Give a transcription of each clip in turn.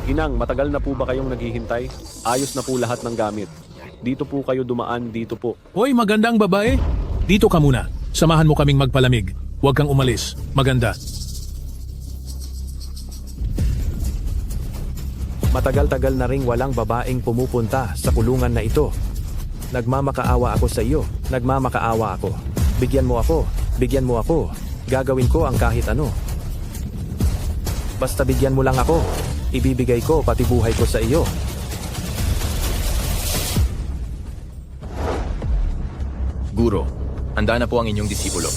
Inang, matagal na po ba kayong naghihintay? Ayos na po lahat ng gamit. Dito po kayo dumaan, dito po. Hoy, magandang babae. Dito ka muna. Samahan mo kaming magpalamig. Huwag kang umalis. Maganda. Matagal-tagal na ring walang babaeng pumupunta sa kulungan na ito. Nagmamakaawa ako sa iyo. Nagmamakaawa ako. Bigyan mo ako. Bigyan mo ako. Gagawin ko ang kahit ano. Basta bigyan mo lang ako. Ibibigay ko pati buhay ko sa iyo. Guro, handa na po ang inyong disipulo.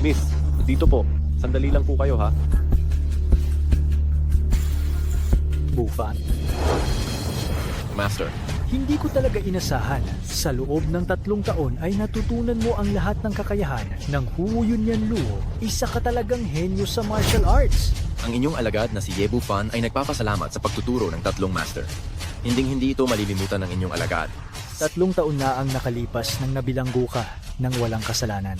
Miss, dito po. Sandali lang po kayo ha. Bufan, Master, hindi ko talaga inasahan. Sa loob ng 3 taon ay natutunan mo ang lahat ng kakayahan ng Huo Yunyan Luo. Isa ka talagang henyo sa martial arts. ang inyong alagad na si Yebu Fan ay nagpapasalamat sa pagtuturo ng 3 master. Hinding-hindi ito malilimutan ng inyong alagad. 3 taon na ang nakalipas nang nabilanggo ka ng walang kasalanan.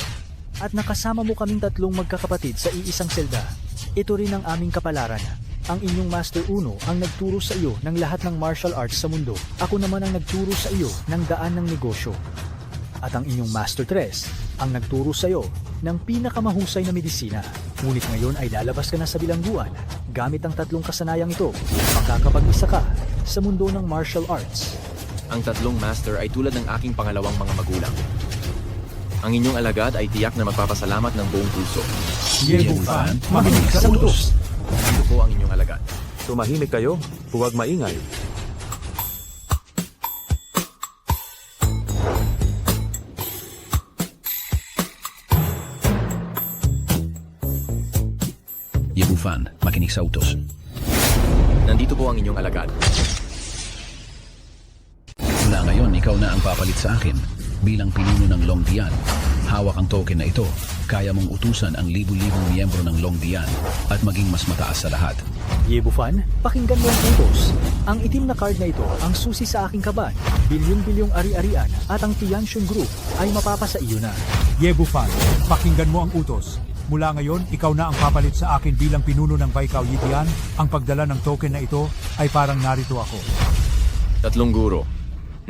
At nakasama mo kaming 3 magkakapatid sa iisang selda. Ito rin ang aming kapalaran. Ang inyong Master Uno ang nagturo sa iyo ng lahat ng martial arts sa mundo. Ako naman ang nagturo sa iyo ng daan ng negosyo. At ang inyong Master Tres ang nagturo sa iyo ng pinakamahusay na medisina. Ngunit ngayon ay lalabas ka na sa bilangguan gamit ang 3 kasanayang ito. Makakapag-isa ka sa mundo ng martial arts. Ang 3 master ay tulad ng aking pangalawang mga magulang. Ang inyong alagad ay tiyak na magpapasalamat ng buong puso. Yebu Fan, makinig sa utos. Ito po ang inyong alagad. Tumahimik kayo. Huwag maingay. Yebu Fan, makinig sa utos. Nandito po ang inyong alagad. Mula ngayon, ikaw na ang papalit sa akin. Bilang pinuno ng Longdian, hawak ang token na ito. Kaya mong utusan ang libu-libong miyembro ng Longdian at maging mas mataas sa lahat. Yebufan, pakinggan mo ang utos. Ang itim na card na ito ang susi sa aking kaban. Bilyong-bilyong ari-arian at ang Tianxun Group ay mapapasa iyo na. Yebufan, pakinggan mo ang utos. Mula ngayon, ikaw na ang papalit sa akin bilang pinuno ng Baikao Yitian. Ang pagdala ng token na ito ay parang narito ako. 3 guro.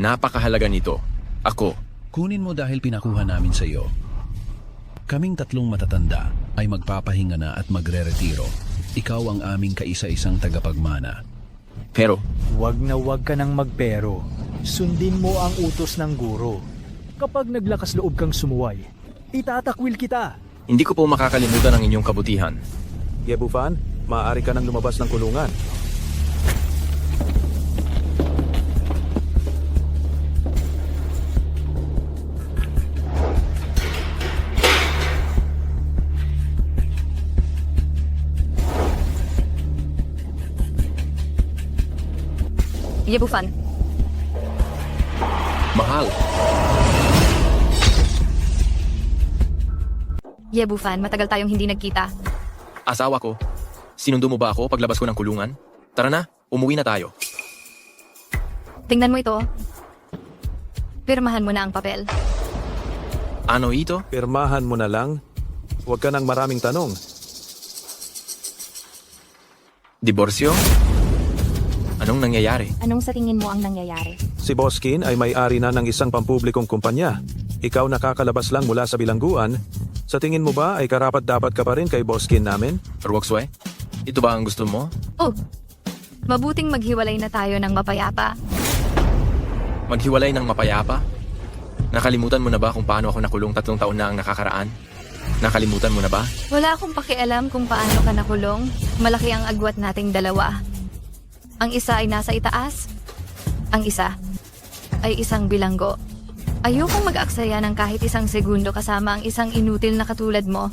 Napakahalaga nito. Ako. Kunin mo dahil pinakuha namin sa iyo. Kaming 3 matatanda ay magpapahinga na at magre-retiro. Ikaw ang aming kaisa-isang tagapagmana. Pero, Huwag na huwag ka nang magpero. Sundin mo ang utos ng guro. Kapag naglakas loob kang sumuway, itatakwil kita. hindi ko po makakalimutan ang inyong kabutihan. Yebufan, maaari ka nang lumabas ng kulungan. Yebufan, Mahal, Yebufan, matagal tayong hindi nagkita. asawa ko. Sinundo mo ba ako paglabas ko ng kulungan? Tara na, umuwi na tayo. Tingnan mo ito. Pirmahan mo na ang papel. Ano ito? Pirmahan mo na lang. Huwag ka nang maraming tanong. Diborsyo? Anong nangyayari? Anong sa tingin mo ang nangyayari? Si Boskin ay may-ari na ng isang pampublikong kumpanya. Ikaw nakakalabas lang mula sa bilangguan. Sa tingin mo ba ay karapat-dapat ka pa rin kay Boskin namin? Ruokswe? Ito ba ang gusto mo? Oh, mabuting maghiwalay na tayo ng mapayapa. Maghiwalay ng mapayapa? Nakalimutan mo na ba kung paano ako nakulong 3 taon na ang nakakaraan? Nakalimutan mo na ba? Wala akong pakialam kung paano ka nakulong. Malaki ang agwat nating dalawa. Ang isa ay nasa itaas. Ang isa ay isang bilanggo. Ayokong mag-aksaya ng kahit isang segundo kasama ang isang inutil na katulad mo.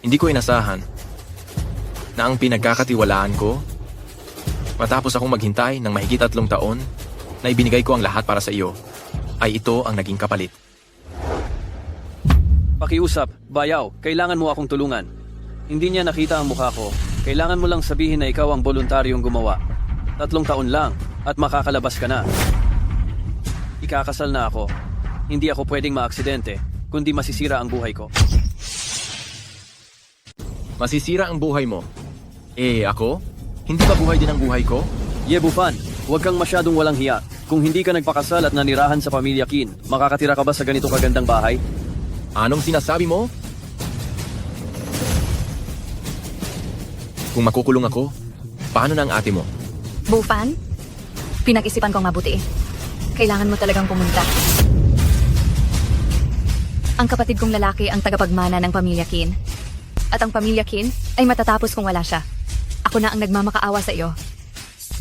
Hindi ko inasahan na ang pinagkakatiwalaan ko matapos akong maghintay ng mahigit 3 taon na ibinigay ko ang lahat para sa iyo, ay ito ang naging kapalit. Pakiusap, bayaw, kailangan mo akong tulungan. Hindi niya nakita ang mukha ko. Kailangan mo lang sabihin na ikaw ang voluntaryong gumawa. 3 taon lang at makakalabas ka na. Ikakasal na ako. Hindi ako pwedeng maaksidente, kundi masisira ang buhay ko. Masisira ang buhay mo. Ako? Hindi ba buhay din ang buhay ko? Bufan, huwag kang masyadong walang hiya. Kung hindi ka nagpakasal at nanirahan sa pamilya Kin, makakatira ka ba sa ganito kagandang bahay? Anong sinasabi mo? Kung makukulong ako, paano na ang ate mo? Bufan, pinag-isipan kong mabuti. Kailangan mo talagang pumunta. Ang kapatid kong lalaki ang tagapagmana ng pamilya Kin. At ang pamilya Kin ay matatapos kung wala siya. Ako na ang nagmamakaawa sa iyo.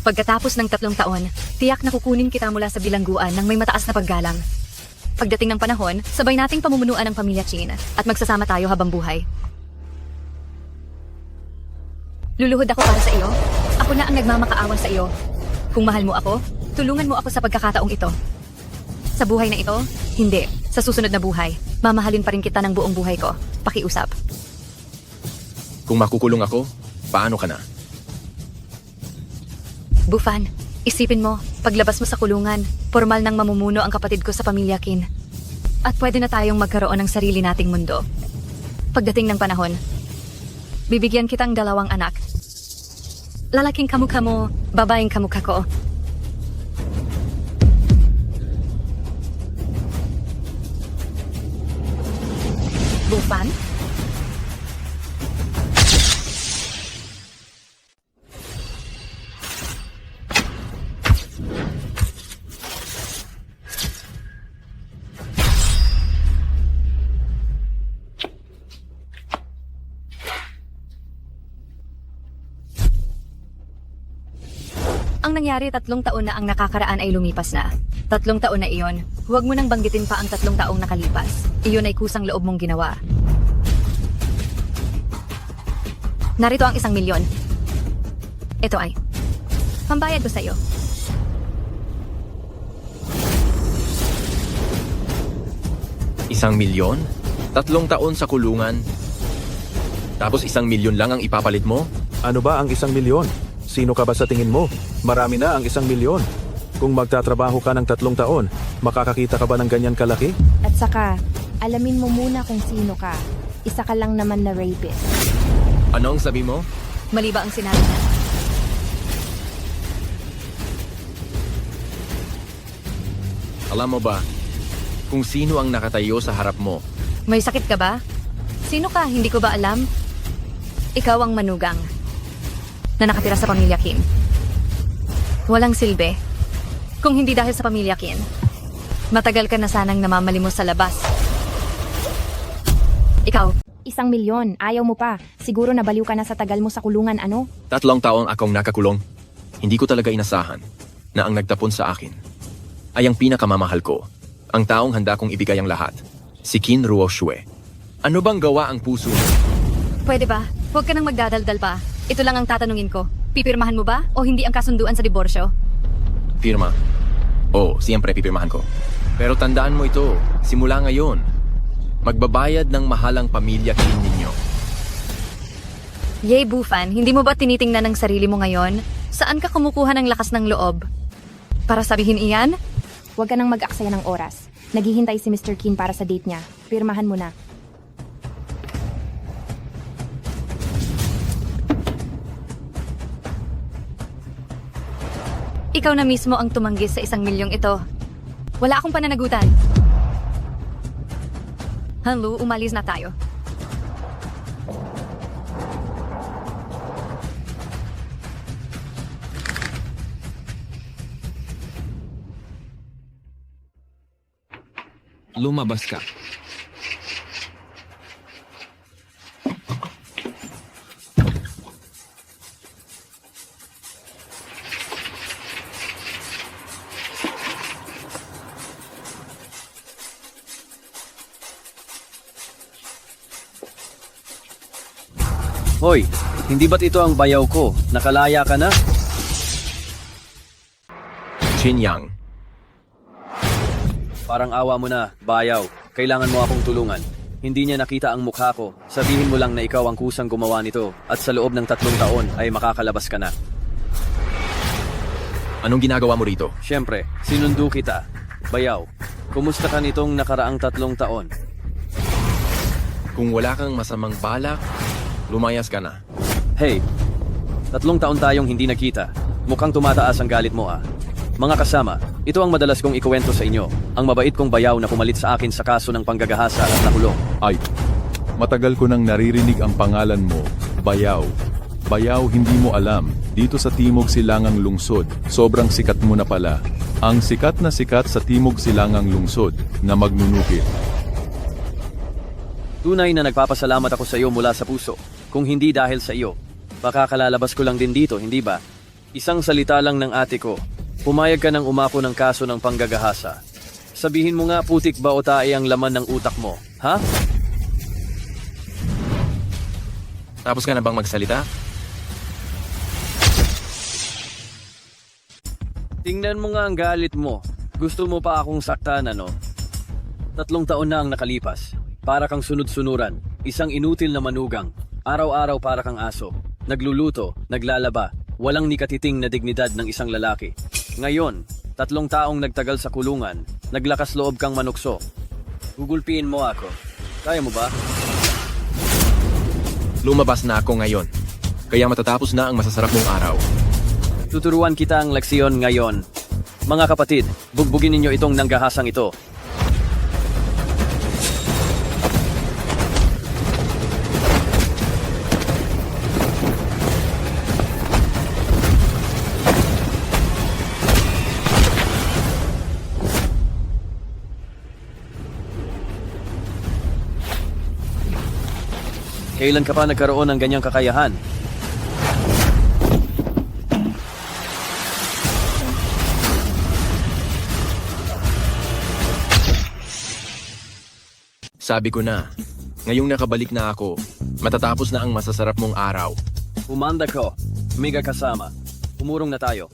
Pagkatapos ng 3 taon, tiyak na kukunin kita mula sa bilangguan ng may mataas na paggalang. Pagdating ng panahon, sabay nating pamumunuan ang pamilya Chin at magsasama tayo habang buhay. Luluhod ako para sa iyo. Ako na ang nagmamakaawa sa iyo. Kung mahal mo ako, tulungan mo ako sa pagkakataong ito. Sa buhay na ito, hindi. Sa susunod na buhay, mamahalin pa rin kita ng buong buhay ko. Pakiusap. Kung makukulong ako, paano ka na? Bufan, isipin mo, paglabas mo sa kulungan, formal nang mamumuno ang kapatid ko sa pamilya Kin. At pwede na tayong magkaroon ng sarili nating mundo. Pagdating ng panahon, bibigyan kitang 2 anak. Lalaking kamukha mo, babaeng kamukha ko. Bufan? Ang nangyari 3 taon na ang nakakaraan ay lumipas na. 3 taon na iyon, huwag mo nang banggitin pa ang 3 taong nakalipas. Iyon ay kusang loob mong ginawa. Narito ang 1 milyon. Ito ay pambayad ko sa iyo. $1 milyon? 3 taon sa kulungan? Tapos 1 milyon lang ang ipapalit mo? Ano ba ang 1 milyon? Sino ka ba sa tingin mo? Marami na ang 1 milyon. Kung magtatrabaho ka ng 3 taon, makakakita ka ba ng ganyan kalaki? At saka, alamin mo muna kung sino ka. Isa ka lang naman na rapist. Ano ang sabi mo? Mali ba ang sinabi niya? Alam mo ba kung sino ang nakatayo sa harap mo? May sakit ka ba? Sino ka? Hindi ko ba alam? Ikaw ang manugang na nakatira sa pamilya Kim. Walang silbi. Kung hindi dahil sa pamilya Kim, matagal ka na sanang namamalimos sa labas. Ikaw, 1 milyon, ayaw mo pa. Siguro nabaliw ka na sa tagal mo sa kulungan, ano? 3 taon akong nakakulong. Hindi ko talaga inasahan na ang nagtapon sa akin ay ang pinakamamahal ko, ang taong handa kong ibigay ang lahat, si Qin Ruoshue. Ano bang gawa ang puso mo? pwede ba? Huwag ka nang magdadaldal pa. Ito lang ang tatanungin ko. Pipirmahan mo ba o hindi ang kasunduan sa diborsyo? Firma. Oo, siyempre pipirmahan ko. Pero tandaan mo ito, simula ngayon, magbabayad ng mahalang pamilya Qin ninyo. Yay, Bufan, hindi mo ba tinitingnan ang sarili mo ngayon? Saan ka kumukuha ng lakas ng loob? Para sabihin iyan? Huwag ka nang mag-aksaya ng oras. Naghihintay si Mr. Qin para sa date niya. Pirmahan mo na. Ikaw na mismo ang tumanggi sa 1 milyong ito. Wala akong pananagutan. Hello, umalis na tayo. lumabas ka. Hoy, hindi ba't ito ang bayaw ko? Nakalaya ka na? Qin Yang, Parang awa mo na, bayaw. Kailangan mo akong tulungan. Hindi niya nakita ang mukha ko. Sabihin mo lang na ikaw ang kusang gumawa nito at sa loob ng 3 taon ay makakalabas ka na. anong ginagawa mo rito? Siyempre, sinundo kita. Bayaw, kumusta ka nitong nakaraang 3 taon? Kung wala kang masamang balak, lumayas ka na. Hey, 3 taon tayong hindi nakita. Mukhang tumataas ang galit mo ah. Mga kasama, ito ang madalas kong ikuwento sa inyo. Ang mabait kong bayaw na pumalit sa akin sa kaso ng panggagahasa at nakulong. Ay, matagal ko nang naririnig ang pangalan mo, Bayaw. Bayaw, hindi mo alam, dito sa Timog Silangang Lungsod, sobrang sikat mo na pala. Ang sikat na sikat sa Timog Silangang Lungsod, na magnunukit. Tunay na nagpapasalamat ako sa iyo mula sa puso. Kung hindi dahil sa iyo, baka kalalabas ko lang din dito, hindi ba? Isang salita lang ng ate ko. Pumayag ka ng umako ng kaso ng panggagahasa. Sabihin mo nga putik ba o tae ang laman ng utak mo, ha? Tapos ka na bang magsalita? Tingnan mo nga ang galit mo. Gusto mo pa akong saktan, ano? 3 taon na ang nakalipas. Para kang sunod-sunuran. Isang inutil na manugang. Araw-araw para kang aso. Nagluluto, naglalaba. Walang nikatiting na dignidad ng isang lalaki. Ngayon, 3 taong nagtagal sa kulungan, naglakas loob kang manukso. Gugulpiin mo ako. Kaya mo ba? Lumabas na ako ngayon. Kaya matatapos na ang masasarap mong araw. Tuturuan kita ang leksyon ngayon. Mga kapatid, bugbugin ninyo itong nanggahasang ito. Kailan ka pa nagkaroon ng ganyang kakayahan? Sabi ko na, ngayong nakabalik na ako, matatapos na ang masasarap mong araw. Umanda ko. Miga kasama. Umurong na tayo.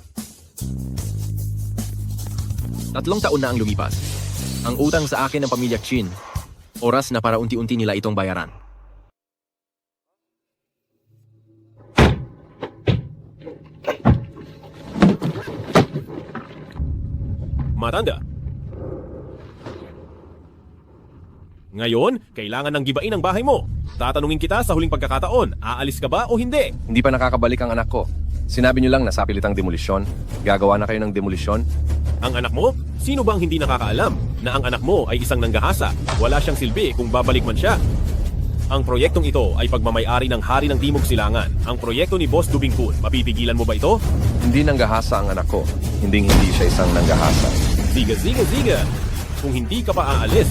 3 taon na ang lumipas. Ang utang sa akin ng pamilya Qin. Oras na para unti-unti nila itong bayaran. Matanda. Ngayon, kailangan ng gibain ang bahay mo. Tatanungin kita sa huling pagkakataon, aalis ka ba o hindi? Hindi pa nakakabalik ang anak ko. Sinabi niyo lang na sa pilitang demolisyon. Gagawa na kayo ng demolisyon. Ang anak mo? Sino bang hindi nakakaalam na ang anak mo ay isang nanggahasa? Wala siyang silbi kung babalik man siya. Ang proyektong ito ay pagmamay-ari ng Hari ng Timog Silangan. Ang proyekto ni Boss Dubingkun. Mapipigilan mo ba ito? Hindi nanggahasa ang anak ko. Hindi siya isang nanggahasa. Ziga. Kung hindi ka pa aalis,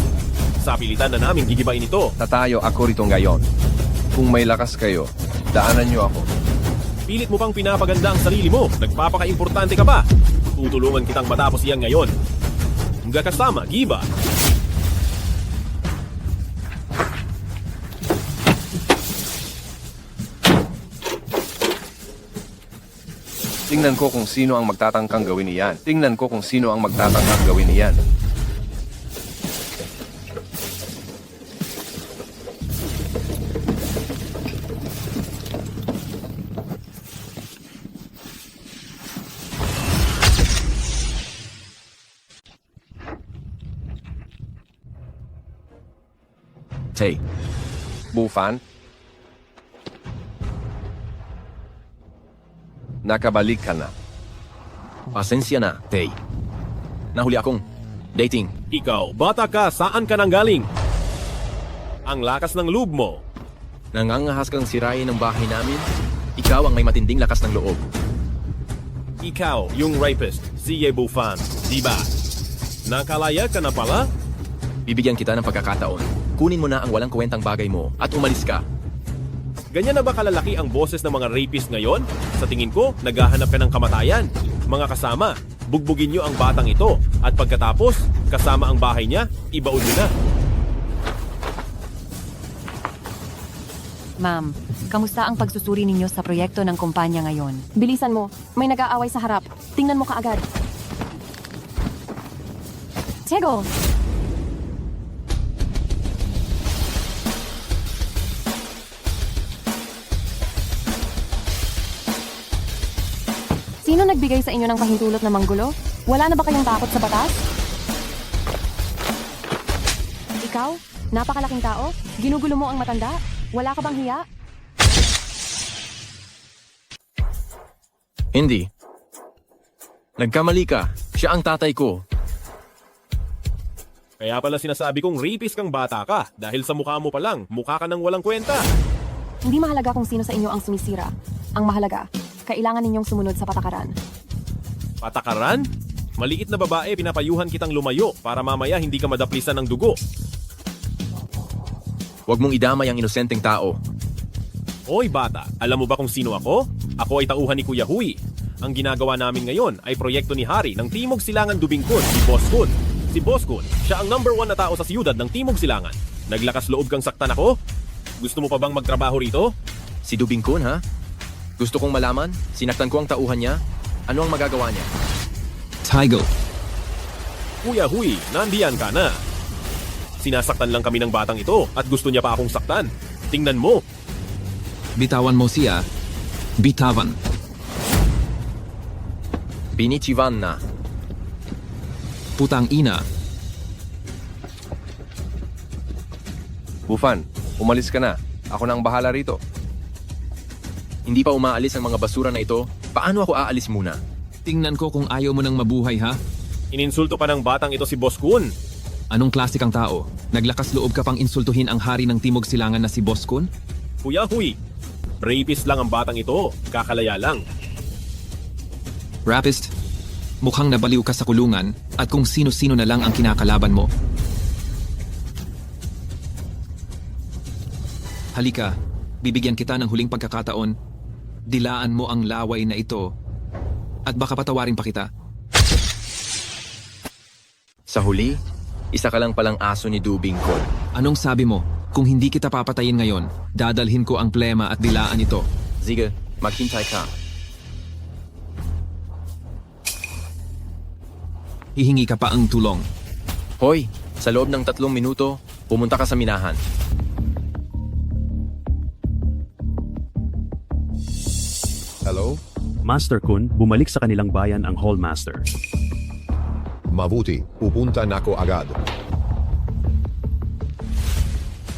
sa pilitan na namin gigibain ito. Tatayo ako rito ngayon. Kung may lakas kayo, daanan niyo ako. Pilit mo pang pinapaganda ang sarili mo. Nagpapaka-importante ka pa. Tutulungan kitang matapos iyan ngayon. Hanggang kasama, giba. Tingnan ko kung sino ang magtatangkang gawin iyan. Tingnan ko kung sino ang magtatangkang gawin iyan. Tay, Bufan? Nakabalik ka na. pasensya na, Tay. Nahuli akong dating. Ikaw, bata ka, saan ka nang galing? Ang lakas ng loob mo. Nangangahas kang sirain ng bahay namin? Ikaw ang may matinding lakas ng loob. Ikaw, yung rapist, si Ye Bufan, diba? Nakalaya ka na pala? Bibigyan kita ng pagkakataon. Kunin mo na ang walang kwentang bagay mo at umalis ka. Ganyan na ba kalalaki ang boses ng mga rapist ngayon? Sa tingin ko, naghahanap ka ng kamatayan. Mga kasama, bugbugin niyo ang batang ito at pagkatapos, kasama ang bahay niya, ibaon niyo na. Ma'am, kamusta ang pagsusuri ninyo sa proyekto ng kumpanya ngayon? Bilisan mo, may nag-aaway sa harap. Tingnan mo kaagad. Tego! Sino nagbigay sa inyo ng pahintulot na manggulo? Wala na ba kayong takot sa batas? Ikaw? Napakalaking tao? Ginugulo mo ang matanda? Wala ka bang hiya? Hindi. Nagkamali ka. Siya ang tatay ko. Kaya pala sinasabi kong rapist kang bata ka dahil sa mukha mo pa lang, mukha ka nang walang kwenta. Hindi mahalaga kung sino sa inyo ang sumisira. Ang mahalaga, kailangan ninyong sumunod sa patakaran. Patakaran? Maliit na babae, pinapayuhan kitang lumayo para mamaya hindi ka madaplisan ng dugo. Huwag mong idamay ang inosenteng tao. Hoy bata, alam mo ba kung sino ako? Ako ay tauhan ni Kuya Hui. Ang ginagawa namin ngayon ay proyekto ni Hari ng Timog Silangan Dubingkon, si Boss Kun. Si Boss Kun, siya ang #1 na tao sa siyudad ng Timog Silangan. Naglakas loob kang saktan ako? Gusto mo pa bang magtrabaho rito? Si Dubingkon, ha? Gusto kong malaman, sinaktan ko ang tauhan niya. Ano ang magagawa niya? Tigo, Kuya Hui, nandiyan ka na. Sinasaktan lang kami ng batang ito at gusto niya pa akong saktan. Tingnan mo. bitawan mo siya. Bitawan. Binichivan na. Putang ina. Bufan, umalis ka na. Ako na ang bahala rito. Hindi pa umaalis ang mga basura na ito. Paano ako aalis muna? Tingnan ko kung ayaw mo nang mabuhay, ha? Ininsulto pa ng batang ito si Boss Kun. Anong klase kang tao? Naglakas loob ka pang insultuhin ang hari ng Timog Silangan na si Boss Kun? Kuya Hui, rapist lang ang batang ito. Kakalaya lang. Rapist, mukhang nabaliw ka sa kulungan at kung sino-sino na lang ang kinakalaban mo. Halika, bibigyan kita ng huling pagkakataon. Dilaan mo ang laway na ito at baka patawarin pa kita. Sa huli, isa ka lang palang aso ni Dubingkon. Anong sabi mo? Kung hindi kita papatayin ngayon, dadalhin ko ang plema at dilaan ito. Sige, maghintay ka. Hihingi ka pa ang tulong. Hoy, sa loob ng 3 minuto, pumunta ka sa minahan. Hello? Master Kun, bumalik sa kanilang bayan ang Hallmaster. Mabuti, pupunta na ako agad.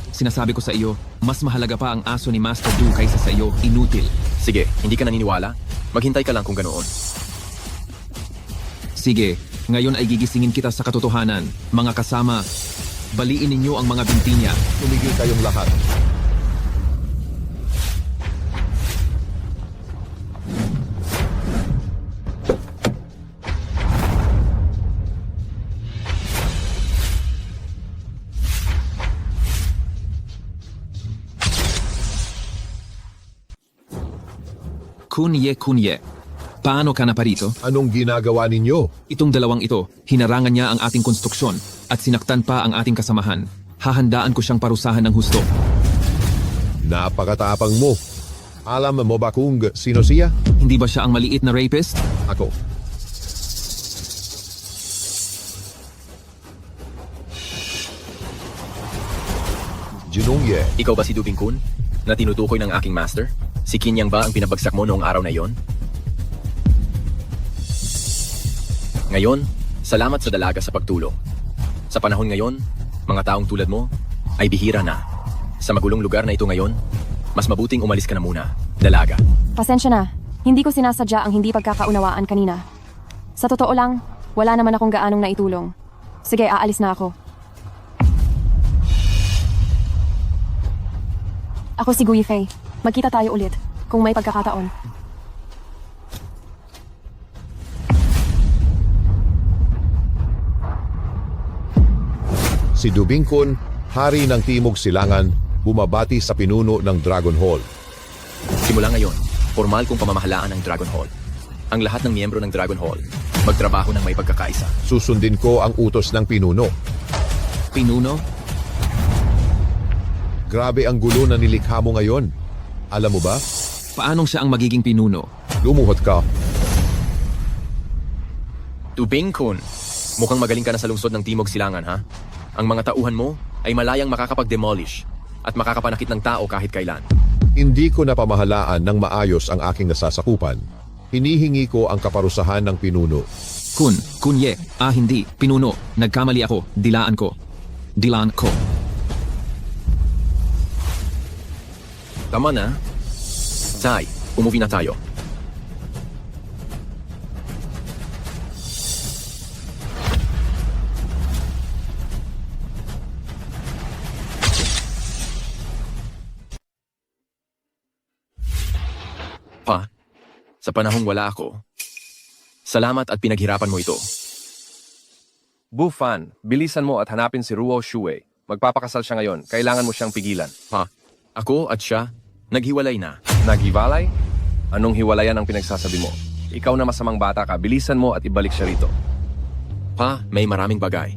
Sinasabi ko sa iyo, mas mahalaga pa ang aso ni Master Du kaysa sa iyo, inutil. Sige, hindi ka naniniwala? Maghintay ka lang kung ganoon. Sige, ngayon ay gigisingin kita sa katotohanan. Mga kasama, baliin ninyo ang mga binti niya. Tumigil kayong lahat. Kunye. Paano ka na parito? Anong ginagawa ninyo? Itong dalawang ito, hinarangan niya ang ating konstruksyon at sinaktan pa ang ating kasamahan. Hahandaan ko siyang parusahan ng husto. Napakatapang mo. Alam mo ba kung sino siya? Hindi ba siya ang maliit na rapist? Ako. Junongye. Ikaw ba si Dubingkon? Na tinutukoy ng aking master? Si Kinyang ba ang pinabagsak mo noong araw na yon? Ngayon, salamat sa dalaga sa pagtulong. Sa panahon ngayon, mga taong tulad mo ay bihira na. Sa magulong lugar na ito ngayon, mas mabuting umalis ka na muna, dalaga. Pasensya na. Hindi ko sinasadya ang hindi pagkakaunawaan kanina. Sa totoo lang, wala naman akong gaanong naitulong. Sige, aalis na ako. Ako si Gui Fei. Magkita tayo ulit, kung may pagkakataon. Si Dubing Kun, hari ng Timog Silangan, bumabati sa pinuno ng Dragon Hall. Simula ngayon, formal kong pamamahalaan ng Dragon Hall. Ang lahat ng miyembro ng Dragon Hall, magtrabaho ng may pagkakaisa. Susundin ko ang utos ng pinuno. Pinuno? Grabe ang gulo na nilikha mo ngayon. Alam mo ba? Paanong siya ang magiging pinuno? Lumuhot ka. Dubing Kun, mukhang magaling ka na sa lungsod ng Timog Silangan, ha? Ang mga tauhan mo ay malayang makakapag-demolish at makakapanakit ng tao kahit kailan. Hindi ko napamahalaan ng maayos ang aking nasasakupan. Hinihingi ko ang kaparusahan ng pinuno. Kunye, hindi, pinuno, nagkamali ako, dilaan ko. Tama na. Tay, umuwi na tayo. Pa, sa panahong wala ako, salamat at pinaghirapan mo ito. Bufan, bilisan mo at hanapin si Ruo Shue. Magpapakasal siya ngayon. Kailangan mo siyang pigilan. Pa, ako at siya, naghiwalay na. Naghiwalay? Anong hiwalayan ang pinagsasabi mo? Ikaw na masamang bata ka, bilisan mo at ibalik siya rito. Pa, may maraming bagay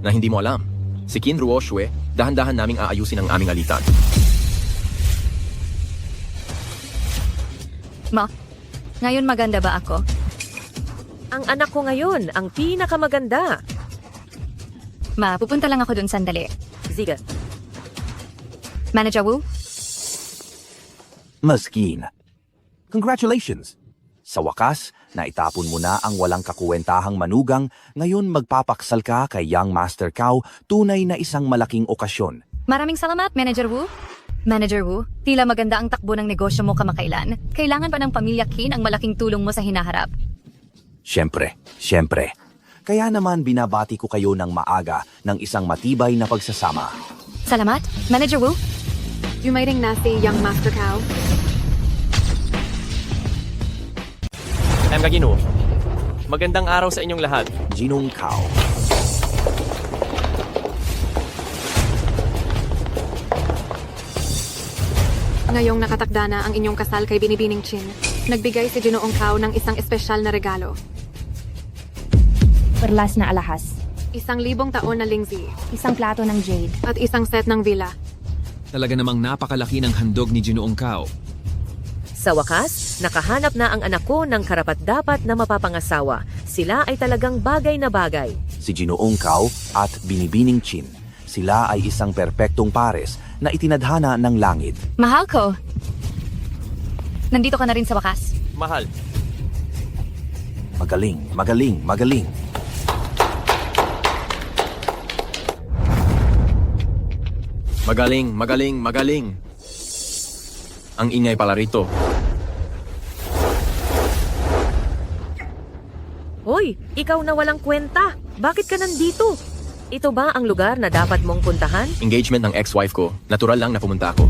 na hindi mo alam. Si Qin Ruo Shue, dahan-dahan naming aayusin ang aming alitan. Ma, ngayon maganda ba ako? Ang anak ko ngayon, ang pinakamaganda. Ma, pupunta lang ako dun sandali. Sige. Manager Wu? Maskin. Congratulations! Sa wakas, naitapon mo na ang walang kakuwentahang manugang, ngayon magpapaksal ka kay Young Master Cao, tunay na isang malaking okasyon. Maraming salamat, Manager Wu. Manager Wu, tila maganda ang takbo ng negosyo mo kamakailan. Kailangan pa ng pamilya Qin ang malaking tulong mo sa hinaharap. Siyempre. Kaya naman binabati ko kayo ng maaga ng isang matibay na pagsasama. Salamat, Manager Wu. Dumating na si Young Master Cao. Gino, magandang araw sa inyong lahat. Jinong Cao. Ngayong nakatakda na ang inyong kasal kay Binibining Chin, nagbigay si Ginoong Cao ng isang espesyal na regalo. Perlas na alahas. 1,000 taon na lingzi. Isang plato ng jade. At isang set ng villa. Talaga namang napakalaki ng handog ni Ginoong Cao. Sa wakas, nakahanap na ang anak ko ng karapat-dapat na mapapangasawa. Sila ay talagang bagay na bagay. Si Ginoong Cao at Binibining Chin. Sila ay isang perpektong pares na itinadhana ng langit. Mahal ko. Nandito ka na rin sa wakas. Mahal. Magaling. Magaling. Ang ingay pala rito. Hoy, ikaw na walang kwenta. Bakit ka nandito? Ito ba ang lugar na dapat mong puntahan? Engagement ng ex-wife ko. Natural lang na pumunta ako.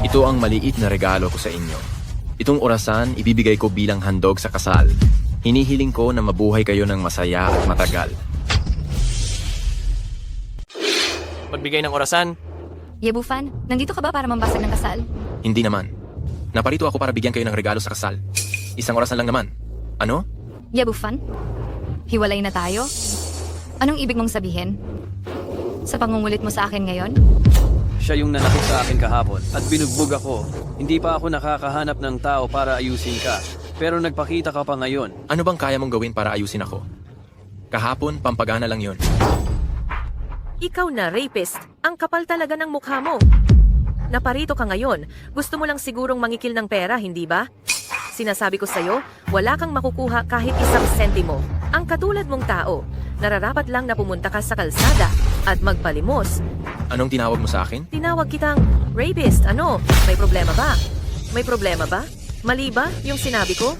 Ito ang maliit na regalo ko sa inyo. Itong orasan, ibibigay ko bilang handog sa kasal. Hinihiling ko na mabuhay kayo ng masaya at matagal. Magbigay ng orasan. Yebufan, nandito ka ba para mambasag ng kasal? Hindi naman. Naparito ako para bigyan kayo ng regalo sa kasal. Isang orasan lang naman. Ano? Yebufan? Hiwalay na tayo? Anong ibig mong sabihin? Sa pangungulit mo sa akin ngayon? Siya yung nanakit sa akin kahapon at binugbog ako. Hindi pa ako nakakahanap ng tao para ayusin ka. Pero nagpakita ka pa ngayon. Ano bang kaya mong gawin para ayusin ako? Kahapon, pampagana lang yon. Ikaw na, rapist. Ang kapal talaga ng mukha mo. Naparito ka ngayon. Gusto mo lang sigurong mangikil ng pera, hindi ba? Sinasabi ko sa'yo, wala kang makukuha kahit 1 sentimo. Ang katulad mong tao, nararapat lang na pumunta ka sa kalsada at magpalimos. Anong tinawag mo sa akin? Tinawag kitang rapist. Ano? May problema ba? May problema ba? Mali ba yung sinabi ko?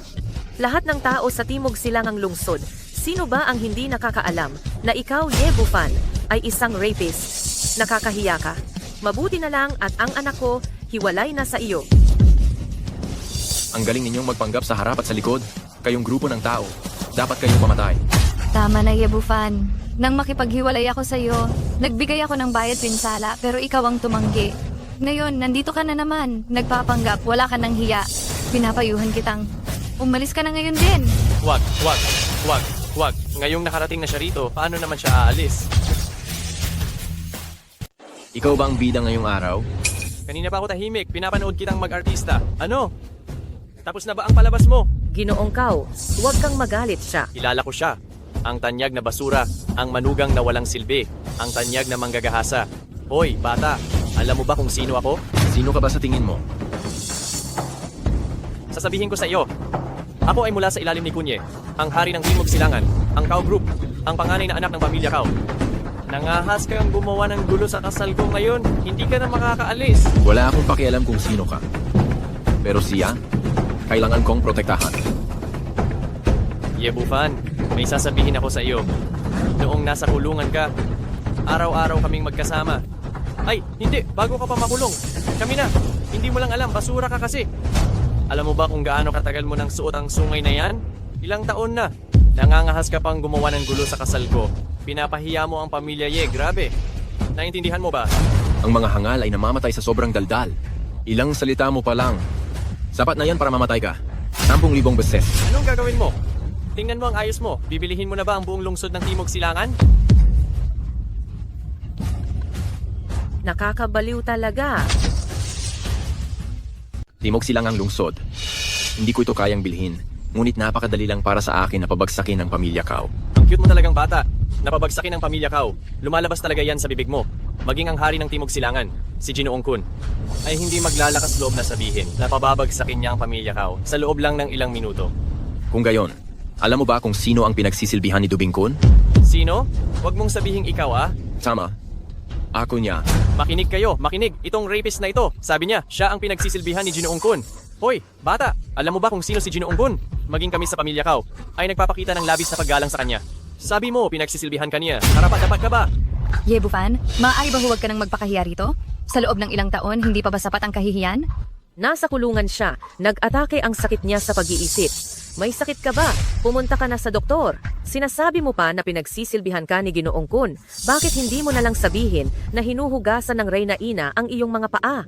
Lahat ng tao sa Timog Silangang lungsod, sino ba ang hindi nakakaalam na ikaw, Yebufan, ay isang rapist? Nakakahiya ka. Mabuti na lang at ang anak ko hiwalay na sa iyo. Ang galing ninyong magpanggap sa harap at sa likod. Kayong grupo ng tao. Dapat kayong pamatay. Tama na, Yebufan. Nang makipaghiwalay ako sa iyo, nagbigay ako ng bayad pinsala pero ikaw ang tumanggi. Ngayon, nandito ka na naman. Nagpapanggap, wala ka ng hiya. Pinapayuhan kitang umalis ka na ngayon din. Wag. Ngayong nakarating na siya rito, paano naman siya aalis? Ikaw ba ang bida ngayong araw? Kanina pa ako tahimik, pinapanood kitang mag-artista. Ano? Tapos na ba ang palabas mo? Ginoong Kao, huwag kang magalit siya. Kilala ko siya. Ang tanyag na basura, ang manugang na walang silbi, ang tanyag na manggagahasa. Hoy, bata, alam mo ba kung sino ako? Sino ka ba sa tingin mo? Sasabihin ko sa iyo. Ako ay mula sa ilalim ni Kunye, ang hari ng Timog Silangan, ang Kao Group, ang panganay na anak ng pamilya Kao. Nangahas kang gumawa ng gulo sa kasal ko ngayon, hindi ka na makakaalis. Wala akong pakialam kung sino ka. Pero siya, kailangan kong protektahan. Yebufan, may sasabihin ako sa iyo. Noong nasa kulungan ka, araw-araw kaming magkasama. Ay, hindi, bago ka pa makulong. Kami na, hindi mo lang alam, basura ka kasi. Alam mo ba kung gaano katagal mo nang suot ang sungay na yan? Ilang taon na. Nangangahas ka pang gumawa ng gulo sa kasal ko. Pinapahiya mo ang pamilya Ye, grabe. Naintindihan mo ba? Ang mga hangal ay namamatay sa sobrang daldal. Ilang salita mo pa lang. Sapat na yan para mamatay ka. 10,000 beses. Anong gagawin mo? Tingnan mo ang ayos mo. Bibilihin mo na ba ang buong lungsod ng Timog Silangan? Nakakabaliw talaga. Timog Silangang lungsod. Hindi ko ito kayang bilhin. Ngunit napakadali lang para sa akin na pabagsakin ng pamilya Kao. Ang cute mo talagang bata. Napabagsakin ng pamilya Kao. Lumalabas talaga yan sa bibig mo. Maging ang hari ng Timog Silangan, si Ginoong Kun, ay hindi maglalakas loob na sabihin na pababagsakin niya ang pamilya Kao sa loob lang ng ilang minuto. Kung gayon, alam mo ba kung sino ang pinagsisilbihan ni Dubing Kun? Sino? Huwag mong sabihing ikaw ah. Tama. Ako niya. Makinig kayo, makinig. Itong rapist na ito, sabi niya, siya ang pinagsisilbihan ni Ginoong Kun. Hoy, bata, alam mo ba kung sino si Ginoong Kun? Maging kami sa pamilya Kao ay nagpapakita ng labis na paggalang sa kanya. Sabi mo, pinagsisilbihan ka niya. Karapat-dapat ka ba? Yebufan, maaari ba huwag ka nang magpakahiya rito? Sa loob ng ilang taon, hindi pa ba sapat ang kahihiyan? Nasa kulungan siya. Nag-atake ang sakit niya sa pag-iisip. May sakit ka ba? Pumunta ka na sa doktor. Sinasabi mo pa na pinagsisilbihan ka ni Ginoong Kun. Bakit hindi mo na lang sabihin na hinuhugasan ng Reyna Ina ang iyong mga paa?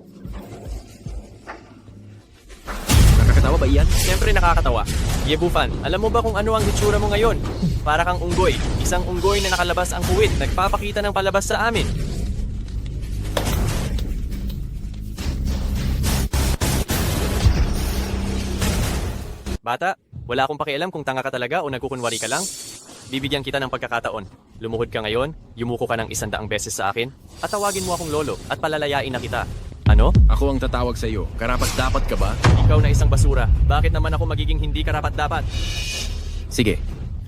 Nakakatawa ba iyan? Siyempre nakakatawa. Yebufan, alam mo ba kung ano ang hitsura mo ngayon? Para kang unggoy. Isang unggoy na nakalabas ang puwit. Nagpapakita ng palabas sa amin. Bata, wala akong pakialam kung tanga ka talaga o nagkukunwari ka lang. Bibigyan kita ng pagkakataon. Lumuhod ka ngayon, yumuko ka ng 100 beses sa akin, at tawagin mo akong lolo at palalayain na kita. Ano? Ako ang tatawag sa iyo. Karapat-dapat ka ba? Ikaw na isang basura. Bakit naman ako magiging hindi karapat-dapat? Sige,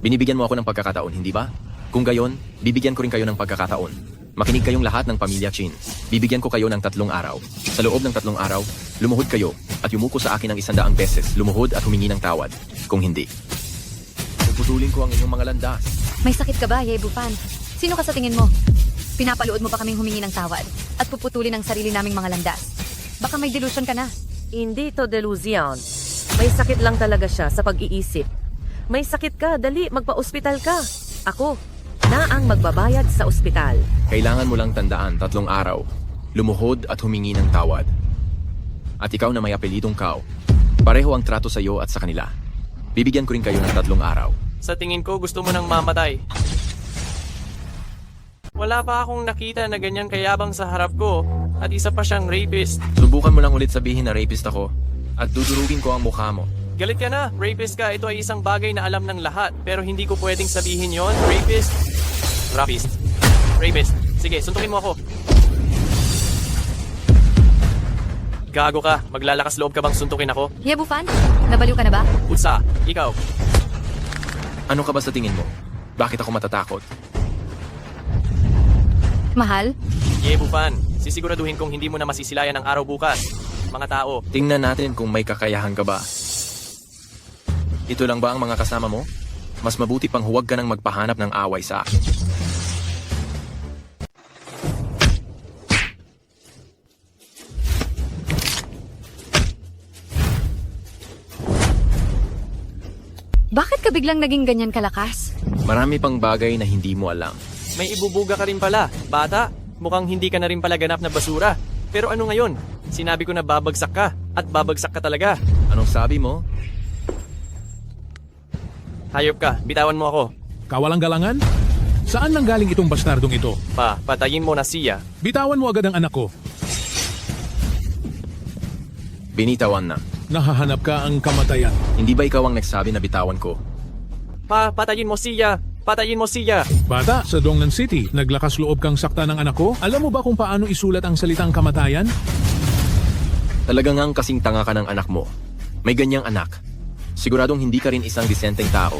binibigyan mo ako ng pagkakataon, hindi ba? Kung gayon, bibigyan ko rin kayo ng pagkakataon. Makinig kayong lahat ng pamilya Chin. Bibigyan ko kayo ng 3 araw. Sa loob ng 3 araw, lumuhod kayo at yumuko sa akin ng 100 beses. Lumuhod at humingi ng tawad. Kung hindi, puputulin ko ang inyong mga landas. May sakit ka ba, Yebufan? Sino ka sa tingin mo? Pinapalood mo ba kaming humingi ng tawad at puputulin ang sarili naming mga landas? Baka may delusion ka na. Hindi to delusion. May sakit lang talaga siya sa pag-iisip. May sakit ka, dali, magpa-ospital ka. Ako na ang magbabayad sa ospital. Kailangan mo lang tandaan 3 araw. Lumuhod at humingi ng tawad. At ikaw na may apelidong Kao, pareho ang trato sa iyo at sa kanila. Bibigyan ko rin kayo ng 3 araw. Sa tingin ko, gusto mo nang mamatay. Wala pa akong nakita na ganyan kayabang sa harap ko at isa pa siyang rapist. Subukan mo lang ulit sabihin na rapist ako at dudurugin ko ang mukha mo. Galit ka na, rapist ka. Ito ay isang bagay na alam ng lahat pero hindi ko pwedeng sabihin yon. Rapist. Rapist. Rapist. Sige, suntukin mo ako. Gago ka. Maglalakas loob ka bang suntukin ako? Yebufan, nabaliw ka na ba? Utsa, ikaw. Ano ka ba sa tingin mo? Bakit ako matatakot? Mahal? Yebufan, sisiguraduhin kong hindi mo na masisilayan ang araw bukas. Mga tao. Tingnan natin kung may kakayahan ka ba. Ito lang ba ang mga kasama mo? Mas mabuti pang huwag ka nang magpahanap ng away sa akin. Bakit ka biglang naging ganyan kalakas? Marami pang bagay na hindi mo alam. May ibubuga ka rin pala. Bata, mukhang hindi ka na rin pala ganap na basura. Pero ano ngayon? Sinabi ko na babagsak ka. At babagsak ka talaga. Anong sabi mo? Hayop ka, bitawan mo ako. Kawalang galangan? Saan nanggaling itong bastardong ito? Patayin mo na siya. Bitawan mo agad ang anak ko. Binitawan na. Nahahanap ka ang kamatayan. Hindi ba ikaw ang nagsabi na bitawan ko? Patayin mo siya. Patayin mo siya. Bata, sa Dongnan City, naglakas loob kang sakta ng anak ko? Alam mo ba kung paano isulat ang salitang kamatayan? Talaga ngang kasing tanga ka ng anak mo. May ganyang anak. Siguradong hindi ka rin isang disenteng tao.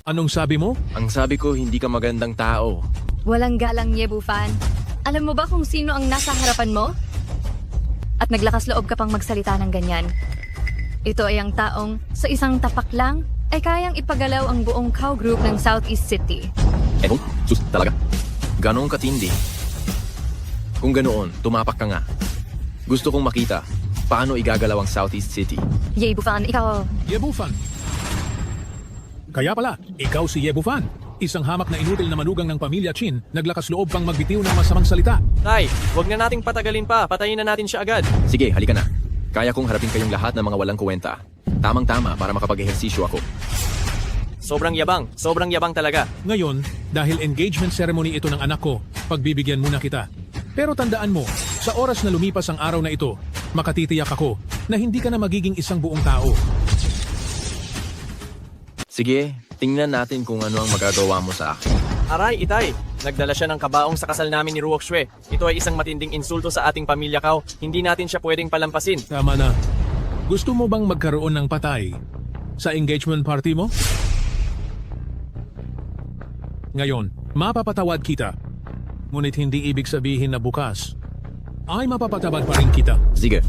Anong sabi mo? Ang sabi ko, hindi ka magandang tao. Walang galang, Yebufan. Alam mo ba kung sino ang nasa harapan mo? At naglakas loob ka pang magsalita ng ganyan. Ito ay ang taong sa isang tapak lang ay kayang ipagalaw ang buong cow group ng Southeast City. Sus, talaga? Ganoong katindi? Kung ganoon, tumapak ka nga. Gusto kong makita paano igagalaw ang Southeast City. Yebufan, ikaw... Yebufan! Kaya pala, ikaw si Yebufan. Isang hamak na inutil na manugang ng pamilya Chin, naglakas loob pang magbitiw ng masamang salita. Tay, huwag na nating patagalin pa. Patayin na natin siya agad. Sige, halika na. Kaya kong harapin kayong lahat ng mga walang kuwenta. Tamang-tama para makapag-ehersisyo ako. Sobrang yabang talaga. Ngayon, dahil engagement ceremony ito ng anak ko, pagbibigyan muna kita. Pero tandaan mo, sa oras na lumipas ang araw na ito, makatitiyak ako na hindi ka na magiging isang buong tao. Sige, tingnan natin kung ano ang magagawa mo sa akin. Aray, Itay. Nagdala siya ng kabaong sa kasal namin ni Ruok Shue. Ito ay isang matinding insulto sa ating pamilya, Kao. Hindi natin siya pwedeng palampasin. Tama na. Gusto mo bang magkaroon ng patay sa engagement party mo? Ngayon, mapapatawad kita. Ngunit hindi ibig sabihin na bukas ay mapapatawad pa rin kita. Sige.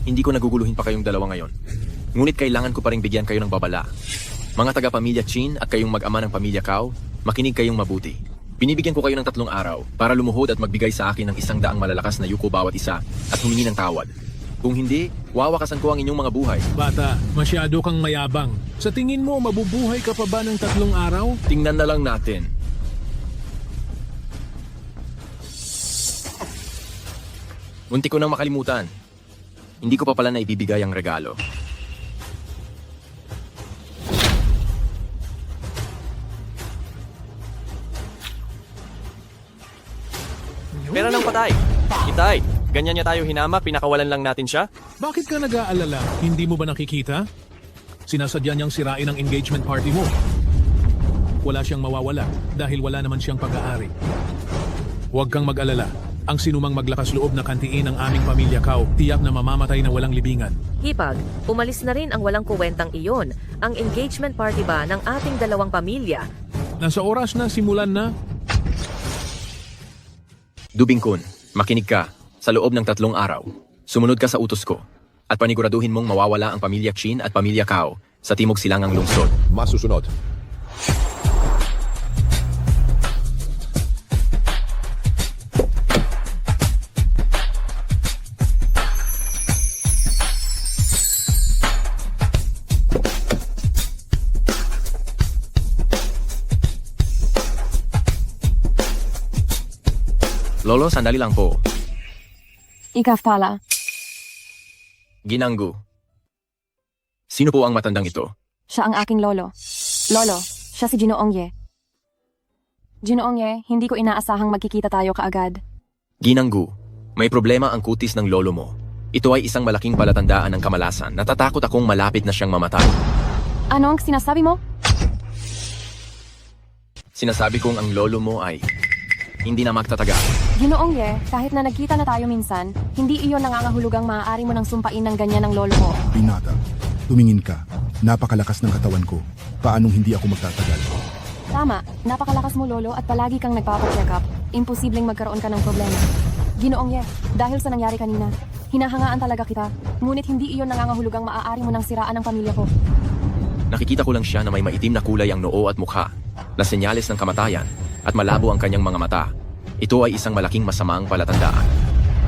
Hindi ko naguguluhin pa kayong dalawa ngayon. Ngunit kailangan ko pa rin bigyan kayo ng babala. Mga taga-pamilya Chin at kayong mag-ama ng pamilya Kao, makinig kayong mabuti. Binibigyan ko kayo ng 3 araw para lumuhod at magbigay sa akin ng 100 malalakas na yuko bawat isa at humingi ng tawad. Kung hindi, wawakasan ko ang inyong mga buhay. Bata, masyado kang mayabang. Sa tingin mo, mabubuhay ka pa ba ng 3 araw? Tingnan na lang natin. Munti ko nang makalimutan. Hindi ko pa pala na ibibigay ang regalo. Pera ng patay. Itay, ganyan niya tayo hinamak, pinakawalan lang natin siya? Bakit ka nag-aalala? Hindi mo ba nakikita? Sinasadya niyang sirain ang engagement party mo. Wala siyang mawawala dahil wala naman siyang pag-aari. Huwag kang mag-alala. Ang sinumang maglakas loob na kantiin ang aming pamilya Kao, tiyak na mamamatay na walang libingan. Hipag, umalis na rin ang walang kuwentang iyon. Ang engagement party ba ng ating 2 pamilya? Nasa oras na simulan na. Dubing-kun, makinig ka. Sa loob ng 3 araw, sumunod ka sa utos ko at paniguraduhin mong mawawala ang pamilya Chin at pamilya Kao sa Timog Silangang Lungsod. Masusunod. Lolo, sandali lang po. Ikafala. Ginanggu. Sino po ang matandang ito? Siya ang aking lolo. Lolo, siya si Ginoong Ye. Ginoong Ye, hindi ko inaasahang magkikita tayo kaagad. Ginanggu, may problema ang kutis ng lolo mo. Ito ay isang malaking palatandaan ng kamalasan. Natatakot akong malapit na siyang mamatay. Ano ang sinasabi mo? Sinasabi kong ang lolo mo ay hindi na magtataga. Ginoong Ye, kahit na nagkita na tayo minsan, hindi iyon nangangahulugang maaari mo nang sumpain ng ganyan ng lolo mo. Binata, tumingin ka. Napakalakas ng katawan ko. Paanong hindi ako magtatagal? Tama, napakalakas mo lolo at palagi kang nagpapacheck up. Imposibleng magkaroon ka ng problema. Ginoong Ye, dahil sa nangyari kanina, hinahangaan talaga kita. Ngunit hindi iyon nangangahulugang maaari mo nang siraan ang pamilya ko. Nakikita ko lang siya na may maitim na kulay ang noo at mukha, na senyales ng kamatayan, at malabo ang kanyang mga mata. Ito ay isang malaking masamaang palatandaan.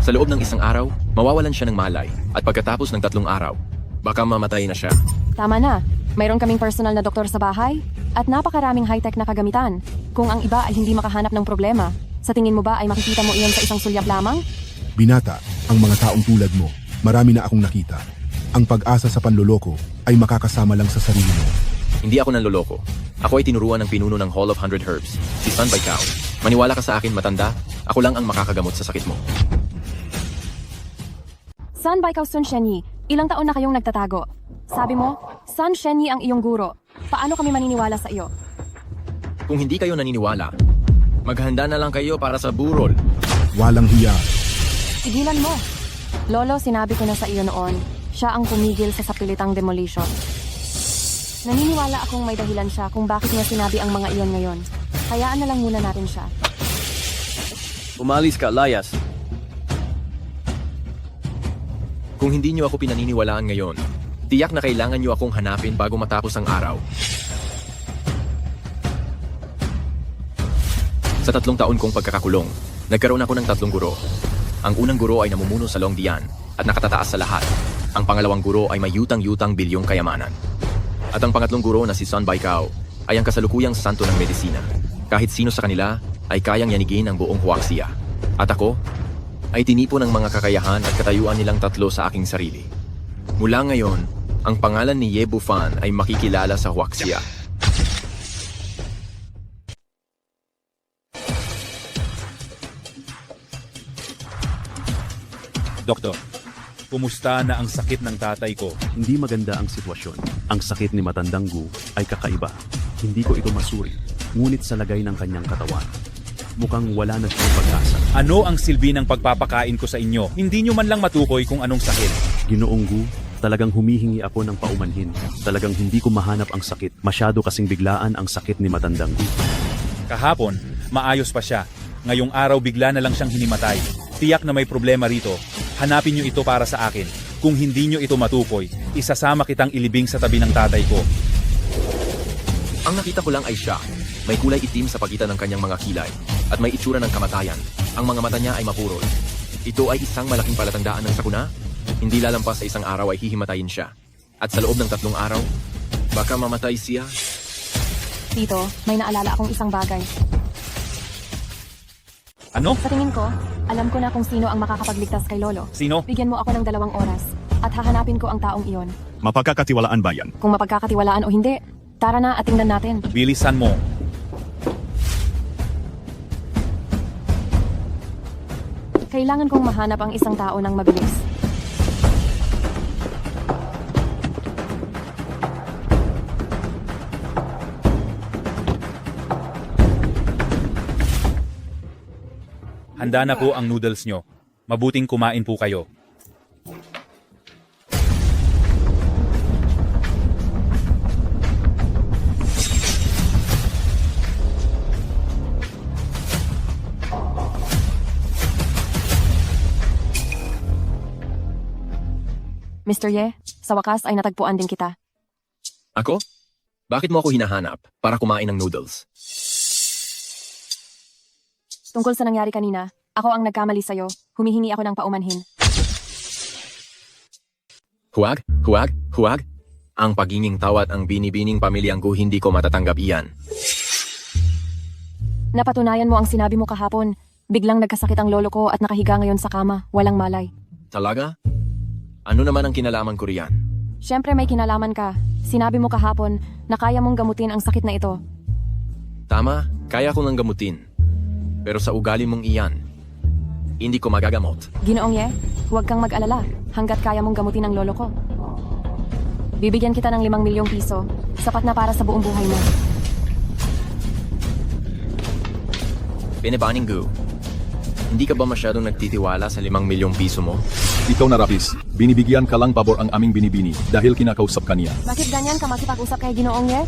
Sa loob ng 1 araw, mawawalan siya ng malay, at pagkatapos ng 3 araw, baka mamatay na siya. Tama na. Mayroon kaming personal na doktor sa bahay at napakaraming high-tech na kagamitan. Kung ang iba ay hindi makahanap ng problema, sa tingin mo ba ay makikita mo iyon sa isang sulyap lamang? Binata, ang mga taong tulad mo, marami na akong nakita. Ang pag-asa sa panloloko ay makakasama lang sa sarili mo. Hindi ako nanloloko. Ako ay tinuruan ng pinuno ng Hall of 100 Herbs, si Sun Baikao. Maniwala ka sa akin, matanda. Ako lang ang makakagamot sa sakit mo. Sun Baikao Sun Shenyi, ilang taon na kayong nagtatago? Sabi mo, Sun Shenyi ang iyong guro. Paano kami maniniwala sa iyo? Kung hindi kayo naniniwala, maghanda na lang kayo para sa burol. Walang hiya. Tigilan mo. Lolo, sinabi ko na sa iyo noon, siya ang pumigil sa sapilitang demolition. Naniniwala akong may dahilan siya kung bakit niya sinabi ang mga iyon ngayon. Hayaan na lang muna natin siya. Umalis ka, layas. Kung hindi nyo ako pinaniniwalaan ngayon, tiyak na kailangan nyo akong hanapin bago matapos ang araw. Sa 3 taon kong pagkakakulong, nagkaroon ako ng 3 guro. Ang unang guro ay namumuno sa Longdian at nakatataas sa lahat. Ang pangalawang guro ay may yutang-yutang bilyong kayamanan. At ang pangatlong guro na si Sun Baikao ay ang kasalukuyang santo ng medisina. Kahit sino sa kanila ay kayang yanigin ang buong Huaxia. At ako ay tinipon ng mga kakayahan at katayuan nilang 3 sa aking sarili. Mula ngayon, ang pangalan ni Ye Bufan ay makikilala sa Huaxia. Doktor, kumusta na ang sakit ng tatay ko? Hindi maganda ang sitwasyon. Ang sakit ni Matandang Gu ay kakaiba. Hindi ko ito masuri, ngunit sa lagay ng kanyang katawan, mukhang wala na siyang pag-asa. Ano ang silbi ng pagpapakain ko sa inyo? Hindi nyo man lang matukoy kung anong sakit. Ginoong Gu, talagang humihingi ako ng paumanhin. Talagang hindi ko mahanap ang sakit. Masyado kasing biglaan ang sakit ni Matandang Gu. Kahapon, maayos pa siya. Ngayong araw bigla na lang siyang hinimatay. Tiyak na may problema rito. Hanapin nyo ito para sa akin. Kung hindi nyo ito matukoy, isasama kitang ilibing sa tabi ng tatay ko. Ang nakita ko lang ay siya. May kulay itim sa pagitan ng kanyang mga kilay at may itsura ng kamatayan. Ang mga mata niya ay mapurol. Ito ay isang malaking palatandaan ng sakuna. Hindi lalampas sa isang araw ay hihimatayin siya. At sa loob ng 3 araw, baka mamatay siya. Tito, may naalala akong isang bagay. Ano? Sa tingin ko, alam ko na kung sino ang makakapagligtas kay Lolo. Sino? Bigyan mo ako ng 2 oras at hahanapin ko ang taong iyon. Mapagkakatiwalaan ba yan? Kung mapagkakatiwalaan o hindi, tara na at tingnan natin. Bilisan mo. Kailangan kong mahanap ang isang tao ng mabilis. Handa na po ang noodles nyo. Mabuting kumain po kayo. Mr. Ye, sa wakas ay natagpuan din kita. Ako? Bakit mo ako hinahanap para kumain ng noodles? Tungkol sa nangyari kanina, ako ang nagkamali sa'yo. Humihingi ako ng paumanhin. Huwag, huwag, huwag. Ang paginging tawat ang binibining pamilyang Gu, hindi ko matatanggap iyan. Napatunayan mo ang sinabi mo kahapon. Biglang nagkasakit ang lolo ko at nakahiga ngayon sa kama, walang malay. Talaga? Ano naman ang kinalaman ko riyan? Siyempre may kinalaman ka. Sinabi mo kahapon na kaya mong gamutin ang sakit na ito. Tama, kaya ko nang gamutin. Pero sa ugali mong iyan, hindi ko magagamot. Ginoong Ye, huwag kang mag-alala hanggat kaya mong gamutin ang lolo ko. Bibigyan kita ng 5 milyong piso. Sapat na para sa buong buhay mo. Binibaning Gu, hindi ka ba masyadong nagtitiwala sa 5 milyong piso mo? Ikaw na Rapis, binibigyan ka lang pabor ang aming binibini dahil kinakausap ka niya. Bakit ganyan ka makipag-usap kay Ginoong Ye?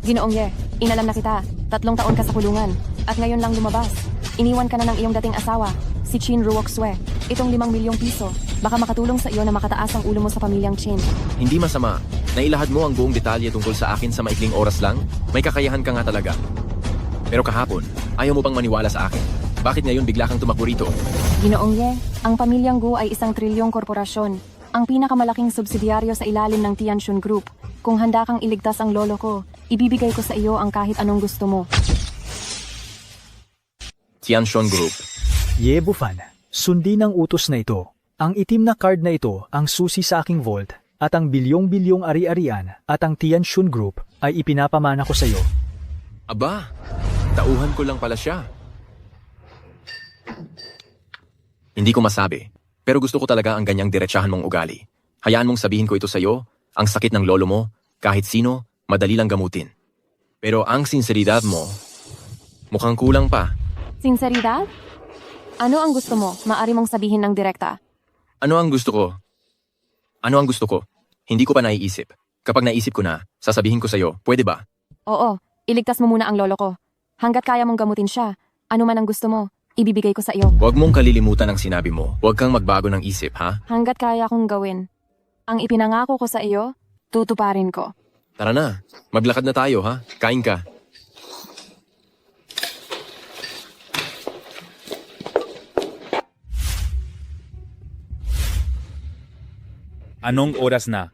Ginoong Ye, inalam na kita. 3 taon ka sa kulungan. At ngayon lang lumabas. Iniwan ka na ng iyong dating asawa, si Chin Ruoxue. Itong 5 milyong piso, baka makatulong sa iyo na makataas ang ulo mo sa pamilyang Chin. Hindi masama. Nailahad mo ang buong detalye tungkol sa akin sa maikling oras lang. May kakayahan ka nga talaga. Pero kahapon, ayaw mo pang maniwala sa akin. Bakit ngayon bigla kang tumakbo rito? Ginoong Ye, ang pamilyang Gu ay 1 trilyong korporasyon. ang pinakamalaking subsidyaryo sa ilalim ng Tianxun Group. Kung handa kang iligtas ang lolo ko, ibibigay ko sa iyo ang kahit anong gusto mo. Tianxun Group. Ye Bufan, sundin ang utos na ito. Ang itim na card na ito ang susi sa aking vault at ang bilyong-bilyong ari-arian at ang Tianxun Group ay ipinapamana ko sa iyo. Aba, tauhan ko lang pala siya. Hindi ko masabi, pero gusto ko talaga ang ganyang diretsahan mong ugali. Hayaan mong sabihin ko ito sa'yo, ang sakit ng lolo mo, kahit sino, madali lang gamutin. Pero ang sinseridad mo, mukhang kulang pa. Sinseridad? Ano ang gusto mo? Maari mong sabihin ng direkta. Ano ang gusto ko? Ano ang gusto ko? Hindi ko pa naiisip. Kapag naisip ko na, sasabihin ko sa'yo, pwede ba? Oo, iligtas mo muna ang lolo ko. Hanggat kaya mong gamutin siya, ano man ang gusto mo, ibibigay ko sa iyo. Huwag mong kalilimutan ang sinabi mo. Huwag kang magbago ng isip, ha? Hanggat kaya kong gawin. Ang ipinangako ko sa iyo, tutuparin ko. Tara na, maglakad na tayo, ha? Kain ka. Anong oras na?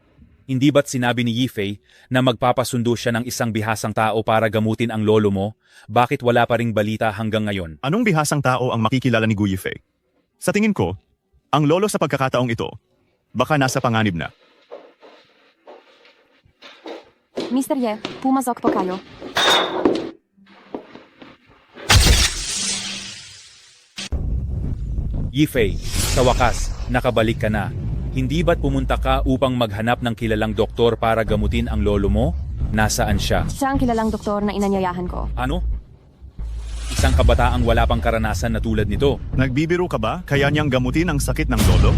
Hindi ba't sinabi ni Yifei na magpapasundo siya ng isang bihasang tao para gamutin ang lolo mo? Bakit wala pa ring balita hanggang ngayon? Anong bihasang tao ang makikilala ni Gu Yifei? Sa tingin ko, ang lolo sa pagkakataong ito, baka nasa panganib na. Mr. Ye, pumasok po kayo. Yifei, sa wakas, nakabalik ka na. Hindi ba't pumunta ka upang maghanap ng kilalang doktor para gamutin ang lolo mo? Nasaan siya? Siya ang kilalang doktor na inanyayahan ko. Ano? Isang kabataang wala pang karanasan na tulad nito. Nagbibiro ka ba? Kaya niyang gamutin ang sakit ng lolo?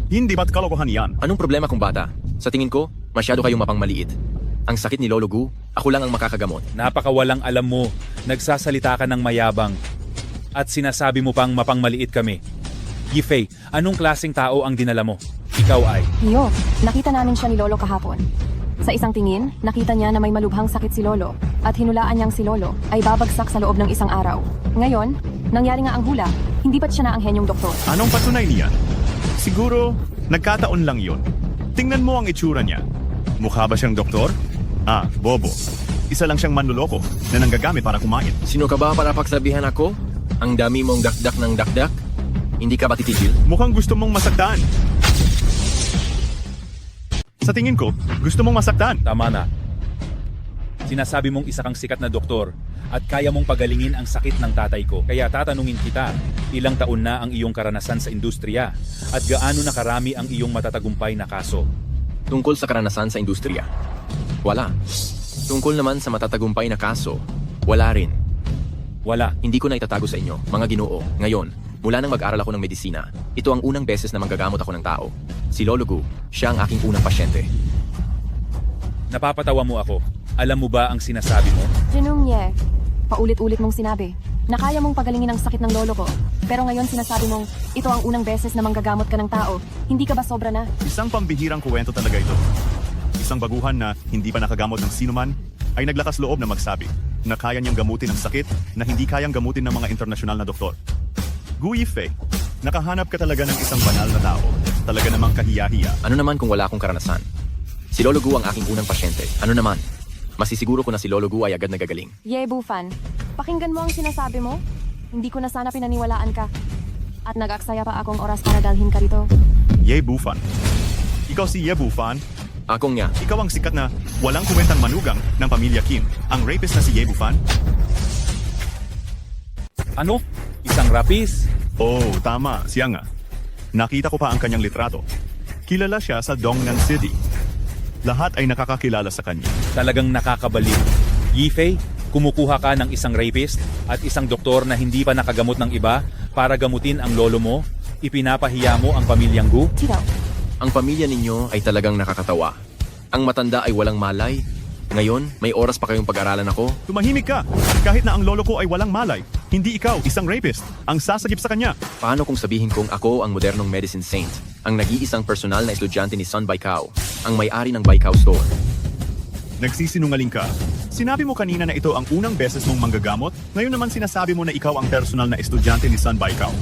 Hindi ba't kalokohan yan? Anong problema kung bata? Sa tingin ko, masyado kayong mapangmaliit. Ang sakit ni Lolo Gu, ako lang ang makakagamot. Napakawalang alam mo. Nagsasalita ka ng mayabang. At sinasabi mo pang mapangmaliit kami. Yifei, anong klaseng tao ang dinala mo? Ikaw ay... Iyo, nakita namin siya ni Lolo kahapon. Sa isang tingin, nakita niya na may malubhang sakit si Lolo at hinulaan niyang si Lolo ay babagsak sa loob ng isang araw. Ngayon, nangyari nga ang hula, hindi ba't siya na ang henyong doktor? Anong patunay niya? Siguro, nagkataon lang yon. Tingnan mo ang itsura niya. Mukha ba siyang doktor? Ah, bobo. Isa lang siyang manluloko na nanggagamit para kumain. Sino ka ba para pagsabihan ako? Ang dami mong dakdak ng dakdak? Hindi ka ba titigil? Mukhang gusto mong masaktan. Sa tingin ko, gusto mong masaktan. Tama na. Sinasabi mong isa kang sikat na doktor at kaya mong pagalingin ang sakit ng tatay ko. Kaya tatanungin kita, ilang taon na ang iyong karanasan sa industriya at gaano na karami ang iyong matatagumpay na kaso? Tungkol sa karanasan sa industriya? Wala. Tungkol naman sa matatagumpay na kaso? Wala rin. Wala. Hindi ko na itatago sa inyo, mga Ginoo. Ngayon, mula nang mag-aral ako ng medisina, ito ang unang beses na manggagamot ako ng tao. Si Lolo Gu, siya ang aking unang pasyente. Napapatawa mo ako. Alam mo ba ang sinasabi mo? Jinung Ye, paulit-ulit mong sinabi na kaya mong pagalingin ang sakit ng lolo ko. Pero ngayon sinasabi mong ito ang unang beses na manggagamot ka ng tao. Hindi ka ba sobra na? Isang pambihirang kwento talaga ito. Isang baguhan na hindi pa nakagamot ng sinuman ay naglakas loob na magsabi na kaya niyang gamutin ang sakit na hindi kayang gamutin ng mga internasyonal na doktor. Gu Yifei, nakahanap ka talaga ng isang banal na tao. Talaga namang kahiya-hiya. Ano naman kung wala akong karanasan? Si Lolo Gu ang aking unang pasyente. Ano naman? Masisiguro ko na si Lolo Gu ay agad nagagaling. Ye Bufan, pakinggan mo ang sinasabi mo. Hindi ko na sana pinaniwalaan ka. At nag-aksaya pa akong oras para dalhin ka rito. Ye Bufan. Ikaw si Ye Bufan? Akong nga. Ikaw ang sikat na walang kuwentang manugang ng pamilya Kim. Ang rapist na si Ye Bufan? Ano? Isang rapis? Oh, tama. Siya nga. Nakita ko pa ang kanyang litrato. Kilala siya sa Dongnan City. Lahat ay nakakakilala sa kanya. Talagang nakakabaliw. Yifei, kumukuha ka ng isang rapist at isang doktor na hindi pa nakagamot ng iba para gamutin ang lolo mo? Ipinapahiya mo ang pamilyang Gu? Ang pamilya ninyo ay talagang nakakatawa. Ang matanda ay walang malay. Ngayon, may oras pa kayong pag-aralan ako? Tumahimik ka! Kahit na ang lolo ko ay walang malay, hindi ikaw, isang rapist, ang sasagip sa kanya. Paano kung sabihin kong ako ang modernong medicine saint, ang nag-iisang personal na estudyante ni Sun Baikao, ang may-ari ng Baikao Store? Nagsisinungaling ka. Sinabi mo kanina na ito ang unang beses mong manggagamot, ngayon naman sinasabi mo na ikaw ang personal na estudyante ni Sun Baikao.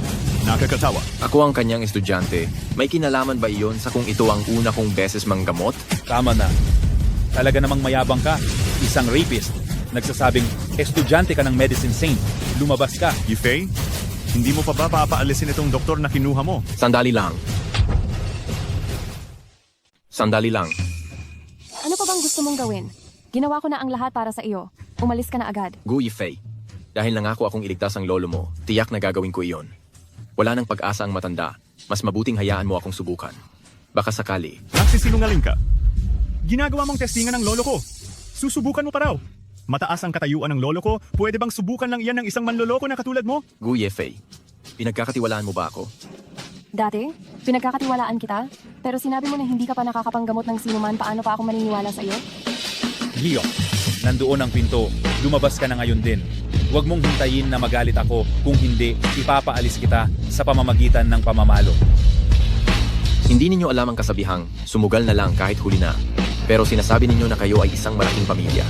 Nakakatawa. Ako ang kanyang estudyante. May kinalaman ba iyon sa kung ito ang una kong beses manggamot? Tama na. Talaga namang mayabang ka. Isang rapist. Nagsasabing, estudyante ka ng medicine saint. Lumabas ka. Yifei, hindi mo pa ba papaalisin itong doktor na kinuha mo? Sandali lang. Sandali lang. Ano pa bang gusto mong gawin? Ginawa ko na ang lahat para sa iyo. Umalis ka na agad. Gu Yifei, dahil nangako akong iligtas ang lolo mo, tiyak na gagawin ko iyon. Wala nang pag-asa ang matanda. Mas mabuting hayaan mo akong subukan. Baka sakali. Nagsisinungaling ka. Ginagawa mong testingan ng lolo ko. Susubukan mo pa raw. Mataas ang katayuan ng lolo ko. Pwede bang subukan lang iyan ng isang manloloko na katulad mo? Gu Yifei, pinagkakatiwalaan mo ba ako? Dati, pinagkakatiwalaan kita, pero sinabi mo na hindi ka pa nakakapanggamot ng sinuman, paano pa ako maniniwala sa iyo? Gio, nandoon ang pinto. Lumabas ka na ngayon din. Huwag mong hintayin na magalit ako. Kung hindi, ipapaalis kita sa pamamagitan ng pamamalo. Hindi ninyo alam ang kasabihang, sumugal na lang kahit huli na. Pero sinasabi ninyo na kayo ay isang malaking pamilya.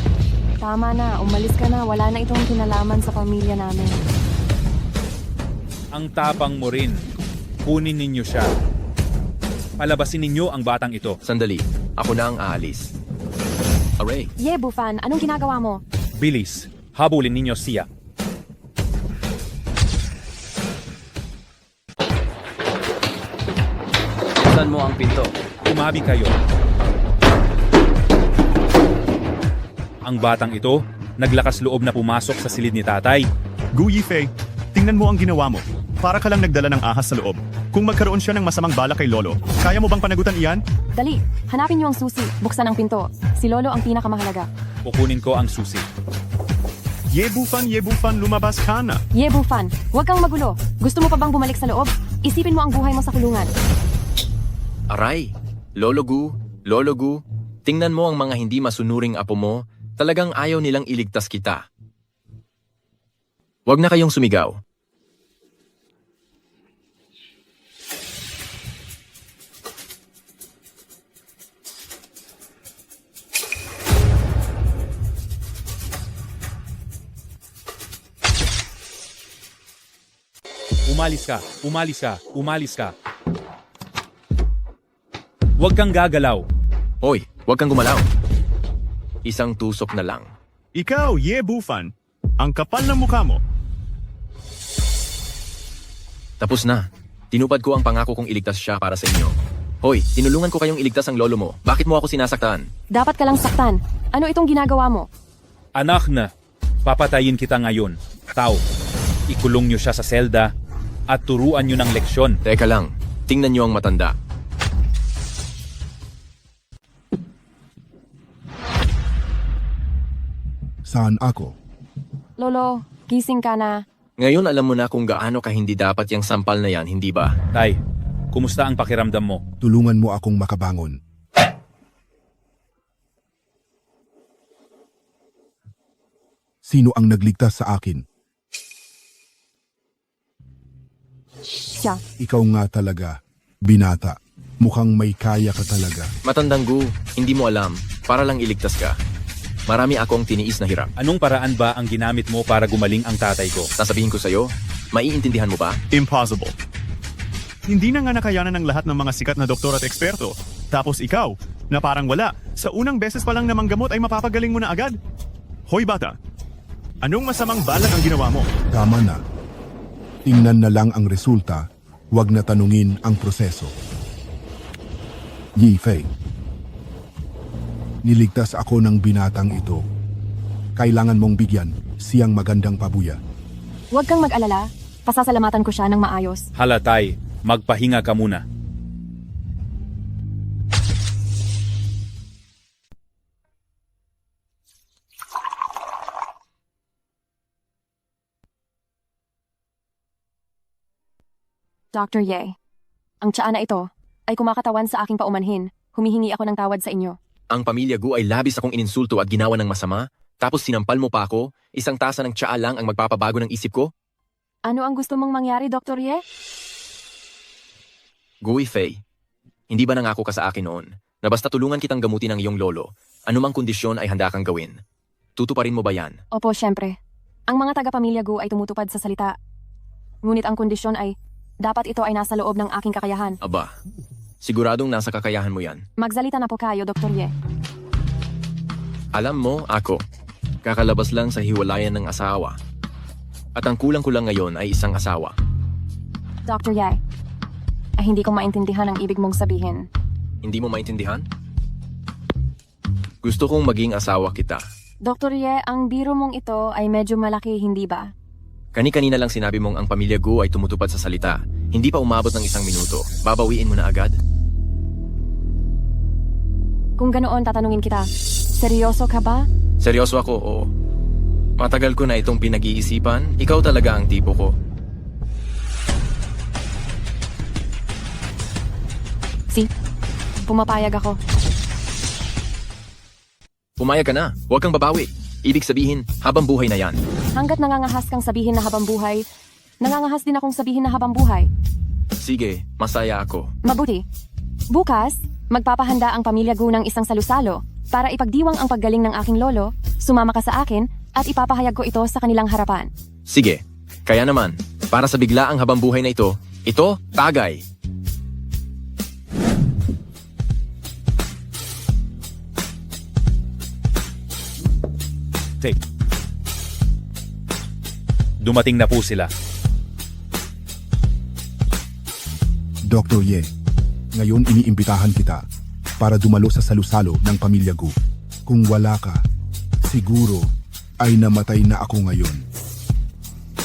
Tama na, umalis ka na. Wala na itong kinalaman sa pamilya namin. Ang tapang mo rin. Kunin ninyo siya. Palabasin ninyo ang batang ito. Sandali, ako na ang aalis. Aray, Ye, Bufan, anong ginagawa mo? Bilis, habulin ninyo siya. Buksan mo ang pinto. Tumabi kayo. Ang batang ito, naglakas loob na pumasok sa silid ni tatay. Gu Yifei, tingnan mo ang ginawa mo. Para ka lang nagdala ng ahas sa loob. Kung magkaroon siya ng masamang balak kay Lolo, kaya mo bang panagutan iyan? Dali, hanapin niyo ang susi. Buksan ang pinto. Si Lolo ang pinakamahalaga. Kukunin ko ang susi. Ye Bufan, lumabas ka na. Ye, Bufan, huwag kang magulo. Gusto mo pa bang bumalik sa loob? Isipin mo ang buhay mo sa kulungan. aray, Lolo Gu, tingnan mo ang mga hindi masunuring apo mo, talagang ayaw nilang iligtas kita. Huwag na kayong sumigaw. Umalis ka. Huwag kang gagalaw. Hoy, huwag kang gumalaw. Isang tusok na lang. Ikaw, Ye Bufan, ang kapal ng mukha mo. Tapos na. Tinupad ko ang pangako kong iligtas siya para sa inyo. Hoy, tinulungan ko kayong iligtas ang lolo mo. Bakit mo ako sinasaktan? Dapat ka lang saktan. Ano itong ginagawa mo? Anak na, papatayin kita ngayon. Tao, ikulong niyo siya sa selda at turuan niyo ng leksyon. Teka lang, tingnan niyo ang matanda. Saan ako? Lolo, gising ka na. Ngayon alam mo na kung gaano ka hindi dapat yung sampal na yan, hindi ba? Tay, kumusta ang pakiramdam mo? Tulungan mo akong makabangon. Sino ang nagligtas sa akin? Siya. Ikaw nga talaga, binata. Mukhang may kaya ka talaga. Matandang Gu, hindi mo alam, para lang iligtas ka. Marami akong tiniis na hirap. Anong paraan ba ang ginamit mo para gumaling ang tatay ko? Sasabihin ko sa'yo, maiintindihan mo ba? Impossible. Hindi na nga nakayanan ng lahat ng mga sikat na doktor at eksperto. Tapos ikaw, na parang wala. Sa unang beses pa lang na manggamot ay mapapagaling mo na agad. Hoy bata, anong masamang balak ang ginawa mo? Tama na. Tingnan na lang ang resulta, huwag na tanungin ang proseso. Yifei, niligtas ako ng binatang ito. Kailangan mong bigyan siyang magandang pabuya. Huwag kang mag-alala. Pasasalamatan ko siya ng maayos. Hala tay, magpahinga ka muna. Dr. Ye, ang tsaa na ito ay kumakatawan sa aking paumanhin. Humihingi ako ng tawad sa inyo. Ang pamilya Gu ay labis akong ininsulto at ginawa ng masama, tapos sinampal mo pa ako, isang tasa ng tsaa lang ang magpapabago ng isip ko? Ano ang gusto mong mangyari, Dr. Ye? Gu Yifei, hindi ba nangako ka sa akin noon na basta tulungan kitang gamutin ang iyong lolo, anumang kondisyon ay handa kang gawin? Tutuparin mo ba yan? Opo, syempre. Ang mga taga-pamilya Gu ay tumutupad sa salita. Ngunit ang kondisyon ay Dapat ito ay nasa loob ng aking kakayahan. Aba, siguradong nasa kakayahan mo yan. Magsalita na po kayo, Dr. Ye. Alam mo, ako, kakalabas lang sa hiwalayan ng asawa. At ang kulang ko lang ngayon ay isang asawa. Dr. Ye, ay hindi ko maintindihan ang ibig mong sabihin. Hindi mo maintindihan? Gusto kong maging asawa kita. Dr. Ye, ang biro mong ito ay medyo malaki, hindi ba? Kani-kanina lang sinabi mong ang pamilya Gu ay tumutupad sa salita. Hindi pa umabot ng 1 minuto. Babawiin mo na agad? Kung ganoon, tatanungin kita, seryoso ka ba? Seryoso ako, oo. Matagal ko na itong pinag-iisipan. Ikaw talaga ang tipo ko. Pumapayag ako. Pumayag ka na. Huwag kang babawi. Ibig sabihin, habang buhay na yan. Hanggat nangangahas kang sabihin na habang buhay, nangangahas din akong sabihin na habang buhay. Sige, masaya ako. Mabuti. Bukas, magpapahanda ang pamilya Gu ng isang salusalo para ipagdiwang ang paggaling ng aking lolo, sumama ka sa akin, at ipapahayag ko ito sa kanilang harapan. Sige. Kaya naman, para sa biglaang habang buhay na ito, tagay. Take. Dumating na po sila. Dr. Ye, ngayon iniimbitahan kita para dumalo sa salusalo ng pamilya Gu. Kung wala ka, siguro ay namatay na ako ngayon.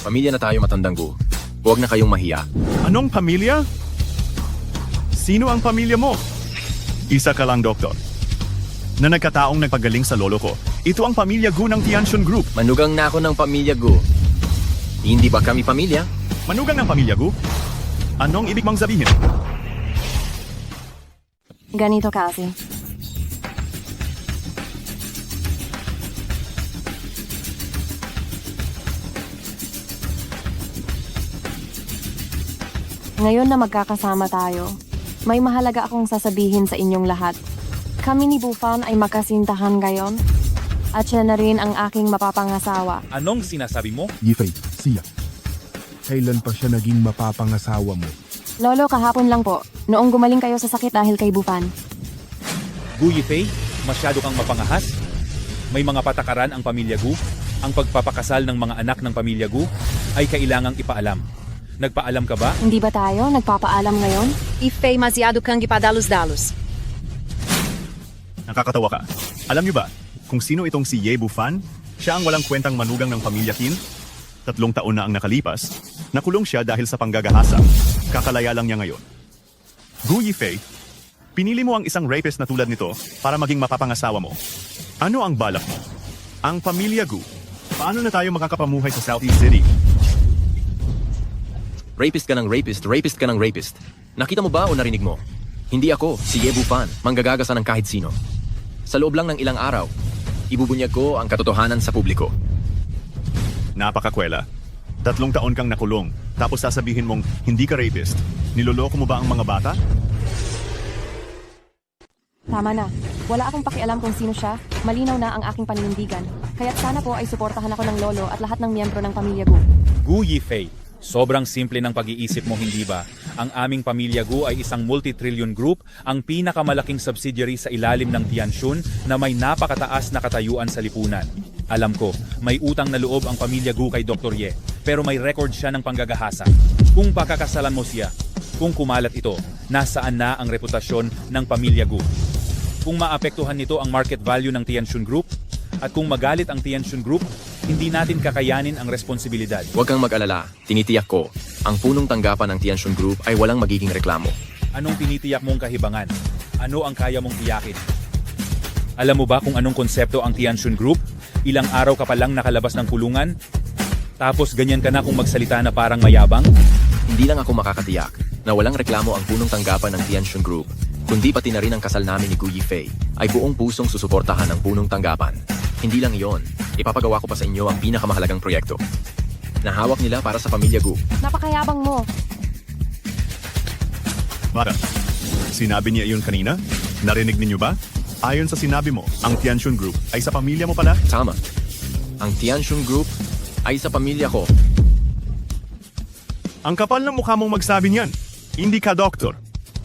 Pamilya na tayo, Matandang Gu. Huwag na kayong mahiya. Anong pamilya? Sino ang pamilya mo? Isa ka lang, doktor. Na nagkataong nagpagaling sa lolo ko. Ito ang pamilya Gu ng Tianshun Group. Manugang na ako ng pamilya Gu. Hindi ba kami pamilya? Manugang ng pamilya Gu? Anong ibig mong sabihin? Ganito kasi. Ngayon na magkakasama tayo, may mahalaga akong sasabihin sa inyong lahat. Kami ni Bufan ay makasintahan ngayon, at siya na rin ang aking mapapangasawa. Anong sinasabi mo? Yifei, siya. Kailan pa siya naging mapapangasawa mo? Lolo, kahapon lang po, noong gumaling kayo sa sakit dahil kay Bufan. Gu Yifei, masyado kang mapangahas. May mga patakaran ang pamilya Gu. Ang pagpapakasal ng mga anak ng pamilya Gu ay kailangang ipaalam. Nagpaalam ka ba? Hindi ba tayo nagpapaalam ngayon? Yifei, masyado kang ipadalos-dalos. Nakakatawa ka. Alam niyo ba kung sino itong si Ye Bufan? Siya ang walang kwentang manugang ng pamilya Qin. 3 taon na ang nakalipas. Nakulong siya dahil sa panggagahasa. Kakalaya lang niya ngayon. Gu Yifei, pinili mo ang isang rapist na tulad nito para maging mapapangasawa mo. Ano ang balak mo? Ang pamilya Gu. Paano na tayo makakapamuhay sa Southeast City? Rapist ka ng rapist, rapist ka ng rapist. Nakita mo ba o narinig mo? Hindi ako, si Ye Bufan, manggagagasa ng kahit sino. Sa loob lang ng ilang araw, ibubunyag ko ang katotohanan sa publiko. Napakakwela. 3 taon kang nakulong, tapos sasabihin mong hindi ka rapist. Niloloko mo ba ang mga bata? Tama na. Wala akong pakialam kung sino siya. Malinaw na ang aking paninindigan. Kaya't sana po ay suportahan ako ng lolo at lahat ng miyembro ng pamilya Gu. Gu Yifei, sobrang simple ng pag-iisip mo, hindi ba? Ang aming pamilya Gu ay isang multi-trillion group, ang pinakamalaking subsidiary sa ilalim ng Tianshun na may napakataas na katayuan sa lipunan. Alam ko, may utang na loob ang pamilya Gu kay Dr. Ye, pero may record siya ng panggagahasa. Kung pakakasalan mo siya, kung kumalat ito, nasaan na ang reputasyon ng pamilya Gu? Kung maapektuhan nito ang market value ng Tianshun Group, at kung magalit ang Tianshun Group, hindi natin kakayanin ang responsibilidad. Huwag kang mag-alala, tinitiyak ko, ang punong tanggapan ng Tianshun Group ay walang magiging reklamo. Anong tinitiyak mong kahibangan? Ano ang kaya mong tiyakin? Alam mo ba kung anong konsepto ang Tianshun Group? Ilang araw ka pa lang nakalabas ng kulungan? Tapos ganyan ka na kung magsalita na parang mayabang? Hindi lang ako makakatiyak na walang reklamo ang punong tanggapan ng Tianshun Group, kundi pati na rin ang kasal namin ni Gu Yifei ay buong pusong susuportahan ng punong tanggapan. Hindi lang iyon, ipapagawa ko pa sa inyo ang pinakamahalagang proyekto na hawak nila para sa pamilya Gu. Napakayabang mo. Mara, sinabi niya iyon kanina? Narinig ninyo ba? Ayon sa sinabi mo, ang Tianshun Group ay sa pamilya mo pala? Tama. Ang Tianshun Group ay sa pamilya ko. Ang kapal ng mukha mong magsabi niyan. Hindi ka doktor.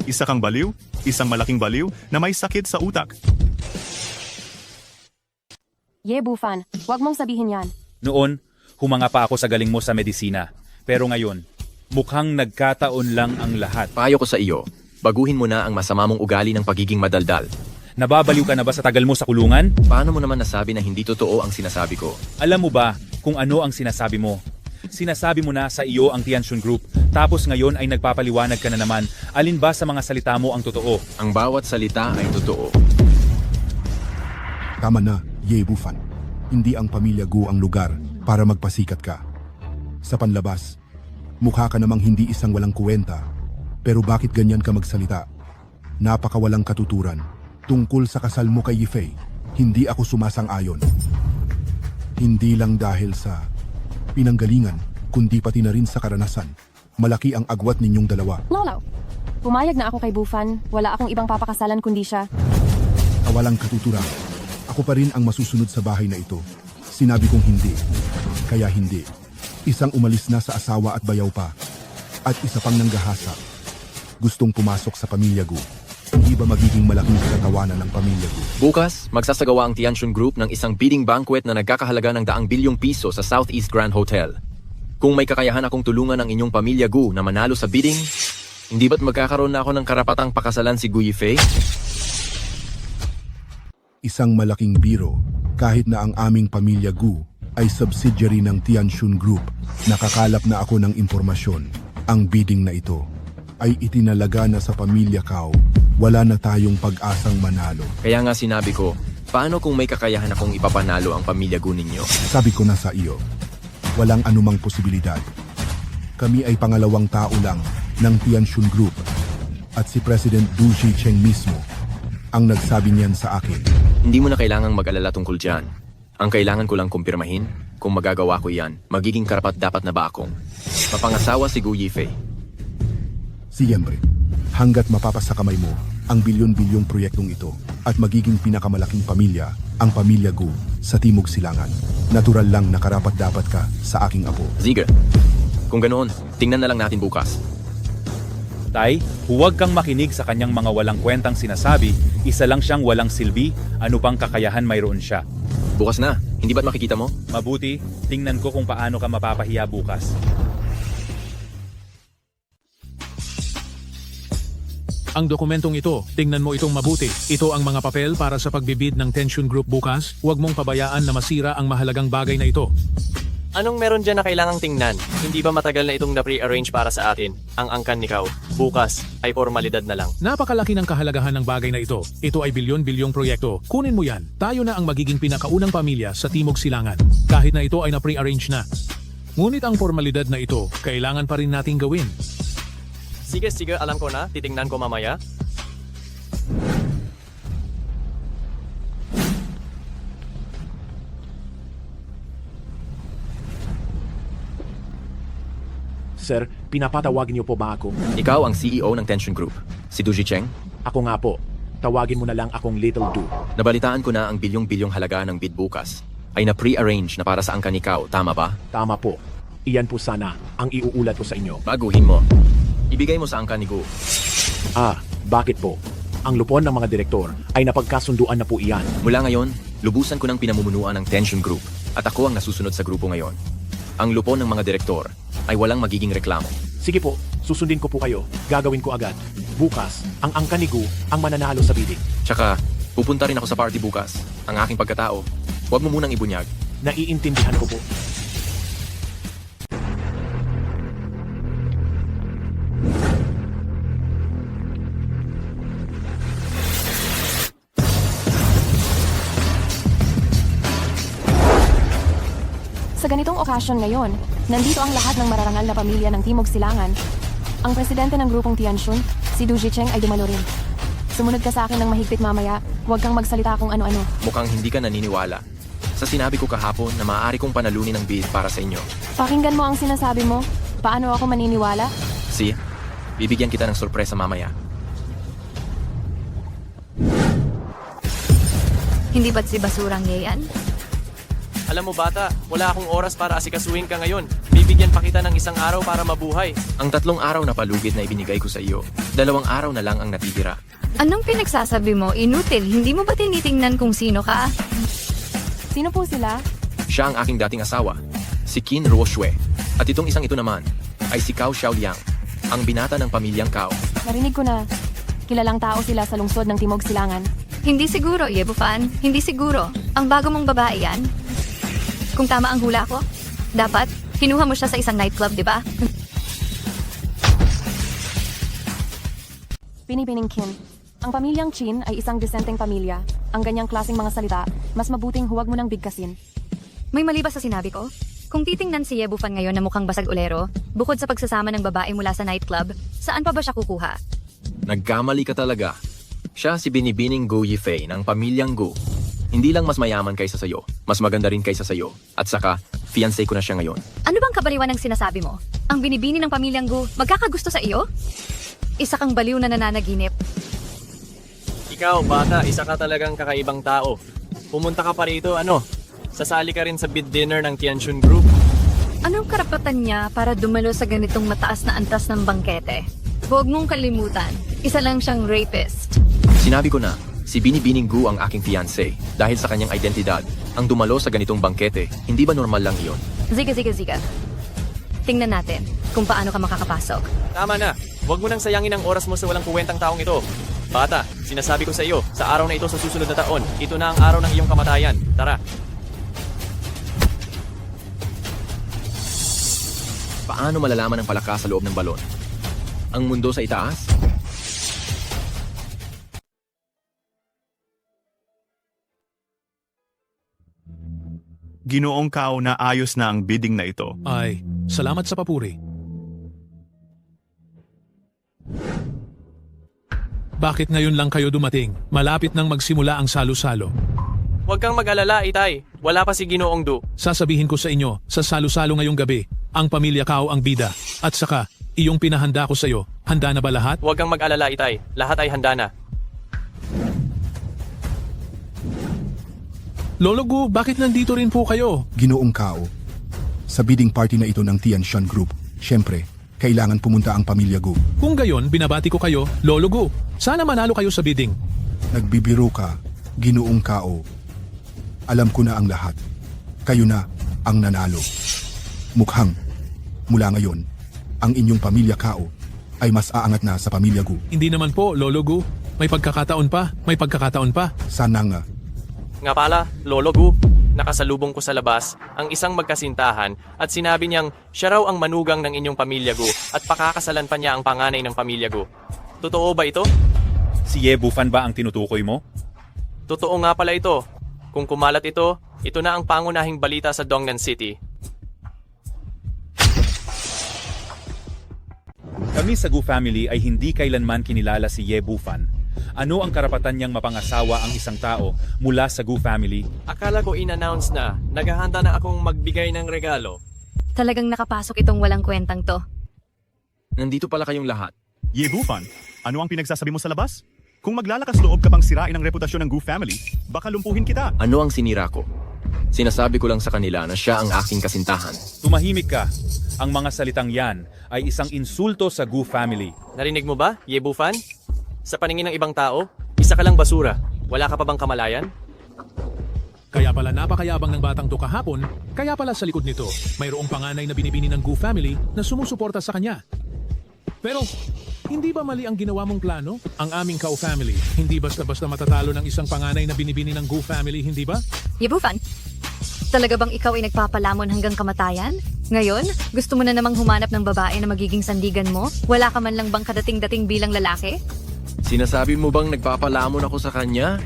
Isa kang baliw, isang malaking baliw na may sakit sa utak. Ye, Bufan, huwag mong sabihin yan. Noon, humanga pa ako sa galing mo sa medisina. Pero ngayon, mukhang nagkataon lang ang lahat. Payo ko sa iyo, baguhin mo na ang masama mong ugali ng pagiging madaldal. Nababaliw ka na ba sa tagal mo sa kulungan? Paano mo naman nasabi na hindi totoo ang sinasabi ko? Alam mo ba kung ano ang sinasabi mo? Sinasabi mo na sa iyo ang Tianjin Group, tapos ngayon ay nagpapaliwanag ka na naman. Alin ba sa mga salita mo ang totoo? Ang bawat salita ay totoo. Tama na, Ye Bufan. Hindi ang pamilya Gu ang lugar para magpasikat ka. Sa panlabas, mukha ka namang hindi isang walang kuwenta. Pero bakit ganyan ka magsalita? Napakawalang katuturan. Tungkol sa kasal mo kay Yifei, hindi ako sumasang-ayon. Hindi lang dahil sa pinanggalingan, kundi pati na rin sa karanasan. Malaki ang agwat ninyong dalawa. Lolo, pumayag na ako kay Bufan. Wala akong ibang papakasalan kundi siya. Kawalang katuturan. Ako pa rin ang masusunod sa bahay na ito. Sinabi kong hindi. Kaya hindi. Isang umalis na sa asawa at bayaw pa. At isa pang nanggahasa. Gustong pumasok sa pamilya Gu. Hindi ba magiging malaking katatawanan ng pamilya Gu? Bukas, magsasagawa ang Tianjin Group ng isang bidding banquet na nagkakahalaga ng 100 bilyong piso sa Southeast Grand Hotel. Kung may kakayahan akong tulungan ang inyong pamilya Gu na manalo sa bidding, hindi ba't magkakaroon na ako ng karapatang pakasalan si Gu Yifei? Isang malaking biro, kahit na ang aming pamilya Gu ay subsidiary ng Tianjin Group. Nakakalap na ako ng impormasyon. Ang bidding na ito ay itinalaga na sa pamilya Cao. Wala na tayong pag-asang manalo. Kaya nga sinabi ko, paano kung may kakayahan akong ipapanalo ang pamilya Gu ninyo? Sabi ko na sa iyo, walang anumang posibilidad. Kami ay pangalawang tao lang ng Tianjin Group at si President Du Shicheng mismo ang nagsabi niyan sa akin. Hindi mo na kailangang mag-alala tungkol dyan. Ang kailangan ko lang kumpirmahin, kung magagawa ko yan, magiging karapat-dapat na ba akong mapangasawa si Gu Yifei? Siyempre, hanggat mapapasa kamay mo ang bilyon-bilyong proyektong ito at magiging pinakamalaking pamilya, ang pamilya Gu sa Timog Silangan. Natural lang na karapat-dapat ka sa aking apo. Sige. Kung ganoon, tingnan na lang natin bukas. Tay, huwag kang makinig sa kanyang mga walang kwentang sinasabi. Isa lang siyang walang silbi. Ano pang kakayahan mayroon siya? Bukas na. Hindi ba't makikita mo? Mabuti, tingnan ko kung paano ka mapapahiya bukas. Ang dokumentong ito, tingnan mo itong mabuti. Ito ang mga papel para sa pagbibid ng Tianjin Group bukas. Huwag mong pabayaan na masira ang mahalagang bagay na ito. Anong meron dyan na kailangang tingnan? Hindi ba matagal na itong na-pre-arrange para sa atin? Ang angkan ni Cao. Bukas ay formalidad na lang. Napakalaki ng kahalagahan ng bagay na ito. Ito ay bilyon-bilyong proyekto. Kunin mo yan. Tayo na ang magiging pinakaunang pamilya sa Timog Silangan. Kahit na ito ay na-pre-arrange na. Ngunit ang formalidad na ito, kailangan pa rin nating gawin. Sige, alam ko na. Titingnan ko mamaya. Sir, pinapatawagin niyo po ba ako? Ikaw ang CEO ng Tianjin Group, si Du Shicheng? Ako nga po. Tawagin mo na lang akong Little Du. Nabalitaan ko na ang bilyong-bilyong halaga ng bid bukas ay na pre-arrange na para sa angkan ni Cao, tama ba? Tama po. Iyan po sana ang iuulat ko sa inyo. Baguhin mo. Ibigay mo sa angkan ni Gu. Bakit po? Ang lupon ng mga direktor ay napagkasunduan na po iyan. Mula ngayon, lubusan ko ng pinamumunuan ng Tianjin Group at ako ang nasusunod sa grupo ngayon. Ang lupon ng mga direktor ay walang magiging reklamo. Sige po, susundin ko po kayo. Gagawin ko agad. Bukas, ang angkan ni Gu ang mananalo sa bidding. Tsaka, pupunta rin ako sa party bukas. Ang aking pagkatao, huwag mo munang ibunyag. Naiintindihan ko po. Sa ganitong okasyon ngayon, nandito ang lahat ng mararangal na pamilya ng Timog Silangan. Ang presidente ng grupong Tianjin, si Du Shicheng ay dumalo rin. Sumunod ka sa akin ng mahigpit mamaya, huwag kang magsalita kung ano-ano. Mukhang hindi ka naniniwala sa sinabi ko kahapon na maaari kong panalunin ang bid para sa inyo. Pakinggan mo ang sinasabi mo. Paano ako maniniwala? See, bibigyan kita ng sorpresa mamaya. Hindi ba't si basurang yayan? Alam mo bata, wala akong oras para asikasuhin ka ngayon. Bibigyan pa kita ng isang araw para mabuhay. Ang 3 araw na palugit na ibinigay ko sa iyo, 2 araw na lang ang natitira. Anong pinagsasabi mo? Inutil, hindi mo ba tinitingnan kung sino ka? Sino po sila? Siya ang aking dating asawa, si Qin Ruo Xue. At itong isang ito naman, ay si Cao Xiaoliang, ang binata ng pamilyang Cao. Narinig ko na. Kilalang tao sila sa lungsod ng Timog Silangan. Hindi siguro, Ye Bufan. Hindi siguro. Ang bago mong babae yan. Kung tama ang hula ko, dapat kinuha mo siya sa isang nightclub, di ba? Pinipining Qin. Ang pamilyang Qin ay isang disenteng pamilya. Ang ganyang klaseng mga salita, mas mabuting huwag mo nang bigkasin. May mali ba sa sinabi ko? Kung titingnan si Ye Bufan ngayon na mukhang basag ulero, bukod sa pagsasama ng babae mula sa nightclub, saan pa ba siya kukuha? Nagkamali ka talaga. Siya si Binibining Gu Yifei ng pamilyang Gu. Hindi lang mas mayaman kaysa sayo, mas maganda rin kaysa sayo. At saka, fiancé ko na siya ngayon. Ano bang kabaliwan ng sinasabi mo? Ang binibini ng pamilyang Gu, magkakagusto sa iyo? Isa kang baliw na nananaginip. Ikaw, bata, isa ka talagang kakaibang tao. Pumunta ka pa rito, sasali ka rin sa bid dinner ng Tianxun Group. Anong karapatan niya para dumalo sa ganitong mataas na antas ng bangkete? Huwag mong kalimutan, isa lang siyang rapist. Sinabi ko na, si Binibining Gu ang aking fiancé. Dahil sa kanyang identidad, ang dumalo sa ganitong bangkete, hindi ba normal lang iyon? Ziga. Tingnan natin kung paano ka makakapasok. Tama na, huwag mo nang sayangin ang oras mo sa walang kuwentang taong ito. Bata, sinasabi ko sa iyo, sa araw na ito sa susunod na taon, ito na ang araw ng iyong kamatayan. Tara. Paano malalaman ang palakas sa loob ng balon? Ang mundo sa itaas? Ginoong Cao na ayos na ang bidding na ito. Ay, salamat sa papuri. Bakit ngayon lang kayo dumating? Malapit nang magsimula ang salo-salo. Huwag kang mag-alala, Itay. Wala pa si Ginoong Du. Sasabihin ko sa inyo, sa salo-salo ngayong gabi, ang pamilya Cao ang bida. At saka, iyong pinahanda ko sa iyo, handa na ba lahat? Huwag kang mag-alala, Itay. Lahat ay handa na. Lolo Gu, bakit nandito rin po kayo? Ginoong Cao, sa bidding party na ito ng Tianshan Group, syempre, kailangan pumunta ang pamilya Gu. Kung gayon, binabati ko kayo, Lolo Gu. Sana manalo kayo sa bidding. Nagbibiro ka, Ginoong Cao. Alam ko na ang lahat. Kayo na ang nanalo. Mukhang, mula ngayon, ang inyong pamilya Cao ay mas aangat na sa pamilya Gu. Hindi naman po, Lolo Gu. May pagkakataon pa. Sana nga. Nga pala, Lolo Gu, nakasalubong ko sa labas ang isang magkasintahan at sinabi niyang siya raw ang manugang ng inyong pamilya Gu at pakakasalan pa niya ang panganay ng pamilya Gu. Totoo ba ito? Si Ye Bufan ba ang tinutukoy mo? Totoo nga pala ito. Kung kumalat ito na ang pangunahing balita sa Dongnan City. Kami sa Gu family ay hindi kailanman kinilala si Ye Bufan. Ano ang karapatan niyang mapangasawa ang isang tao mula sa Gu family? Akala ko in-announce na, naghahanda na akong magbigay ng regalo. Talagang nakapasok itong walang kwentang to. Nandito pala kayong lahat. Ye Bufan, ano ang pinagsasabi mo sa labas? Kung maglalakas loob ka pang sirain ang reputasyon ng Gu family, baka lumpuhin kita. Ano ang sinira ko? Sinasabi ko lang sa kanila na siya ang aking kasintahan. Tumahimik ka. Ang mga salitang yan ay isang insulto sa Gu family. Narinig mo ba, Ye Bufan? Sa paningin ng ibang tao, isa ka lang basura. Wala ka pa bang kamalayan? Kaya pala napakayabang ng batang to kahapon, kaya pala sa likod nito, mayroong panganay na binibini ng Gu family na sumusuporta sa kanya. Pero, hindi ba mali ang ginawa mong plano? Ang aming Cao family, hindi basta-basta matatalo ng isang panganay na binibini ng Gu family, hindi ba? Ye Bufan, talaga bang ikaw ay nagpapalamon hanggang kamatayan? Ngayon, gusto mo na namang humanap ng babae na magiging sandigan mo? Wala ka man lang bang kadating-dating bilang lalaki? Sinasabi mo bang nagpapalamon ako sa kanya?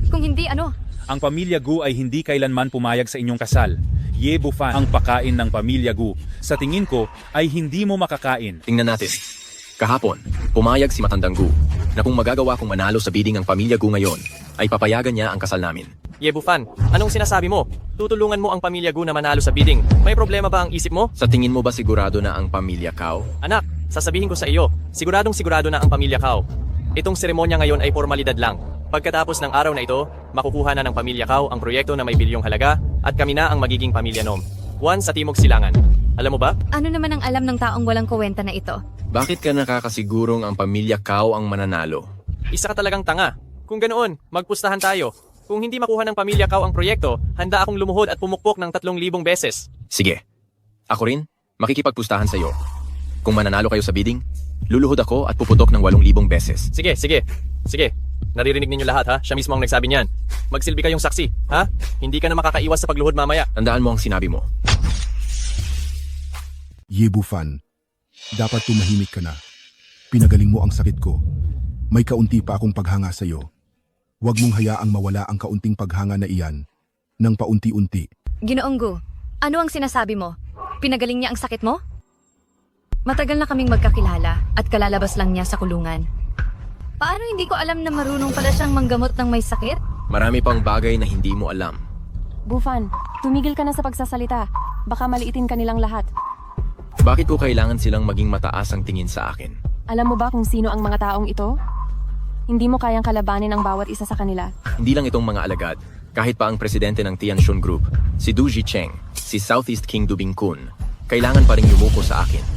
Kung hindi, ano? Ang pamilya Gu ay hindi kailanman pumayag sa inyong kasal. Ye Bufan ang pakain ng pamilya Gu. Sa tingin ko ay hindi mo makakain. Tingnan natin. Kahapon, pumayag si Matandang Gu na kung magagawa kong manalo sa bidding ang pamilya Gu ngayon, ay papayagan niya ang kasal namin. Ye Bufan, anong sinasabi mo? Tutulungan mo ang pamilya Gu na manalo sa bidding. May problema ba ang isip mo? Sa tingin mo ba sigurado na ang pamilya Cao? Anak, sasabihin ko sa iyo, siguradong sigurado na ang pamilya Cao. Itong seremonya ngayon ay formalidad lang. Pagkatapos ng araw na ito, makukuha na ng pamilya Kao ang proyekto na may bilyong halaga at kami na ang magiging pamilya Nom. Juan sa Timog Silangan. Alam mo ba? Ano naman ang alam ng taong walang kwenta na ito? Bakit ka nakakasigurong ang pamilya Kao ang mananalo? Isa ka talagang tanga. Kung ganoon, magpustahan tayo. Kung hindi makuha ng pamilya Kao ang proyekto, handa akong lumuhod at pumukpok ng 3,000 beses. Sige. Ako rin, makikipagpustahan sa iyo. Kung mananalo kayo sa bidding, luluhod ako at puputok ng 8,000 beses. Sige. Naririnig ninyo lahat ha? Siya mismo ang nagsabi niyan. Magsilbi kayong saksi, ha? Hindi ka na makakaiwas sa pagluhod mamaya. Tandaan mo ang sinabi mo. Ye Bufan, dapat tumahimik ka na. Pinagaling mo ang sakit ko. May kaunti pa akong paghanga sa iyo. Huwag mong hayaang mawala ang kaunting paghanga na iyan ng paunti-unti. Ginoong Gu, ano ang sinasabi mo? Pinagaling niya ang sakit mo? Matagal na kaming magkakilala at kalalabas lang niya sa kulungan. Paano hindi ko alam na marunong pala siyang manggamot ng may sakit? Marami pang bagay na hindi mo alam. Bufan, tumigil ka na sa pagsasalita. Baka maliitin ka nilang lahat. Bakit ko kailangan silang maging mataas ang tingin sa akin? Alam mo ba kung sino ang mga taong ito? Hindi mo kayang kalabanin ang bawat isa sa kanila. Hindi lang itong mga alagad. Kahit pa ang presidente ng Tianshun Group, si Du Jicheng, si Southeast King Du Bingkun, kailangan pa rin yumuko sa akin.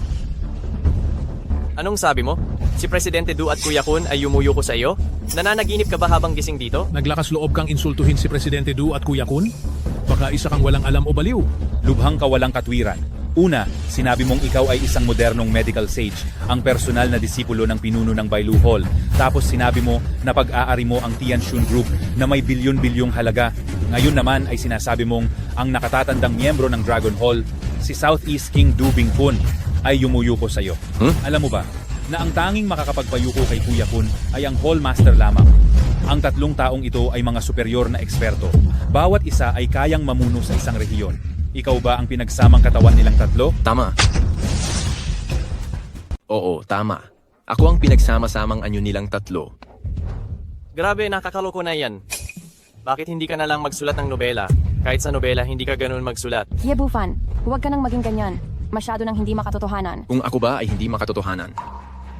Anong sabi mo? Si Presidente Du at Kuya Kun ay yumuyo ko sa iyo? Nananaginip ka ba habang gising dito? Naglakas loob kang insultuhin si Presidente Du at Kuya Kun? Baka isa kang walang alam o baliw. Lubhang ka walang katwiran. Una, sinabi mong ikaw ay isang modernong medical sage, ang personal na disipulo ng pinuno ng Bailu Hall. Tapos sinabi mo na pag-aari mo ang Tianshun Group na may bilyon-bilyong halaga. Ngayon naman ay sinasabi mong ang nakatatandang miyembro ng Dragon Hall, si Southeast King Du Bingkun, ay yumuyuko sa iyo. Alam mo ba na ang tanging makakapagpayuko kay Kuya Kun ay ang Hall Master lamang? Ang 3 taong ito ay mga superior na eksperto. Bawat isa ay kayang mamuno sa isang rehiyon. Ikaw ba ang pinagsamang katawan nilang 3? Tama. Oo, tama. Ako ang pinagsama-samang anyo nilang 3. Grabe, nakakaloko na yan. Bakit hindi ka na lang magsulat ng nobela? Kahit sa nobela, hindi ka ganun magsulat. Ye Bufan, huwag ka nang maging ganyan. Masyado nang hindi makatotohanan. Kung ako ba ay hindi makatotohanan,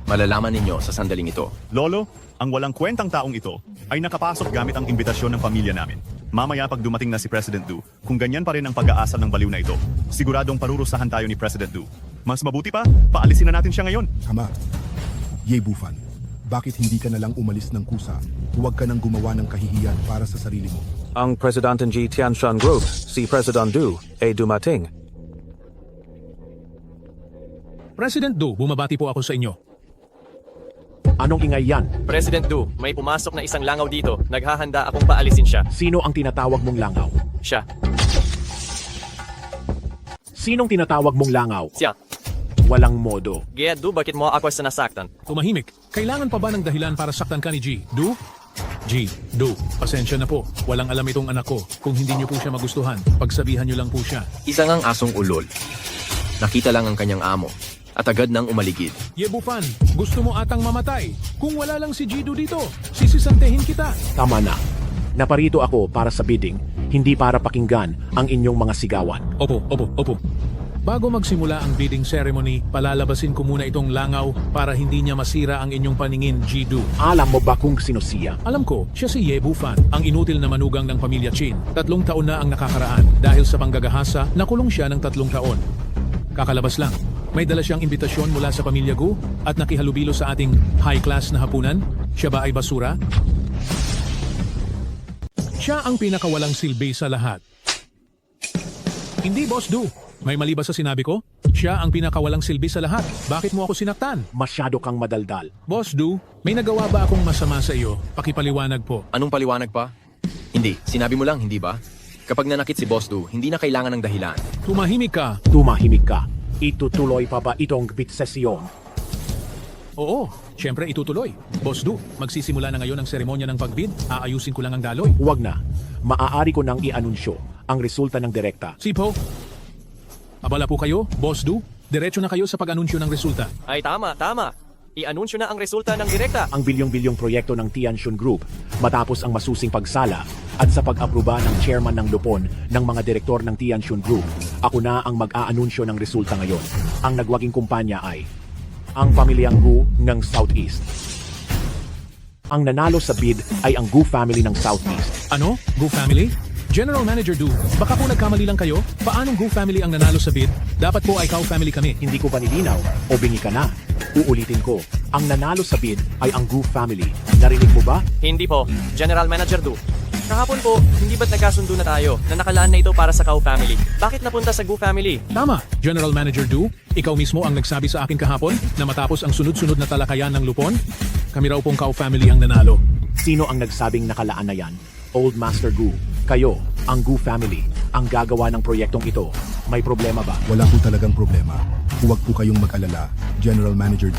malalaman ninyo sa sandaling ito. Lolo, ang walang kwentang taong ito ay nakapasok gamit ang imbitasyon ng pamilya namin. Mamaya pag dumating na si President Du, kung ganyan pa rin ang pag-aasa ng baliw na ito, siguradong parurusahan tayo ni President Du. Mas mabuti pa, paalisin na natin siya ngayon. Ama, Ye Bufan, bakit hindi ka na lang umalis ng kusa? Huwag ka nang gumawa ng kahihiyan para sa sarili mo. Ang Presidente ng Tianshan Group, si President Du, ay dumating. President Du, bumabati po ako sa inyo. Anong ingay yan? President Du, may pumasok na isang langaw dito. Naghahanda akong paalisin siya. Sino ang tinatawag mong langaw? Siya. Sinong tinatawag mong langaw? Siya. Walang modo. Gaya Du, bakit mo ako sinasaktan? Tumahimik. Kailangan pa ba ng dahilan para saktan ka ni G? Du? G, Du, pasensya na po. Walang alam itong anak ko. Kung hindi niyo po siya magustuhan, pagsabihan niyo lang po siya. Isa ngang asong ulol. Nakita lang ang kanyang amo at agad nang umaligid. Ye Bufan, gusto mo atang mamatay. Kung wala lang si Jidu dito, sisisantehin kita. Tama na. Naparito ako para sa bidding, hindi para pakinggan ang inyong mga sigawan. Opo. Bago magsimula ang bidding ceremony, palalabasin ko muna itong langaw para hindi niya masira ang inyong paningin, Jidu. Alam mo ba kung sino siya? Alam ko, siya si Ye Bufan, ang inutil na manugang ng pamilya Chin. 3 taon na ang nakakaraan. Dahil sa panggagahasa, nakulong siya ng 3 taon. Kakalabas lang. May dala siyang imbitasyon mula sa pamilya Gu at nakihalubilo sa ating high-class na hapunan. Siya ba ay basura? Siya ang pinakawalang silbi sa lahat. Hindi, Boss Du. May mali ba sa sinabi ko? Siya ang pinakawalang silbi sa lahat. Bakit mo ako sinaktan? Masyado kang madaldal. Boss Du, may nagawa ba akong masama sa iyo? Pakipaliwanag po. Anong paliwanag pa? Hindi, sinabi mo lang, hindi ba? Kapag nanakit si Boss Du, hindi na kailangan ng dahilan. Tumahimik ka. Tumahimik ka. Itutuloy pa ba itong sesyon? Oo, syempre itutuloy. Boss Du, magsisimula na ngayon ang seremonya ng pagbid. Aayusin ko lang ang daloy. Huwag na. Maaari ko nang i-anunsyo ang resulta ng direkta. Sipo, abala po kayo, Boss Du. Diretso na kayo sa pag-anunsyo ng resulta. Ay tama. I-anunsyo na ang resulta ng direkta. Ang bilyong-bilyong proyekto ng Tianshun Group matapos ang masusing pagsala at sa pag-aproba ng chairman ng lupon ng mga direktor ng Tianshun Group. Ako na ang mag-aanunsyo ng resulta ngayon. Ang nagwaging kumpanya ay ang pamilyang Gu ng Southeast. Ang nanalo sa bid ay ang Gu family ng Southeast. Ano? Gu family? General Manager Du, baka po nagkamali lang kayo? Paanong Gu family ang nanalo sa bid? Dapat po ay Cow family kami. Hindi ko pa nilinaw o bingi ka na. Uulitin ko, ang nanalo sa bid ay ang Gu family. Narinig mo ba? Hindi po, General Manager Du. Kahapon po, hindi ba't nagkasundo na tayo na nakalaan na ito para sa Cow family? Bakit napunta sa Gu family? Tama, General Manager Du. Ikaw mismo ang nagsabi sa akin kahapon na matapos ang sunod-sunod na talakayan ng lupon, kami raw pong Cow family ang nanalo. Sino ang nagsabing nakalaan na yan? Old Master Gu. Kayo, ang Gu family, ang gagawa ng proyektong ito. May problema ba? Wala po talagang problema. Huwag po kayong mag-alala, General Manager D.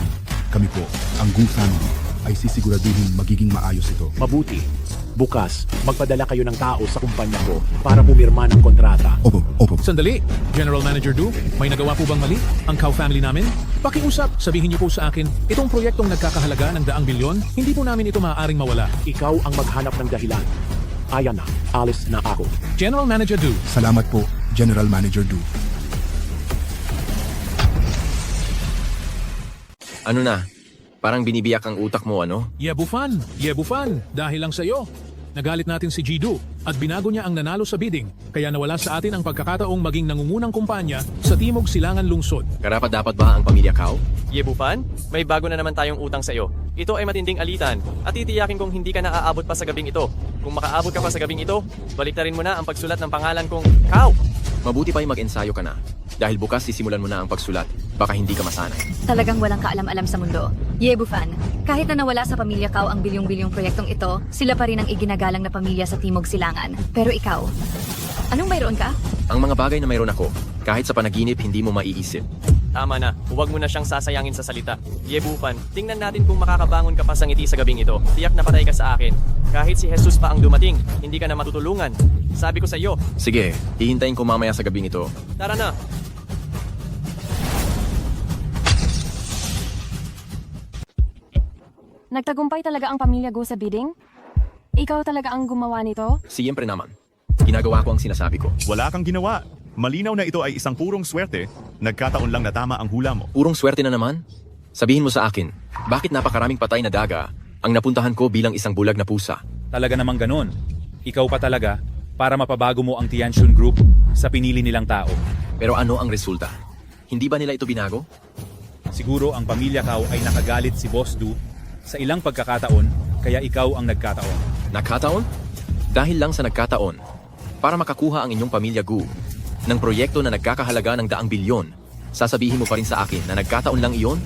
Kami po, ang Gu family, ay sisiguraduhin magiging maayos ito. Mabuti. Bukas, magpadala kayo ng tao sa kumpanya ko para pumirma ng kontrata. Opo. Sandali, General Manager Du, may nagawa po bang mali ang Cow family namin? Pakiusap, sabihin niyo po sa akin, itong proyektong nagkakahalaga ng 100 bilyon, hindi po namin ito maaaring mawala. Ikaw ang maghanap ng dahilan. Ayan na, alis na ako. General Manager Du. Salamat po, General Manager Du. Ano na? Parang binibiyak ang utak mo, ano? Yebufan, dahil lang sa'yo. Nagalit natin si Jidu at binago niya ang nanalo sa bidding, kaya nawala sa atin ang pagkakataong maging nangungunang kumpanya sa Timog Silangan Lungsod. Karapat-dapat ba ang pamilya Cow? Yebufan, may bago na naman tayong utang sa iyo. Ito ay matinding alitan at titiyakin kong hindi ka naaabot pa sa gabing ito. Kung makaabot ka pa sa gabing ito, baliktarin mo na ang pagsulat ng pangalan kong Cow. Mabuti pa'y mag-ensayo ka na. Dahil bukas sisimulan mo na ang pagsulat. Baka hindi ka masanay. Talagang walang kaalam-alam sa mundo. Yebufan, kahit na nawala sa pamilya Cow ang bilyong-bilyong proyektong ito, sila pa rin ang iginagalang na pamilya sa Timog Silangan. Pero ikaw, anong mayroon ka? Ang mga bagay na mayroon ako, kahit sa panaginip hindi mo maiisip. Tama na, huwag mo na siyang sasayangin sa salita. Yebufan, tingnan natin kung makakabangon ka pa sa ngiti sa gabing ito. Tiyak na patay ka sa akin. Kahit si Jesus pa ang dumating, hindi ka na matutulungan. Sabi ko sa iyo. Sige, hihintayin ko mamaya sa gabing ito. Tara na. Nagtagumpay talaga ang pamilya Gu sa bidding? Ikaw talaga ang gumawa nito? Siyempre naman. Ginagawa ko ang sinasabi ko. Wala kang ginawa. Malinaw na ito ay isang purong swerte. Nagkataon lang na tama ang hula mo. Purong swerte na naman? Sabihin mo sa akin, bakit napakaraming patay na daga ang napuntahan ko bilang isang bulag na pusa? Talaga namang ganon. Ikaw pa talaga para mapabago mo ang Tianxun Group sa pinili nilang tao. Pero ano ang resulta? Hindi ba nila ito binago? Siguro ang pamilya Cow ay nakagalit si Boss Du sa ilang pagkakataon, kaya ikaw ang nagkataon. Nagkataon? Dahil lang sa nagkataon, para makakuha ang inyong pamilya Gu ng proyekto na nagkakahalaga ng 100 bilyon, sasabihin mo pa rin sa akin na nagkataon lang iyon?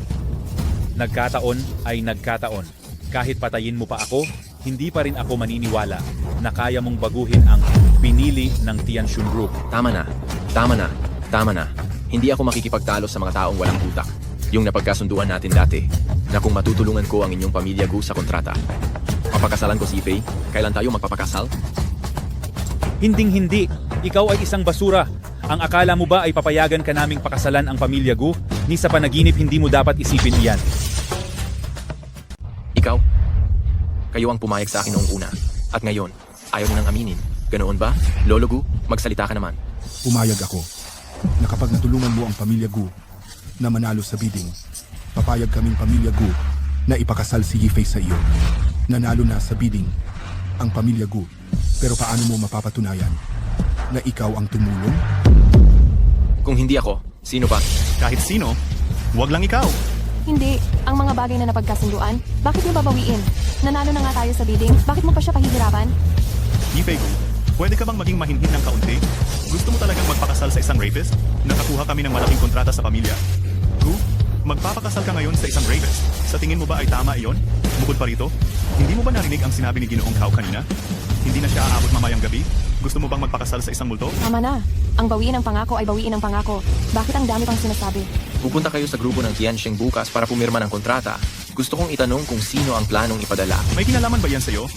Nagkataon ay nagkataon. Kahit patayin mo pa ako, hindi pa rin ako maniniwala na kaya mong baguhin ang pinili ng Tianxun Group. Tama na. Hindi ako makikipagtalo sa mga taong walang utak. Yung napagkasunduan natin dati, na kung matutulungan ko ang inyong pamilya Gu sa kontrata. Papakasalan ko si Fei, kailan tayo magpapakasal? Hinding-hindi. Ikaw ay isang basura. Ang akala mo ba ay papayagan ka naming pakasalan ang pamilya Gu? Ni sa panaginip hindi mo dapat isipin iyan. Ikaw? Kayo ang pumayag sa akin noong una. At ngayon, ayaw nang aminin. Ganoon ba? Lolo Gu, magsalita ka naman. Pumayag ako na kapag natulungan mo ang pamilya Gu na manalo sa bidding, papayag kaming pamilya Gu na ipakasal si Yifei sa iyo. Nanalo na sa bidding ang pamilya Gu, pero paano mo mapapatunayan na ikaw ang tumulong? Kung hindi ako, sino pa? Kahit sino, wag lang ikaw. Hindi. Ang mga bagay na napagkasunduan, bakit niyo babawiin? Nanalo na nga tayo sa bidding, bakit mo pa siya pahihirapan? Yifei Gu, pwede ka bang maging mahinhin ng kaunti? Gusto mo talagang magpakasal sa isang rapist? Nakakuha kami ng malaking kontrata sa pamilya. Gu, magpapakasal ka ngayon sa isang rapist. Sa tingin mo ba ay tama iyon? Bukod pa rito, hindi mo ba narinig ang sinabi ni Ginoong Cow kanina? Hindi na siya aabot mamayang gabi? Gusto mo bang magpakasal sa isang multo? Tama na. Ang bawiin ng pangako ay bawiin ng pangako. Bakit ang dami pang sinasabi? Pupunta kayo sa grupo ng Tianxing bukas para pumirma ng kontrata. Gusto kong itanong kung sino ang planong ipadala. May kinalaman ba yan sa'yo?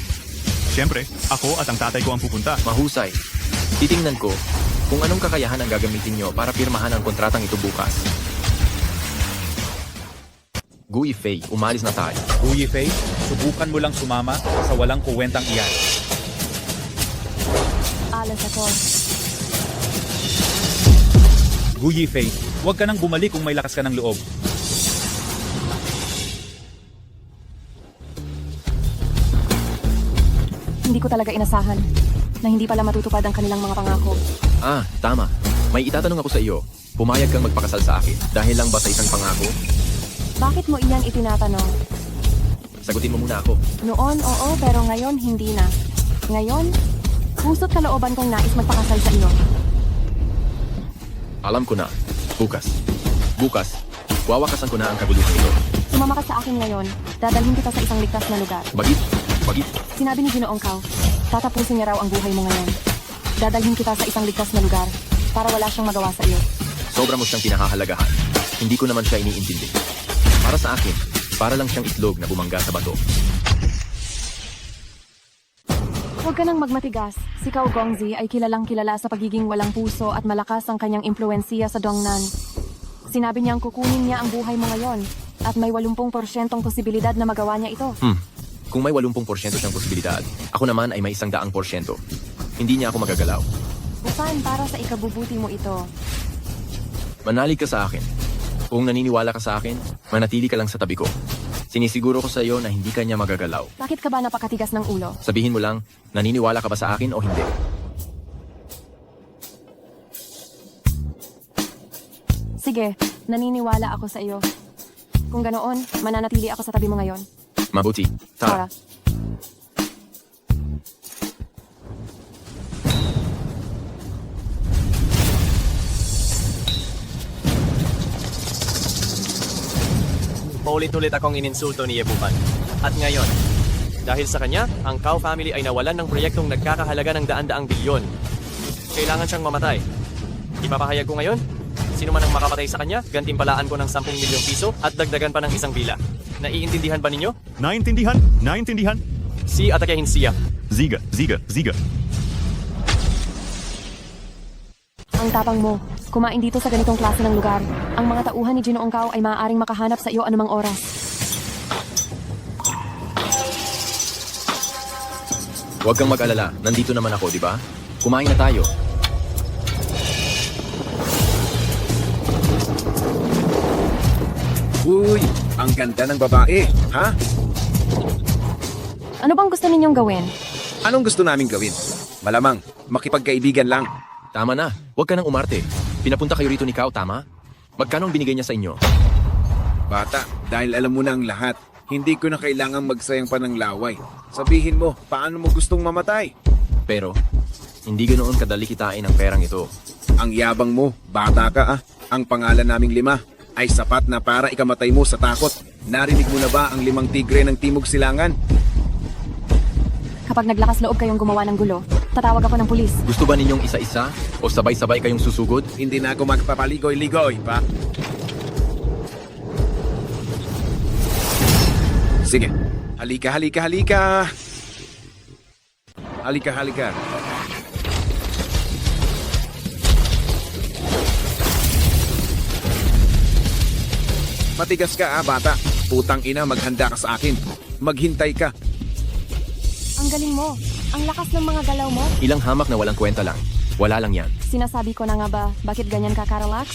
Siyempre, ako at ang tatay ko ang pupunta. Mahusay. Titingnan ko kung anong kakayahan ang gagamitin nyo para pirmahan ang kontratang ito bukas. Gu Yifei, umalis na tayo. Gu Yifei, subukan mo lang sumama sa walang kuwentang iyan. Alas ako. Gu Yifei, huwag ka nang bumalik kung may lakas ka ng loob. Hindi ko talaga inasahan na hindi pala matutupad ang kanilang mga pangako. Ah, tama. May itatanong ako sa iyo. Pumayag kang magpakasal sa akin dahil lang ba sa isang pangako? Bakit mo iyan itinatanong? Sagutin mo muna ako. Noon, oo, pero ngayon, hindi na. Ngayon, puso't kalooban kong nais magpakasal sa iyo. Alam ko na. Bukas, wawakasan ko na ang kaguluhan ito. Sumama ka sa akin ngayon, dadalhin kita sa isang ligtas na lugar. Bagit? Sinabi ni Ginoong Kao, tatapusin niya raw ang buhay mo ngayon. Dadalhin kita sa isang ligtas na lugar para wala siyang magawa sa iyo. Sobra mo siyang pinahahalagahan. Hindi ko naman siya iniintindi. Para sa akin, para lang siyang itlog na bumangga sa bato. Huwag ka nang magmatigas. Si Kao Gongzi ay kilalang kilala sa pagiging walang puso at malakas ang kanyang impluwensiya sa Dongnan. Sinabi niyang kukunin niya ang buhay mo ngayon at may 80% posibilidad na magawa niya ito. Kung may 80% siyang posibilidad, ako naman ay may 100%. Hindi niya ako magagalaw. Bukan para sa ikabubuti mo ito. Manalig ka sa akin. Kung naniniwala ka sa akin, manatili ka lang sa tabi ko. Sinisiguro ko sa iyo na hindi ka niya magagalaw. Bakit ka ba napakatigas ng ulo? Sabihin mo lang, naniniwala ka ba sa akin o hindi? Sige, naniniwala ako sa iyo. Kung ganoon, mananatili ako sa tabi mo ngayon. Mabuti. Tara. Paulit-ulit akong ininsulto ni Yebupan. At ngayon, dahil sa kanya, ang Kao family ay nawalan ng proyektong nagkakahalaga ng daan-daang bilyon. Kailangan siyang mamatay. Ipapahayag ko ngayon, sino man ang makapatay sa kanya, gantimpalaan ko ng 10 milyong piso at dagdagan pa ng isang bila. Naiintindihan ba ninyo? Naintindihan. Si atakehin siya. Ziga. Ang tapang mo. Kumain dito sa ganitong klase ng lugar. Ang mga tauhan ni Ginoong Kao ay maaaring makahanap sa iyo anumang oras. Huwag kang mag-alala. Nandito naman ako, di ba? Kumain na tayo. Uy, ang ganda ng babae, ha? Ano bang gusto ninyong gawin? Anong gusto naming gawin? Malamang, makipagkaibigan lang. Tama na. Huwag ka nang umarte. Pinapunta kayo rito ni Kao, tama? Magkano ang binigay niya sa inyo? Bata, dahil alam mo na ang lahat, hindi ko na kailangang magsayang pa ng laway. Sabihin mo, paano mo gustong mamatay? Pero, hindi ganoon kadali kitain ang perang ito. Ang yabang mo, bata ka ah. Ang pangalan naming 5 ay sapat na para ikamatay mo sa takot. Narinig mo na ba ang 5 tigre ng Timog Silangan? Kapag naglakas loob kayong gumawa ng gulo, tatawag ako ng pulis. Gusto ba ninyong isa-isa o sabay-sabay kayong susugod? Hindi na ako magpapaligoy-ligoy pa. Sige, halika. Halika. Matigas ka bata. Putang ina, maghanda ka sa akin. Maghintay ka. Ang galing mo. Ang lakas ng mga galaw mo. Ilang hamak na walang kwenta lang. Wala lang yan. Sinasabi ko na nga ba, bakit ganyan ka karelax?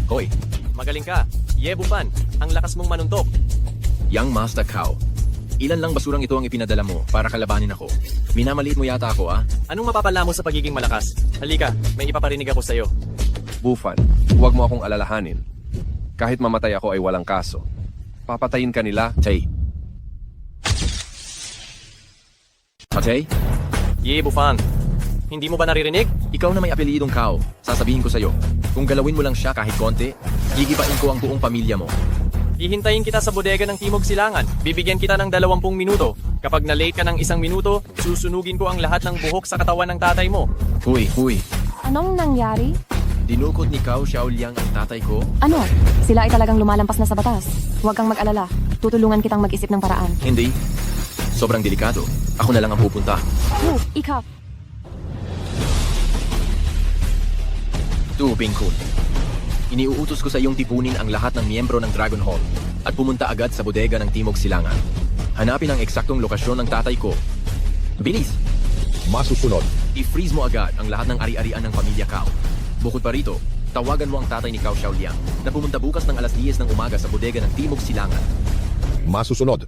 Hoy, Magaling ka. Yebupan, ang lakas mong manuntok. Young Master Kao, ilan lang basurang ito ang ipinadala mo para kalabanin ako? Minamaliit mo yata ako, ah? Anong mapapala mo sa pagiging malakas? Halika, may ipaparinig ako sa'yo. Bufan, huwag mo akong alalahanin. Kahit mamatay ako ay walang kaso. Papatayin ka nila. Tay. Patay? Yebupan, hindi mo ba naririnig? Ikaw na may apelyidong Kao. Sasabihin ko sa'yo, kung galawin mo lang siya kahit konti, gigibain ko ang buong pamilya mo. Hihintayin kita sa bodega ng Timog Silangan. Bibigyan kita ng 20 minuto. Kapag na-late ka ng 1 minuto, susunugin ko ang lahat ng buhok sa katawan ng tatay mo. Huy. Anong nangyari? Dinukot ni Kao Xiaoliang ang tatay ko? Ano? Sila ay talagang lumalampas na sa batas. Huwag kang mag-alala. Tutulungan kitang mag-isip ng paraan. Hindi. Sobrang delikado. Ako na lang ang pupunta. Ikaw. Tubing Kun. Iniuutos ko sa iyong tipunin ang lahat ng miyembro ng Dragon Hall at pumunta agad sa bodega ng Timog Silangan. Hanapin ang eksaktong lokasyon ng tatay ko. Bilis! Masusunod. I-freeze mo agad ang lahat ng ari-arian ng pamilya Kao. Bukod pa rito, tawagan mo ang tatay ni Kao Xiaoliang na pumunta bukas ng 10:00 ng umaga sa bodega ng Timog Silangan. Masusunod.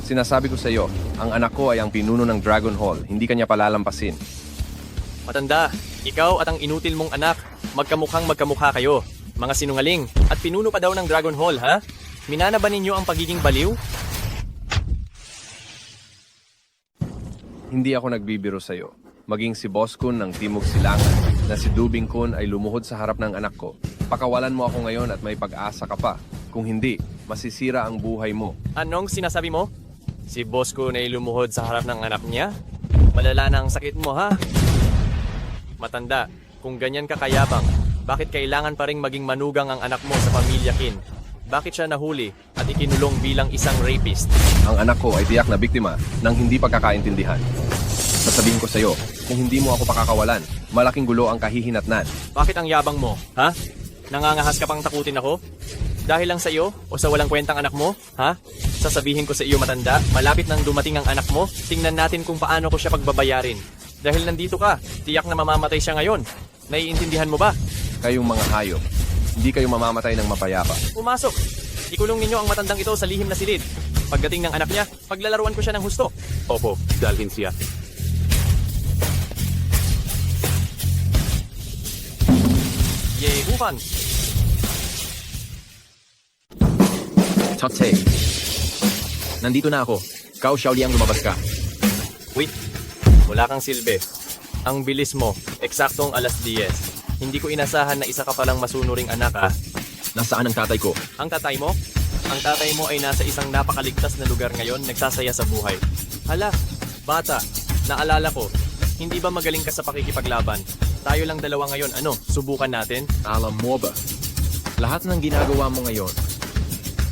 Sinasabi ko sa iyo, ang anak ko ay ang pinuno ng Dragon Hall, hindi kanya palalampasin. Matanda, ikaw at ang inutil mong anak, magkamukhang magkamukha kayo. Mga sinungaling, at pinuno pa daw ng Dragon Hall, ha? Minana ba ninyo ang pagiging baliw? Hindi ako nagbibiro sa iyo. Maging si Boss Kun ng Timog Silangan na si Dubing Kun ay lumuhod sa harap ng anak ko. Pakawalan mo ako ngayon at may pag-asa ka pa. Kung hindi, masisira ang buhay mo. Anong sinasabi mo? Si boss ko na lumuhod sa harap ng anak niya? Malala na ang sakit mo, ha? Matanda, kung ganyan ka kayabang, bakit kailangan pa ring maging manugang ang anak mo sa pamilya Kin? Bakit siya nahuli at ikinulong bilang isang rapist? Ang anak ko ay tiyak na biktima ng hindi pagkakaintindihan. Sasabihin ko sa iyo, kung hindi mo ako pakakawalan, malaking gulo ang kahihinatnan. Bakit ang yabang mo, ha? Nangangahas ka pang takutin ako? Dahil lang sa iyo o sa walang kwentang anak mo, ha? Sasabihin ko sa iyo, matanda, malapit nang dumating ang anak mo, tingnan natin kung paano ko siya pagbabayarin. Dahil nandito ka, tiyak na mamamatay siya ngayon. Naiintindihan mo ba? Kayong mga hayop, hindi kayo mamamatay ng mapayapa. Pumasok! Ikulong ninyo ang matandang ito sa lihim na silid. Pagdating ng anak niya, paglalaruan ko siya ng husto. Opo, dalhin siya. Yehupan! Tote. Nandito na ako. Kau Xiaoli ang lumabas ka. Wait, wala kang silbi. Ang bilis mo, eksaktong 10:00. Hindi ko inasahan na isa ka palang masunuring anak, ha? Nasaan ang tatay ko? Ang tatay mo? Ang tatay mo ay nasa isang napakaligtas na lugar ngayon, nagsasaya sa buhay. Hala, bata, naalala ko, hindi ba magaling ka sa pakikipaglaban? Tayo lang dalawa ngayon, ano, subukan natin? Alam mo ba? Lahat ng ginagawa mo ngayon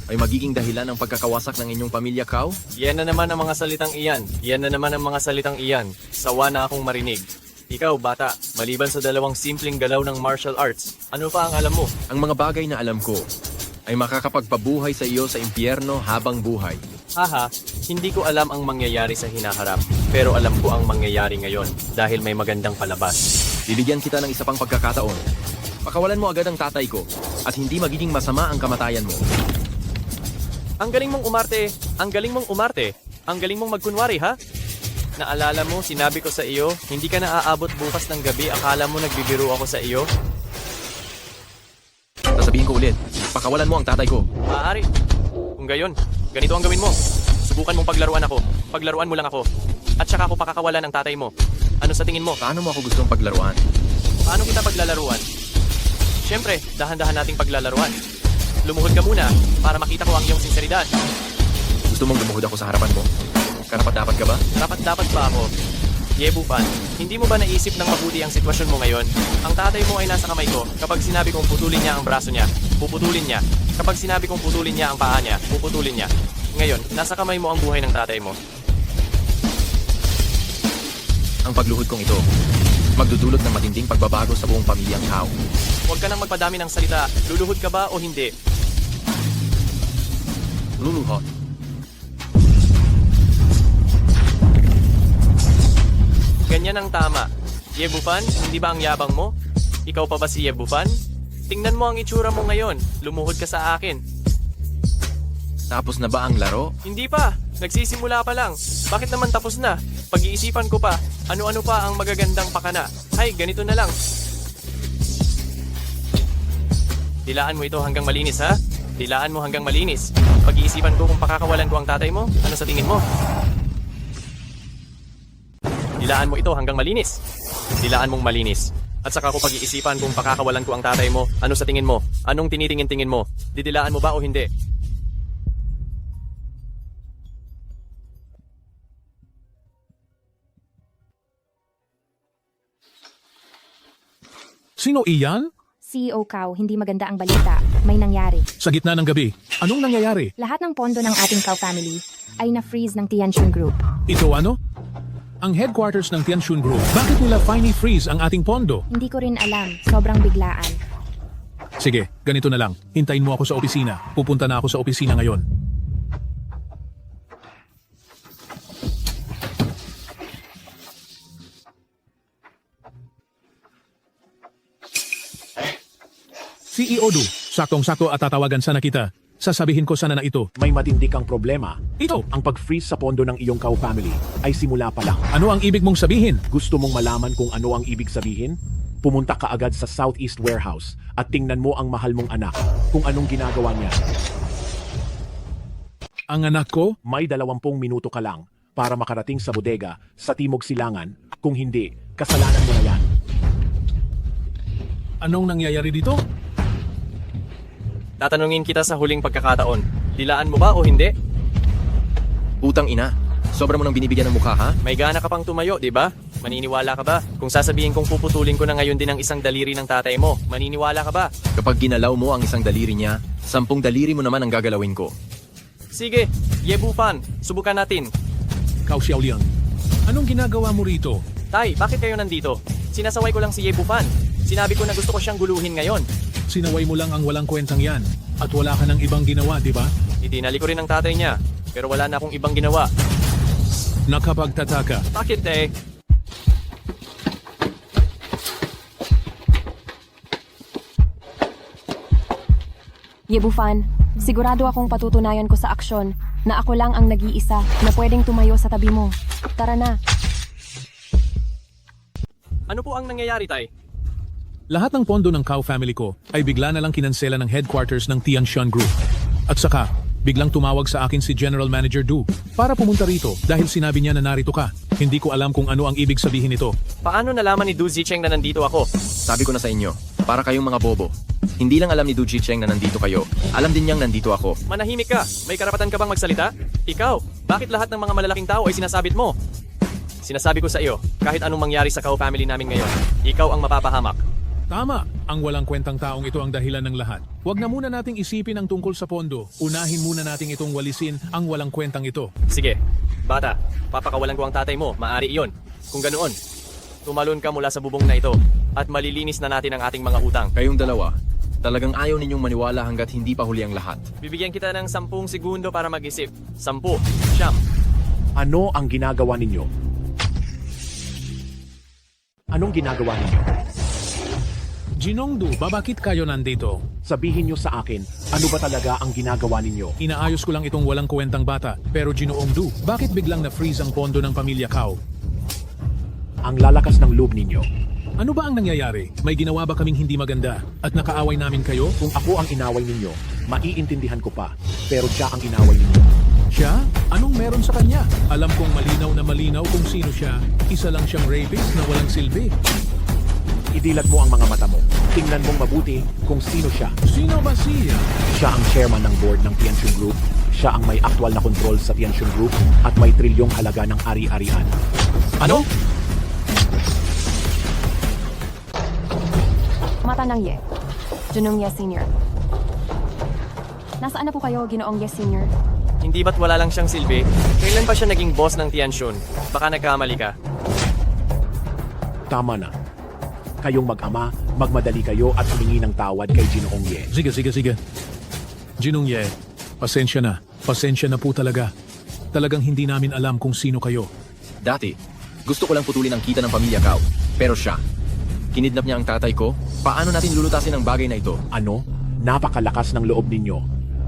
ay magiging dahilan ng pagkakawasak ng inyong pamilya, Kau? Yan na naman ang mga salitang iyan. Yan na naman ang mga salitang iyan. Sawa na akong marinig. Ikaw, bata, maliban sa dalawang simpleng galaw ng martial arts, ano pa ang alam mo? Ang mga bagay na alam ko ay makakapagpabuhay sa iyo sa impyerno habang buhay. Haha, hindi ko alam ang mangyayari sa hinaharap, pero alam ko ang mangyayari ngayon dahil may magandang palabas. Bibigyan kita ng isa pang pagkakataon. Pakawalan mo agad ang tatay ko at hindi magiging masama ang kamatayan mo. Ang galing mong umarte, ang galing mong umarte, ang galing mong magkunwari, ha? Naalala mo, sinabi ko sa iyo, hindi ka na aabot bukas ng gabi, akala mo nagbibiro ako sa iyo? Sasabihin ko ulit, pakawalan mo ang tatay ko. Maaari. Kung gayon, ganito ang gawin mo. Subukan mong paglaruan ako, paglaruan mo lang ako, at saka ako pakakawalan ang tatay mo. Ano sa tingin mo? Paano mo ako gustong paglaruan? Paano kita paglalaruan? Siyempre, dahan-dahan nating paglalaruan. Lumuhod ka muna para makita ko ang iyong sinseridad. Gusto mong lumuhod ako sa harapan mo? Karapat-dapat ka ba? Karapat-dapat ba ako? Yebupan, hindi mo ba naisip ng mabuti ang sitwasyon mo ngayon? Ang tatay mo ay nasa kamay ko. Kapag sinabi kong putulin niya ang braso niya, puputulin niya. Kapag sinabi kong putulin niya ang paa niya, puputulin niya. Ngayon, nasa kamay mo ang buhay ng tatay mo. Ang pagluhod kong ito, magdudulot ng matinding pagbabago sa buong pamilyang Kau. Huwag ka nang magpadami ng salita. Luluhod ka ba o hindi? Luluhod. Ganyan ang tama. Yebupan, hindi ba ang yabang mo? Ikaw pa ba si Yebupan? Tingnan mo ang itsura mo ngayon. Lumuhod ka sa akin. Tapos na ba ang laro? Hindi pa. Nagsisimula pa lang. Bakit naman tapos na? Pag-iisipan ko pa. Ano-ano pa ang magagandang pakana. Hay, ganito na lang. Dilaan mo ito hanggang malinis, ha? Dilaan mo hanggang malinis. Pag-iisipan ko kung pakakawalan ko ang tatay mo. Ano sa tingin mo? Dilaan mo ito hanggang malinis. Dilaan mong malinis. At saka ko pag-iisipan kung pakakawalan ko ang tatay mo. Ano sa tingin mo? Anong tinitingin-tingin mo? Didilaan mo ba o hindi? Sino iyan? CEO Kau, hindi maganda ang balita. May nangyari. Sa gitna ng gabi, anong nangyayari? Lahat ng pondo ng ating Kau family ay na-freeze ng Tianxun Group. Ito ano? Ang headquarters ng Tianxun Group. Bakit nila finally freeze ang ating pondo? Hindi ko rin alam. Sobrang biglaan. Sige, ganito na lang. Hintayin mo ako sa opisina. Pupunta na ako sa opisina ngayon. CEO Du, saktong-sakto at tatawagan sana kita. Sasabihin ko sana na ito. May matindi kang problema. Ito! Ang pag-freeze sa pondo ng iyong Kao family ay simula pa lang. Ano ang ibig mong sabihin? Gusto mong malaman kung ano ang ibig sabihin? Pumunta ka agad sa Southeast Warehouse at tingnan mo ang mahal mong anak kung anong ginagawa niya. Ang anak ko? May 20 minuto ka lang para makarating sa bodega sa Timog Silangan. Kung hindi, kasalanan mo na yan. Anong nangyayari dito? Tatanungin kita sa huling pagkakataon. Dilaan mo ba o hindi? Utang ina. Sobra mo nang binibigyan ng mukha, ha? May gana ka pang tumayo, di ba? Maniniwala ka ba? Kung sasabihin kong puputulin ko na ngayon din ang isang daliri ng tatay mo, maniniwala ka ba? Kapag ginalaw mo ang isang daliri niya, 10 daliri mo naman ang gagalawin ko. Sige, Yebufan, subukan natin. Kao Xiaoliang, anong ginagawa mo rito? Tay, bakit kayo nandito? Sinasaway ko lang si Yebufan. Sinabi ko na gusto ko siyang guluhin ngayon. Sinaway mo lang ang walang kwentang yan. At wala ka ng ibang ginawa, di ba? Itinali ko rin ang tatay niya, pero wala na akong ibang ginawa. Nakapagtataka. Bakit eh? Yebufan, sigurado akong patutunayan ko sa aksyon na ako lang ang nag-iisa na pwedeng tumayo sa tabi mo. Tara na. Ano po ang nangyayari, tay? Lahat ng pondo ng Kao family ko ay bigla na lang kinansela ng headquarters ng Tianshan Group. At saka, biglang tumawag sa akin si General Manager Du para pumunta rito dahil sinabi niya na narito ka. Hindi ko alam kung ano ang ibig sabihin nito. Paano nalaman ni Du Zicheng na nandito ako? Sabi ko na sa inyo, para kayong mga bobo. Hindi lang alam ni Du Zicheng na nandito kayo. Alam din niyang nandito ako. Manahimik ka. May karapatan ka bang magsalita? Ikaw, bakit lahat ng mga malalaking tao ay sinasabit mo? Sinasabi ko sa iyo, kahit anong mangyari sa Kao family namin ngayon, ikaw ang mapapahamak. Tama! Ang walang kwentang taong ito ang dahilan ng lahat. Huwag na muna nating isipin ang tungkol sa pondo. Unahin muna nating itong walisin ang walang kwentang ito. Sige, bata, papakawalan ko ang tatay mo, maaari iyon. Kung ganoon, tumalon ka mula sa bubong na ito at malilinis na natin ang ating mga utang. Kayong dalawa, talagang ayaw ninyong maniwala hanggat hindi pa huli ang lahat. Bibigyan kita ng 10 segundo para mag-isip. 10, 9. Ano ang ginagawa ninyo? Anong ginagawa ninyo? Jinongdu, bakit kayo nandito? Sabihin niyo sa akin, ano ba talaga ang ginagawa ninyo? Inaayos ko lang itong walang kwentang bata. Pero Ginoongdu, bakit biglang na-freeze ang pondo ng pamilya Kao? Ang lalakas ng loob ninyo. Ano ba ang nangyayari? May ginawa ba kaming hindi maganda? At nakaaway namin kayo? Kung ako ang inaway ninyo, maiintindihan ko pa. Pero siya ang inaway ninyo. Siya? Anong meron sa kanya? Alam kong malinaw na malinaw kung sino siya. Isa lang siyang rapist na walang silbi. Idilat mo ang mga mata mo. Tingnan mong mabuti kung sino siya. Sino ba siya? Siya ang chairman ng board ng Tianjin Group. Siya ang may aktwal na kontrol sa Tianjin Group at may trilyong halaga ng ari-arian. Ano? Mata ng Ye. Junong Ye Sr. Nasaan na po kayo, Ginoong Ye Sr.? Hindi ba't wala lang siyang silbi? Kailan ba siya naging boss ng Tianshun? Baka nagkamali ka. Tama na. Kayong mag-ama, magmadali kayo at humingi ng tawad kay Ginoong Ye. Sige. Jinong Ye, pasensya na. Pasensya na po talaga. Talagang hindi namin alam kung sino kayo. Dati, gusto ko lang putulin ang kita ng pamilya Kao. Pero siya, kinidnap niya ang tatay ko. Paano natin lulutasin ang bagay na ito? Ano? Napakalakas ng loob ninyo.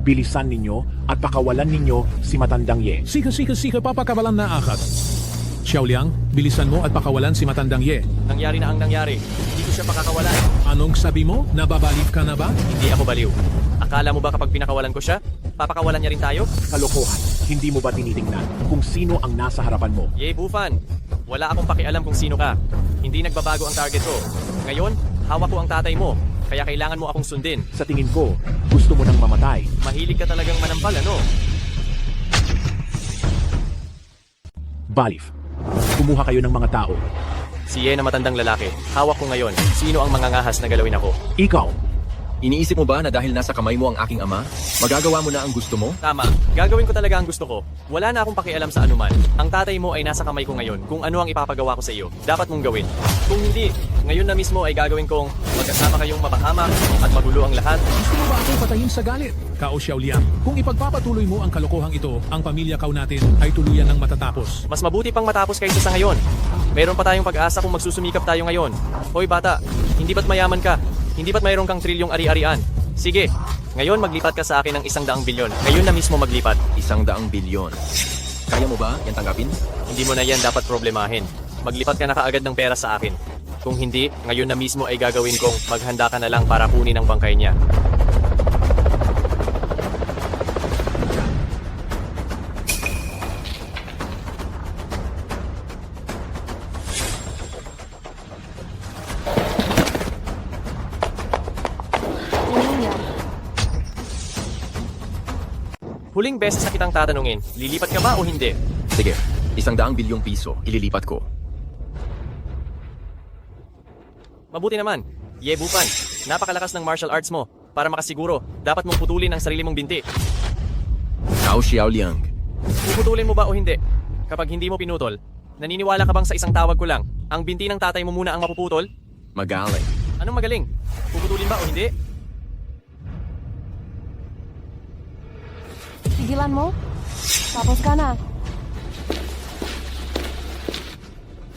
Bilisan ninyo at pakawalan ninyo si Matandang Ye. Sige, papakawalan na akat. Xiaoliang, bilisan mo at pakawalan si Matandang Ye. Nangyari na ang nangyari. Hindi ko siya pakakawalan. Anong sabi mo? Nababalik ka na ba? Hindi ako baliw. Akala mo ba kapag pinakawalan ko siya, papakawalan niya rin tayo? Kalokohan. Hindi mo ba tinitingnan kung sino ang nasa harapan mo? Yebufan, wala akong pakialam kung sino ka. Hindi nagbabago ang target ko. Ngayon, hawak ko ang tatay mo. Kaya kailangan mo akong sundin. Sa tingin ko, gusto mo nang mamatay. Mahilig ka talagang manampal, ano? Balif. Kumuha kayo ng mga tao. Si Ye na matandang lalaki. Hawak ko ngayon. Sino ang mangangahas na galawin ako? Ikaw. Iniisip mo ba na dahil nasa kamay mo ang aking ama, magagawa mo na ang gusto mo? Tama. Gagawin ko talaga ang gusto ko. Wala na akong pakialam sa anuman. Ang tatay mo ay nasa kamay ko ngayon. Kung ano ang ipapagawa ko sa iyo, dapat mong gawin. Kung hindi, ngayon na mismo ay gagawin kong magkasama kayong mapahamak at magulo ang lahat. Gusto mo ba akong patayin sa galit? Kao Xiaoliang, kung ipagpapatuloy mo ang kalokohang ito, ang pamilya Kao natin ay tuluyan ng matatapos. Mas mabuti pang matapos kaysa sa ngayon. Meron pa tayong pag-asa kung magsusumikap tayo ngayon. Hoy bata, hindi ba't mayaman ka? Hindi ba't mayroon kang trilyong ari-arian? Sige, ngayon maglipat ka sa akin ng 100 bilyon. Ngayon na mismo maglipat. 100 bilyon. Kaya mo ba yan tanggapin? Hindi mo na yan dapat problemahin. Maglipat ka na kaagad ng pera sa akin. Kung hindi, ngayon na mismo ay gagawin kong maghanda ka na lang para kunin ang bangkay niya. Huling beses na kitang tatanungin, lilipat ka ba o hindi? Sige, 100 bilyong piso, ililipat ko. Mabuti naman. Yebupan, napakalakas ng martial arts mo. Para makasiguro, dapat mong putulin ang sarili mong binti. Xiao Xiaoliang. Puputulin mo ba o hindi? Kapag hindi mo pinutol, naniniwala ka bang sa isang tawag ko lang, ang binti ng tatay mo muna ang mapuputol? Magaling. Anong magaling? Puputulin ba o hindi? Tigilan mo? Tapos ka na.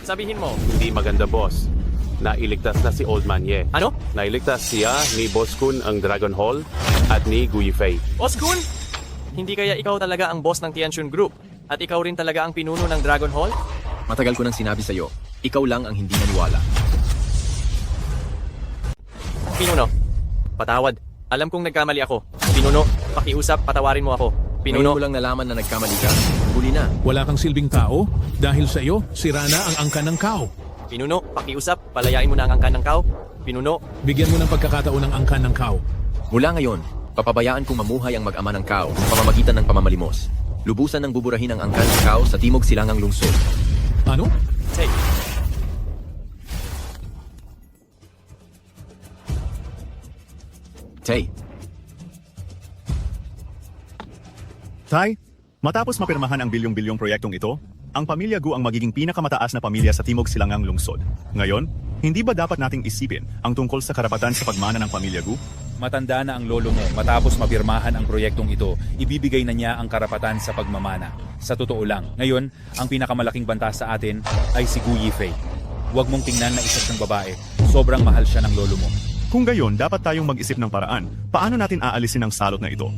Sabihin mo. Hindi maganda, boss. Nailigtas na si Old Man Ye. Ano? Nailigtas siya ni Boss Kun ang Dragon Hall at ni Gu Yifei. Boss Kun? Hindi kaya ikaw talaga ang boss ng Tianjun Group? At ikaw rin talaga ang pinuno ng Dragon Hall? Matagal ko nang sinabi sa'yo, ikaw lang ang hindi naniwala. Pinuno. Patawad. Alam kong nagkamali ako. Pinuno, pakiusap, patawarin mo ako. Pinuno. Ngayon mo lang nalaman na nagkamali ka. Huli na. Wala kang silbing tao dahil sa iyo, sira na ang angkan ng kao. Pinuno, pakiusap, palayain mo na ang angkan ng kao. Pinuno. Bigyan mo ng pagkakataon ng angkan ng kao. Mula ngayon, papabayaan kong mamuhay ang mag-ama ng kao sa pamamagitan ng pamamalimos. Lubusan ng buburahin ang angkan ng kao sa timog silangang lungsod. Ano? Hey. Tay. Tay, matapos mapirmahan ang bilyong-bilyong proyektong ito, ang pamilya Gu ang magiging pinakamataas na pamilya sa Timog Silangang Lungsod. Ngayon, hindi ba dapat nating isipin ang tungkol sa karapatan sa pagmana ng pamilya Gu? Matanda na ang lolo mo matapos mapirmahan ang proyektong ito, ibibigay na niya ang karapatan sa pagmamana. Sa totoo lang, ngayon, ang pinakamalaking banta sa atin ay si Gu Yifei. Huwag mong tingnan na isa siyang babae, sobrang mahal siya ng lolo mo. Kung gayon, dapat tayong mag-isip ng paraan. Paano natin aalisin ang salot na ito?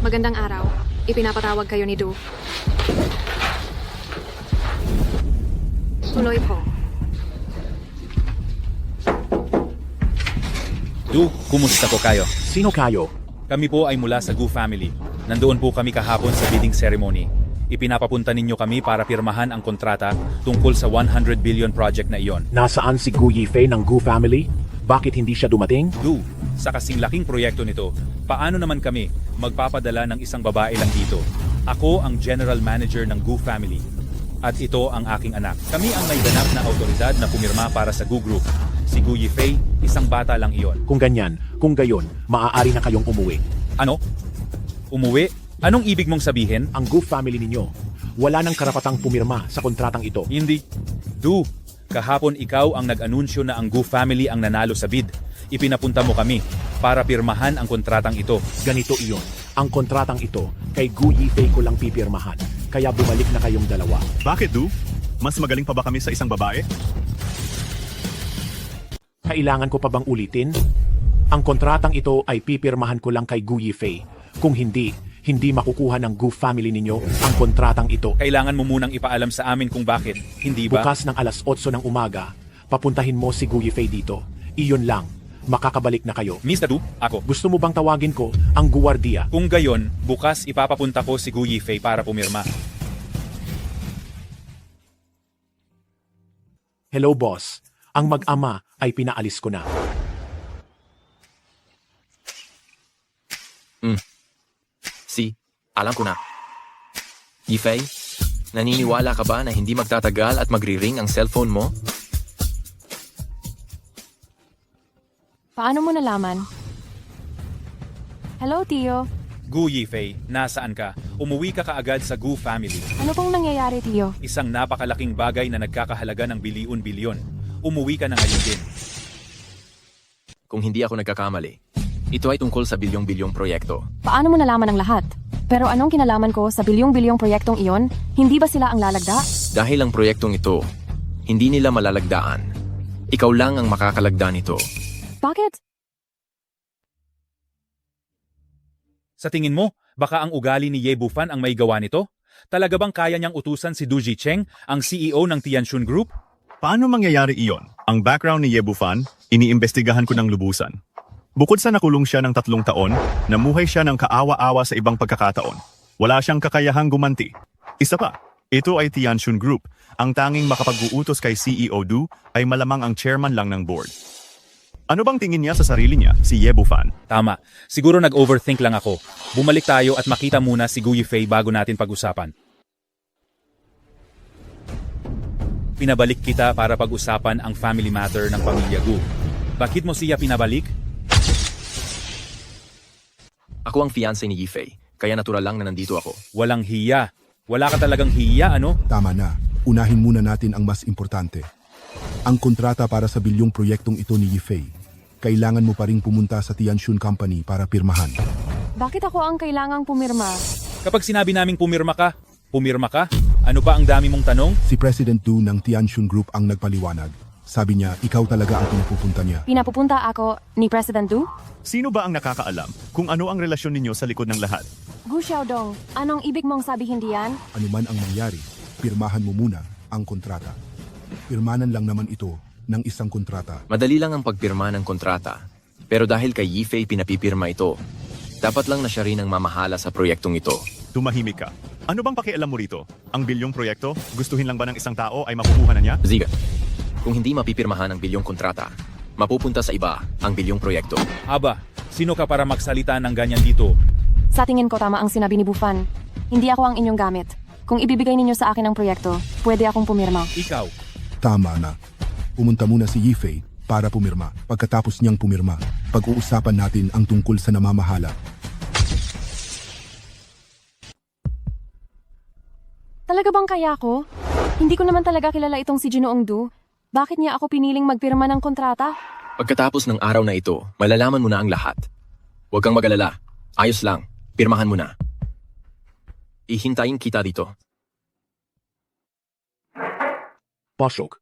Magandang araw. Ipinapatawag kayo ni Du. Tuloy po. Du, kumusta po kayo? Sino kayo? Kami po ay mula sa Gu family. Nandoon po kami kahapon sa bidding ceremony. Ipinapapunta ninyo kami para pirmahan ang kontrata tungkol sa 100 billion project na iyon. Nasaan si Gu Yifei ng Gu family? Bakit hindi siya dumating? Du, sa kasing laking proyekto nito, paano naman kami magpapadala ng isang babae lang dito? Ako ang general manager ng Gu family. At ito ang aking anak. Kami ang may ganap na autoridad na pumirma para sa Gu Group. Si Gu Yifei, isang bata lang iyon. Kung ganyan, kung gayon, maaari na kayong umuwi. Ano? Umuwi? Anong ibig mong sabihin? Ang Gu family ninyo, wala nang karapatang pumirma sa kontratang ito. Hindi. Du, kahapon ikaw ang nag-anunsyo na ang Gu family ang nanalo sa bid. Ipinapunta mo kami para pirmahan ang kontratang ito. Ganito iyon. Ang kontratang ito, kay Gu Yifei ko lang pipirmahan. Kaya bumalik na kayong dalawa. Bakit, Du? Mas magaling pa ba kami sa isang babae? Kailangan ko pa bang ulitin? Ang kontratang ito ay pipirmahan ko lang kay Gu Yifei. Kung hindi makukuha ng Gu family ninyo ang kontratang ito. Kailangan mo munang ipaalam sa amin kung bakit, hindi ba? Bukas ng alas 8 ng umaga, papuntahin mo si Gu Yifei dito. Iyon lang. Makakabalik na kayo. Mr. Du, ako. Gusto mo bang tawagin ko ang guwardiya? Kung gayon, bukas ipapapunta ko si Gu Yifei para pumirma. Hello, boss. Ang mag-ama ay pinaalis ko na. Alam ko na. Yifei, naniniwala ka ba na hindi magtatagal at magri-ring ang cellphone mo? Paano mo nalaman? Hello, Tio. Gu Yifei, nasaan ka? Umuwi ka kaagad sa Gu family. Ano pong nangyayari, Tio? Isang napakalaking bagay na nagkakahalaga ng bilyon-bilyon. Umuwi ka na ngayon din. Kung hindi ako nagkakamali, ito ay tungkol sa bilyong-bilyong proyekto. Paano mo nalaman ang lahat? Pero anong kinalaman ko sa bilyong-bilyong proyektong iyon? Hindi ba sila ang lalagda? Dahil ang proyektong ito, hindi nila malalagdaan. Ikaw lang ang makakalagda nito. Bakit? Sa tingin mo, baka ang ugali ni Ye Bufan ang may gawa nito? Talaga bang kaya niyang utusan si Du Jicheng, ang CEO ng Tianxun Group? Paano mangyayari iyon? Ang background ni Ye Bufan, iniimbestigahan ko ng lubusan. Bukod sa nakulong siya ng 3 taon, namuhay siya ng kaawa-awa sa ibang pagkakataon. Wala siyang kakayahang gumanti. Isa pa, ito ay Tianxun Group. Ang tanging makapag-uutos kay CEO Du ay malamang ang chairman lang ng board. Ano bang tingin niya sa sarili niya, si Ye Bufan? Tama. Siguro nag-overthink lang ako. Bumalik tayo at makita muna si Gu Yifei bago natin pag-usapan. Pinabalik kita para pag-usapan ang family matter ng pamilya Gu. Bakit mo siya pinabalik? Ako ang fiancé ni Yifei, kaya natural lang na nandito ako. Walang hiya. Wala ka talagang hiya, ano? Tama na. Unahin muna natin ang mas importante. Ang kontrata para sa bilyong proyektong ito ni Yifei. Kailangan mo pa ring pumunta sa Tianxun Company para pirmahan. Bakit ako ang kailangang pumirma? Kapag sinabi naming pumirma ka? Ano pa ang dami mong tanong? Si President Du ng Tianxun Group ang nagpaliwanag. Sabi niya, ikaw talaga ang pinapupunta niya. Pinapupunta ako ni President Du? Sino ba ang nakakaalam kung ano ang relasyon ninyo sa likod ng lahat? Gu Xiaodong, anong ibig mong sabihin diyan? Ano man ang mangyari, pirmahan mo muna ang kontrata. Pirmanan lang naman ito ng isang kontrata. Madali lang ang pagpirma ng kontrata. Pero dahil kay Yifei pinapipirma ito, dapat lang na siya rin ang mamahala sa proyektong ito. Tumahimik ka. Ano bang pakialam mo rito? Ang bilyong proyekto, gustuhin lang ba ng isang tao ay makukuha na niya? Ziga, kung hindi mapipirmahan ang bilyong kontrata, mapupunta sa iba ang bilyong proyekto. Aba, sino ka para magsalita ng ganyan dito? Sa tingin ko tama ang sinabi ni Bufan. Hindi ako ang inyong gamit. Kung ibibigay ninyo sa akin ang proyekto, pwede akong pumirma. Ikaw. Tama na. Pumunta muna si Yifei para pumirma. Pagkatapos niyang pumirma, pag-uusapan natin ang tungkol sa namamahala. Talaga bang kaya ko? Hindi ko naman talaga kilala itong si Ginoong Du. Bakit niya ako piniling magpirma ng kontrata? Pagkatapos ng araw na ito, malalaman mo na ang lahat. Huwag kang mag-alala. Ayos lang. Pirmahan mo na. Ihintayin kita dito. Pasok.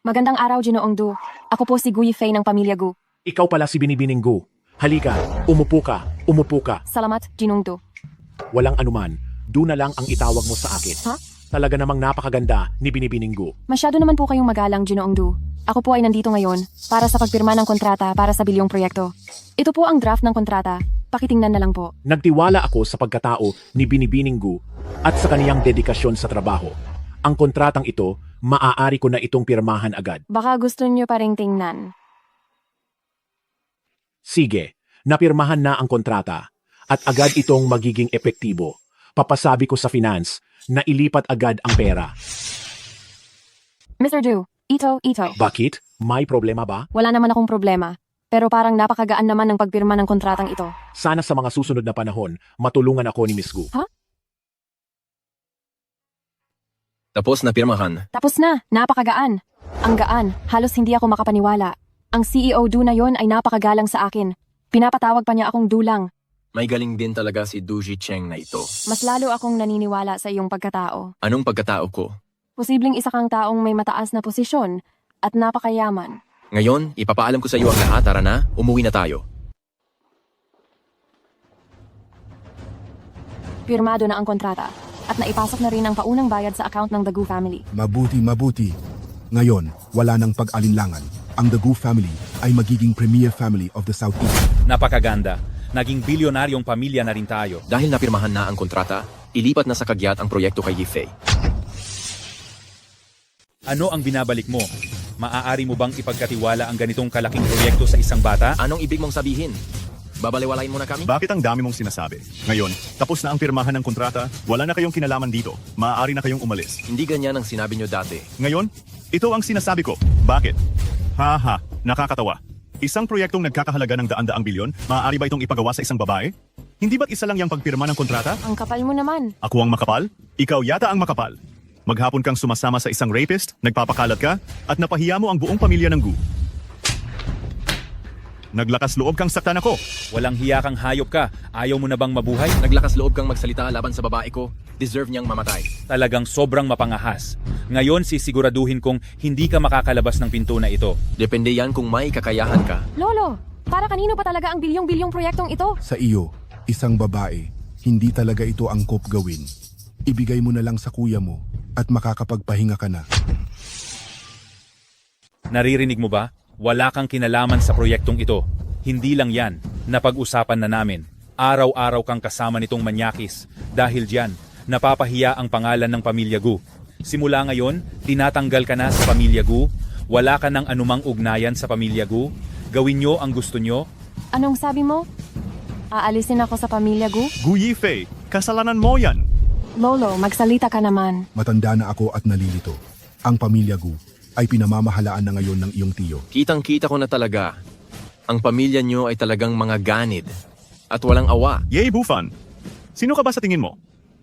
Magandang araw, Ginoong Du. Ako po si Gu Yifei ng pamilya Gu. Ikaw pala si Binibining Gu. Halika, umupo ka, umupo ka. Salamat, Ginong Du. Walang anuman, Du na lang ang itawag mo sa akin. Ha? Talaga namang napakaganda ni Binibining Gu. Masyado naman po kayong magalang, Ginoong Du. Ako po ay nandito ngayon para sa pagpirma ng kontrata para sa bilyong proyekto. Ito po ang draft ng kontrata. Pakitingnan na lang po. Nagtiwala ako sa pagkatao ni Binibining Gu at sa kaniyang dedikasyon sa trabaho. Ang kontratang ito, maaari ko na itong pirmahan agad. Baka gusto niyo pa ring tingnan. Sige, napirmahan na ang kontrata at agad itong magiging epektibo. Papasabi ko sa finance na ilipat agad ang pera. Mr. Du, ito. Bakit? May problema ba? Wala naman akong problema. Pero parang napakagaan naman ng pagpirma ng kontratang ito. Sana sa mga susunod na panahon, matulungan ako ni Miss Gu. Ha? Tapos na pirmahan. Tapos na, napakagaan. Ang gaan, halos hindi ako makapaniwala. Ang CEO Du na yon ay napakagalang sa akin. Pinapatawag pa niya akong Du lang. May galing din talaga si Du Jicheng na ito. Mas lalo akong naniniwala sa iyong pagkatao. Anong pagkatao ko? Posibleng isa kang taong may mataas na posisyon at napakayaman. Ngayon, ipapaalam ko sa iyo ang lahat. Tara na, umuwi na tayo. Pirmado na ang kontrata at naipasok na rin ang paunang bayad sa account ng The Gu family. Mabuti. Ngayon, wala nang pag-alinlangan. Ang The Gu family ay magiging premier family of the Southeast. Napakaganda. Naging bilyonaryong pamilya na rin tayo. Dahil napirmahan na ang kontrata, ilipat na sa kagyat ang proyekto kay Yifei. Ano ang binabalik mo? Maaari mo bang ipagkatiwala ang ganitong kalaking proyekto sa isang bata? Anong ibig mong sabihin? Babaliwalain mo na kami? Bakit ang dami mong sinasabi? Ngayon, tapos na ang pirmahan ng kontrata, wala na kayong kinalaman dito. Maaari na kayong umalis. Hindi ganyan ang sinabi nyo dati. Ngayon, ito ang sinasabi ko. Bakit? Haha, nakakatawa. Isang proyektong nagkakahalaga ng daan-daang bilyon, maaari ba itong ipagawa sa isang babae? Hindi ba't isa lang yung pagpirma ng kontrata? Ang kapal mo naman. Ako ang makapal? Ikaw yata ang makapal. Maghapon kang sumasama sa isang rapist, nagpapakalat ka, at napahiya mo ang buong pamilya ng Gu. Naglakas loob kang saktan ako. Walang hiya kang hayop ka. Ayaw mo na bang mabuhay? Naglakas loob kang magsalita laban sa babae ko. Deserve niyang mamatay. Talagang sobrang mapangahas. Ngayon sisiguraduhin kong hindi ka makakalabas ng pinto na ito. Depende yan kung may kakayahan ka. Lolo, para kanino pa talaga ang bilyong-bilyong proyektong ito? Sa iyo, isang babae, hindi talaga ito angkop gawin. Ibigay mo na lang sa kuya mo at makakapagpahinga ka na. Naririnig mo ba? Wala kang kinalaman sa proyektong ito. Hindi lang yan, napag-usapan na namin. Araw-araw kang kasama nitong manyakis. Dahil diyan, napapahiya ang pangalan ng Pamilya Gu. Simula ngayon, tinatanggal ka na sa Pamilya Gu. Wala ka ng anumang ugnayan sa Pamilya Gu. Gawin nyo ang gusto nyo. Anong sabi mo? Aalisin ako sa Pamilya Gu? Gu Yifei, kasalanan mo yan. Lolo, magsalita ka naman. Matanda na ako at nalilito. Ang Pamilya Gu ay pinamamahalaan na ngayon ng iyong tiyo. Kitang-kita ko na talaga. Ang pamilya nyo ay talagang mga ganid. At walang awa. Yay, Bufan! Sino ka ba sa tingin mo?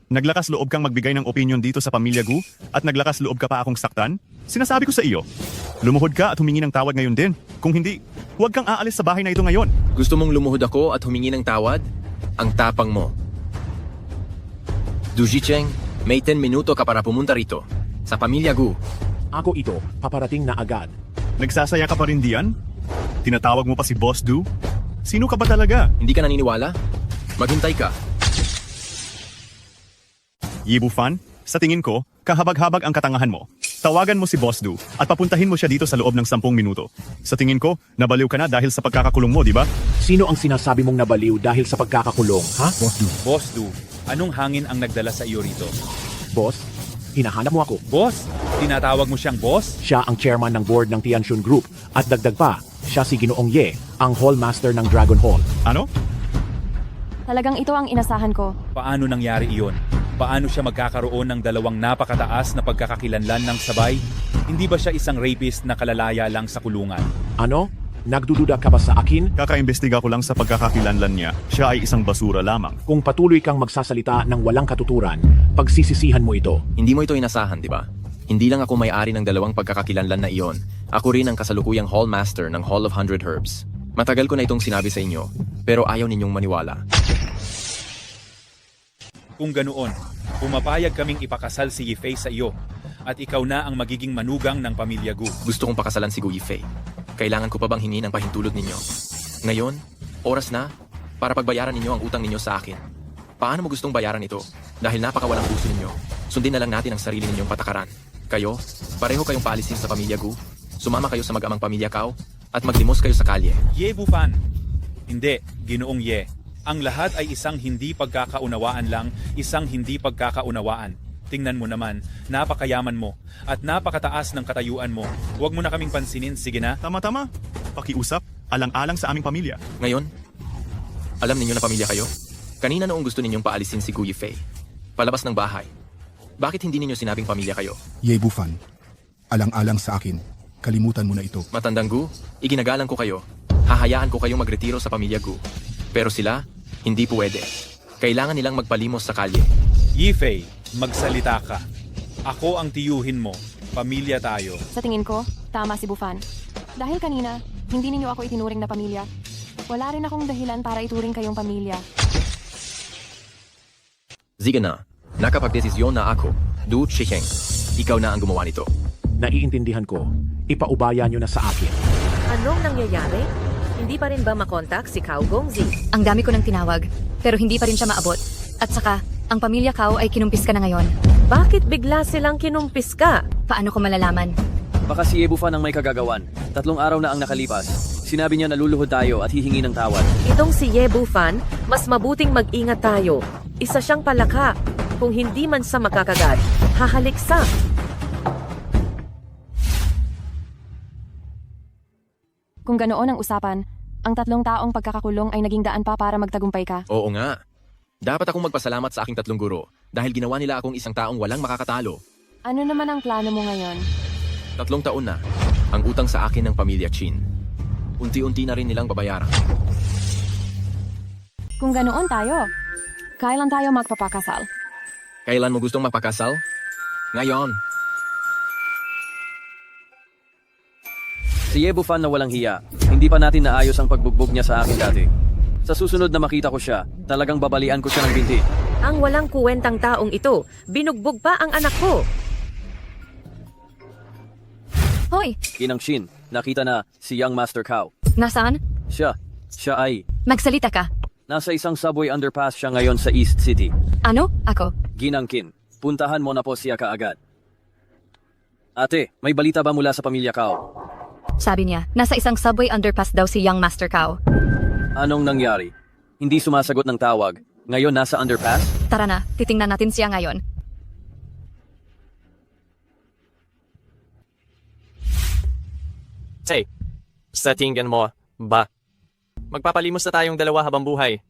Naglakas loob kang magbigay ng opinion dito sa Pamilya Gu at naglakas loob ka pa akong saktan? Sinasabi ko sa iyo, lumuhod ka at humingi ng tawad ngayon din. Kung hindi, huwag kang aalis sa bahay na ito ngayon. Gusto mong lumuhod ako at humingi ng tawad? Ang tapang mo. Du Jicheng, may 10 minuto ka para pumunta rito. Sa Pamilya Gu. Ako ito, paparating na agad. Nagsasaya ka pa rin diyan? Tinatawag mo pa si Boss Du? Sino ka ba talaga? Hindi ka naniniwala? Maghintay ka. Yi Bufan, sa tingin ko, kahabag-habag ang katangahan mo. Tawagan mo si Boss Du at papuntahin mo siya dito sa loob ng 10 minuto. Sa tingin ko, nabaliw ka na dahil sa pagkakakulong mo, di ba? Sino ang sinasabi mong nabaliw dahil sa pagkakakulong, ha? Boss Du, anong hangin ang nagdala sa iyo rito? Boss, hinahanap mo ako. Boss? Tinatawag mo siyang boss? Siya ang chairman ng board ng Tianxun Group at dagdag pa, siya si Ginoong Ye, ang hall master ng Dragon Hall. Ano? Talagang ito ang inasahan ko. Paano nangyari iyon? Paano siya magkakaroon ng dalawang napakataas na pagkakakilanlan ng sabay? Hindi ba siya isang rapist na kalalaya lang sa kulungan? Ano? Nagdududa ka ba sa akin? Kakaimbestiga ko lang sa pagkakakilanlan niya. Siya ay isang basura lamang. Kung patuloy kang magsasalita ng walang katuturan, pagsisisihan mo ito. Hindi mo ito inasahan, di ba? Hindi lang ako may-ari ng dalawang pagkakakilanlan na iyon. Ako rin ang kasalukuyang hall master ng Hall of 100 Herbs. Matagal ko na itong sinabi sa inyo, pero ayaw ninyong maniwala. Kung ganoon, pumapayag kaming ipakasal si Yifei sa iyo at ikaw na ang magiging manugang ng Pamilya Gu. Gusto kong pakasalan si Gu Yifei. Kailangan ko pa bang hingin ang pahintulot ninyo? Ngayon, oras na para pagbayaran ninyo ang utang ninyo sa akin. Paano mo gustong bayaran ito? Dahil napakawalang puso ninyo, sundin na lang natin ang sarili ninyong patakaran. Kayo, pareho kayong paalisin sa Pamilya Gu, sumama kayo sa mag-amang Pamilya Cao, at maglimos kayo sa kalye. Ye Bufan. Hindi, Ginoong Ye. Ang lahat ay isang hindi pagkakaunawaan lang, isang hindi pagkakaunawaan. Tingnan mo naman, napakayaman mo, at napakataas ng katayuan mo. Huwag mo na kaming pansinin, sige na? Tama-tama. Pakiusap, alang-alang sa aming pamilya. Ngayon, alam ninyo na pamilya kayo? Kanina noong gusto ninyong paalisin si Gu Yifei, palabas ng bahay. Bakit hindi ninyo sinabing pamilya kayo? Ye Bufan, alang-alang sa akin, kalimutan mo na ito. Matandang Gu, iginagalang ko kayo. Hahayaan ko kayong magretiro sa Pamilya Gu. Pero sila, hindi pwede. Kailangan nilang magpalimos sa kalye. Yifei, magsalita ka. Ako ang tiyuhin mo. Pamilya tayo. Sa tingin ko, tama si Bufan. Dahil kanina, hindi ninyo ako itinuring na pamilya. Wala rin akong dahilan para ituring kayong pamilya. Sige na, nakapagdesisyon na ako. Du Chicheng, ikaw na ang gumawa nito. Naiintindihan ko. Ipaubaya nyo na sa akin. Anong nangyayari? Hindi pa rin ba makontak si Cao Gongzi? Ang dami ko ng tinawag, pero hindi pa rin siya maabot. At saka, ang Pamilya Cao ay kinumpis ka na ngayon. Bakit bigla silang kinumpis ka? Paano ko malalaman? Baka si Ye Bufan ang may kagagawan. 3 araw na ang nakalipas. Sinabi niya na luluhod tayo at hihingi ng tawad. Itong si Ye Bufan, mas mabuting mag-ingat tayo. Isa siyang palaka. Kung hindi man sa makakagat, hahalik sa. Kung ganoon ang usapan, ang 3 taong pagkakakulong ay naging daan pa para magtagumpay ka. Oo nga. Dapat akong magpasalamat sa aking 3 guro dahil ginawa nila akong isang taong walang makakatalo. Ano naman ang plano mo ngayon? 3 taon na, ang utang sa akin ng Pamilya Qin. Unti-unti na rin nilang babayaran. Kung ganoon tayo, kailan tayo magpapakasal? Kailan mo gustong magpakasal? Ngayon. Si Si Yebufan na walang hiya. Hindi pa natin naayos ang pagbugbog niya sa akin dati. Sa susunod na makita ko siya, talagang babalian ko siya ng binti. Ang walang kuwentang taong ito, binugbog pa ang anak ko. Hoy, Kinang Shin, nakita na si Young Master Cow. nasaan? Siya ay, Magsalita ka. nasa isang subway underpass siya ngayon sa East City. Ano? Ako? Ginang Kin, puntahan mo na po siya kaagad. Ate, may balita ba mula sa pamilya Cow? Sabi niya, nasa isang subway underpass daw si Young Master Cow. Anong nangyari? Hindi sumasagot ng tawag. Ngayon nasa underpass? Tara na, titingnan natin siya ngayon. Say, sa tingin mo, ba? Magpapalimos na tayong dalawa habang buhay.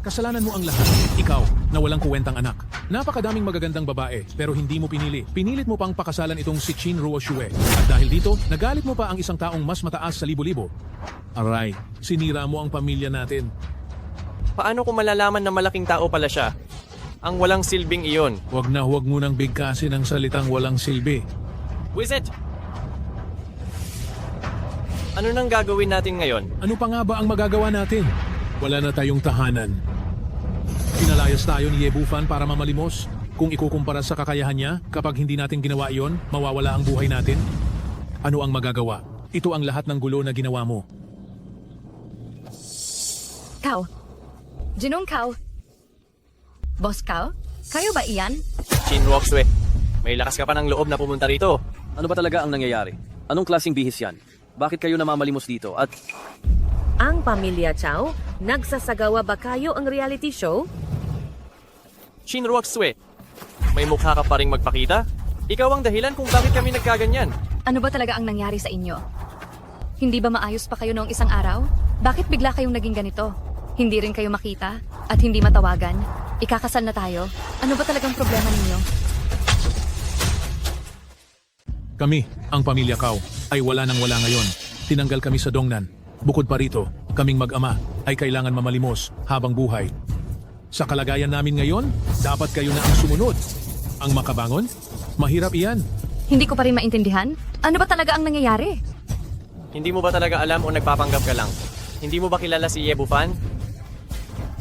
Kasalanan mo ang lahat. Ikaw, na walang kuwentang anak. Napakadaming magagandang babae, pero hindi mo pinili. Pinilit mo pang pakasalan itong si Chin Ruoshue. At dahil dito, nagalit mo pa ang isang taong mas mataas sa libo-libo. Aray, sinira mo ang pamilya natin. Paano ko malalaman na malaking tao pala siya? Ang walang silbing iyon. Huwag mo nang bigkasin ang salitang walang silbi. Wizard! Ano nang gagawin natin ngayon? Ano pa nga ba ang magagawa natin? Wala na tayong tahanan. Pinalayas tayo ni Yebufan para mamalimos. Kung ikukumpara sa kakayahan niya, kapag hindi natin ginawa iyon, mawawala ang buhay natin. Ano ang magagawa? Ito ang lahat ng gulo na ginawa mo. Cow. Jinong Cow. Boss Cow? Kayo ba iyan? Chin Ruoshue, may lakas ka pa ng loob na pumunta rito. Ano ba talaga ang nangyayari? Anong klaseng bihis yan? Bakit kayo namamalimos dito? At Ang pamilya Chow, nagsasagawa ba kayo ang reality show? Chin Ruoshue, may mukha ka pa ring magpakita? Ikaw ang dahilan kung bakit kami nagkaganyan. Ano ba talaga ang nangyari sa inyo? Hindi ba maayos pa kayo noong isang araw? Bakit bigla kayong naging ganito? Hindi rin kayo makita at hindi matawagan? Ikakasal na tayo? Ano ba talagang problema ninyo? Kami, ang pamilya Cow, ay wala nang wala ngayon. Tinanggal kami sa Dongnan. Bukod pa rito, kaming mag-ama ay kailangan mamalimos habang buhay. Sa kalagayan namin ngayon, dapat kayo na ang sumunod. Ang makabangon? Mahirap iyan. Hindi ko pa rin maintindihan. Ano ba talaga ang nangyayari? Hindi mo ba talaga alam o nagpapanggap ka lang? Hindi mo ba kilala si Yebufan?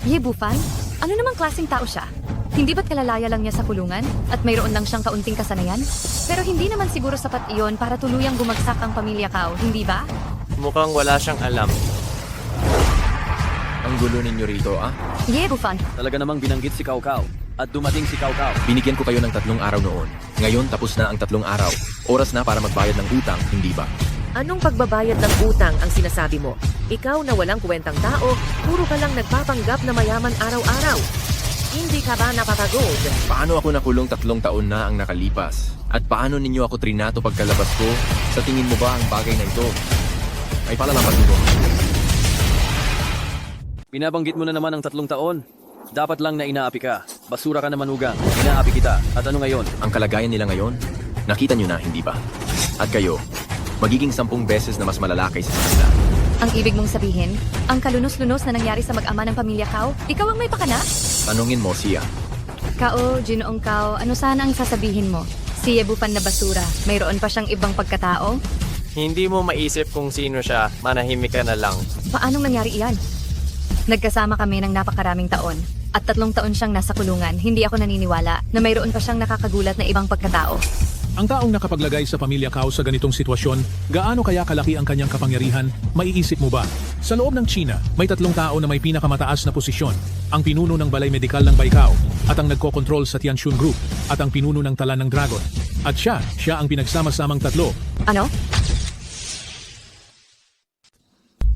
Yebufan? Ano namang klaseng tao siya? Hindi ba't kalalaya lang niya sa kulungan at mayroon lang siyang kaunting kasanayan? Pero hindi naman siguro sapat iyon para tuluyang bumagsak ang pamilya Cow, hindi ba? Mukhang wala siyang alam. Ang gulo ninyo rito, ah? Yebufan. talaga namang binanggit si Cao Cao. At dumating si Cao Cao. Binigyan ko kayo ng 3 araw noon. Ngayon, tapos na ang 3 araw. Oras na para magbayad ng utang, hindi ba? Anong pagbabayad ng utang ang sinasabi mo? Ikaw na walang kwentang tao, puro ka lang nagpapanggap na mayaman araw-araw. Hindi ka ba napapagod? Paano ako nakulong 3 taon na ang nakalipas? At paano ninyo ako trinato pagkalabas ko? Sa tingin mo ba ang bagay na ito ay palalampasin mo? Binabanggit mo na naman ang 3 taon. Dapat lang na inaapi ka. Basura ka na manugang. Inaapi kita. At ano ngayon? Ang kalagayan nila ngayon, nakita nyo na, hindi ba? At kayo, magiging 10 beses na mas malala kaysa sa kanila. Ang ibig mong sabihin, ang kalunos-lunos na nangyari sa mag-ama ng pamilya Cow, ikaw ang may pakana? Tanungin mo siya. Kao, Ginoong Cow, ano sana ang sasabihin mo? Si Yebufan na basura, mayroon pa siyang ibang pagkatao? Hindi mo maisip kung sino siya, manahimik ka na lang. Paanong nangyari iyan? Nagkasama kami ng napakaraming taon at 3 taon siyang nasa kulungan. Hindi ako naniniwala na mayroon pa siyang nakakagulat na ibang pagkatao. Ang taong nakapaglagay sa pamilya Cow sa ganitong sitwasyon, gaano kaya kalaki ang kanyang kapangyarihan, maiisip mo ba? Sa loob ng China, may 3 tao na may pinakamataas na posisyon. Ang pinuno ng Balay Medikal ng Baikao, at ang nagkokontrol sa Tianxun Group, at ang pinuno ng Talan ng Dragon. At siya ang pinagsama-samang 3. Ano?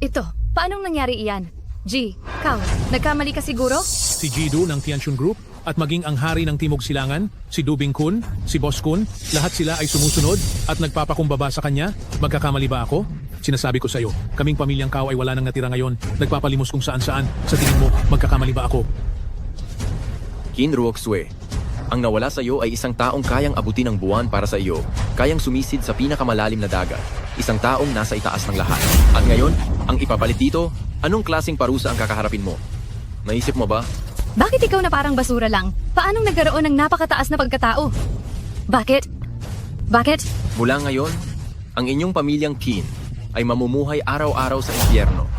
Ito, paanong nangyari iyan? G, Cow, nagkamali ka siguro? Si Jidu ng Tianxun Group, at maging ang hari ng Timog Silangan, si Dubing Kun, si Boss Kun, lahat sila ay sumusunod at nagpapakumbaba sa kanya. Magkakamali ba ako? Sinasabi ko sa iyo, kaming pamilyang Cow ay wala nang natira ngayon. Nagpapalimos kung saan-saan. Sa tingin mo, magkakamali ba ako? Qin Ruoxue, ang nawala sa iyo ay isang taong kayang abutin ng buwan para sa iyo, kayang sumisid sa pinakamalalim na dagat, isang taong nasa itaas ng lahat. At ngayon, ang ipapalit dito, anong klaseng parusa ang kakaharapin mo? Naisip mo ba? Bakit ikaw na parang basura lang? Paanong nagkaroon ng napakataas na pagkatao? Bakit? Bakit? Mula ngayon, ang inyong pamilyang Kin ay mamumuhay araw-araw sa impyerno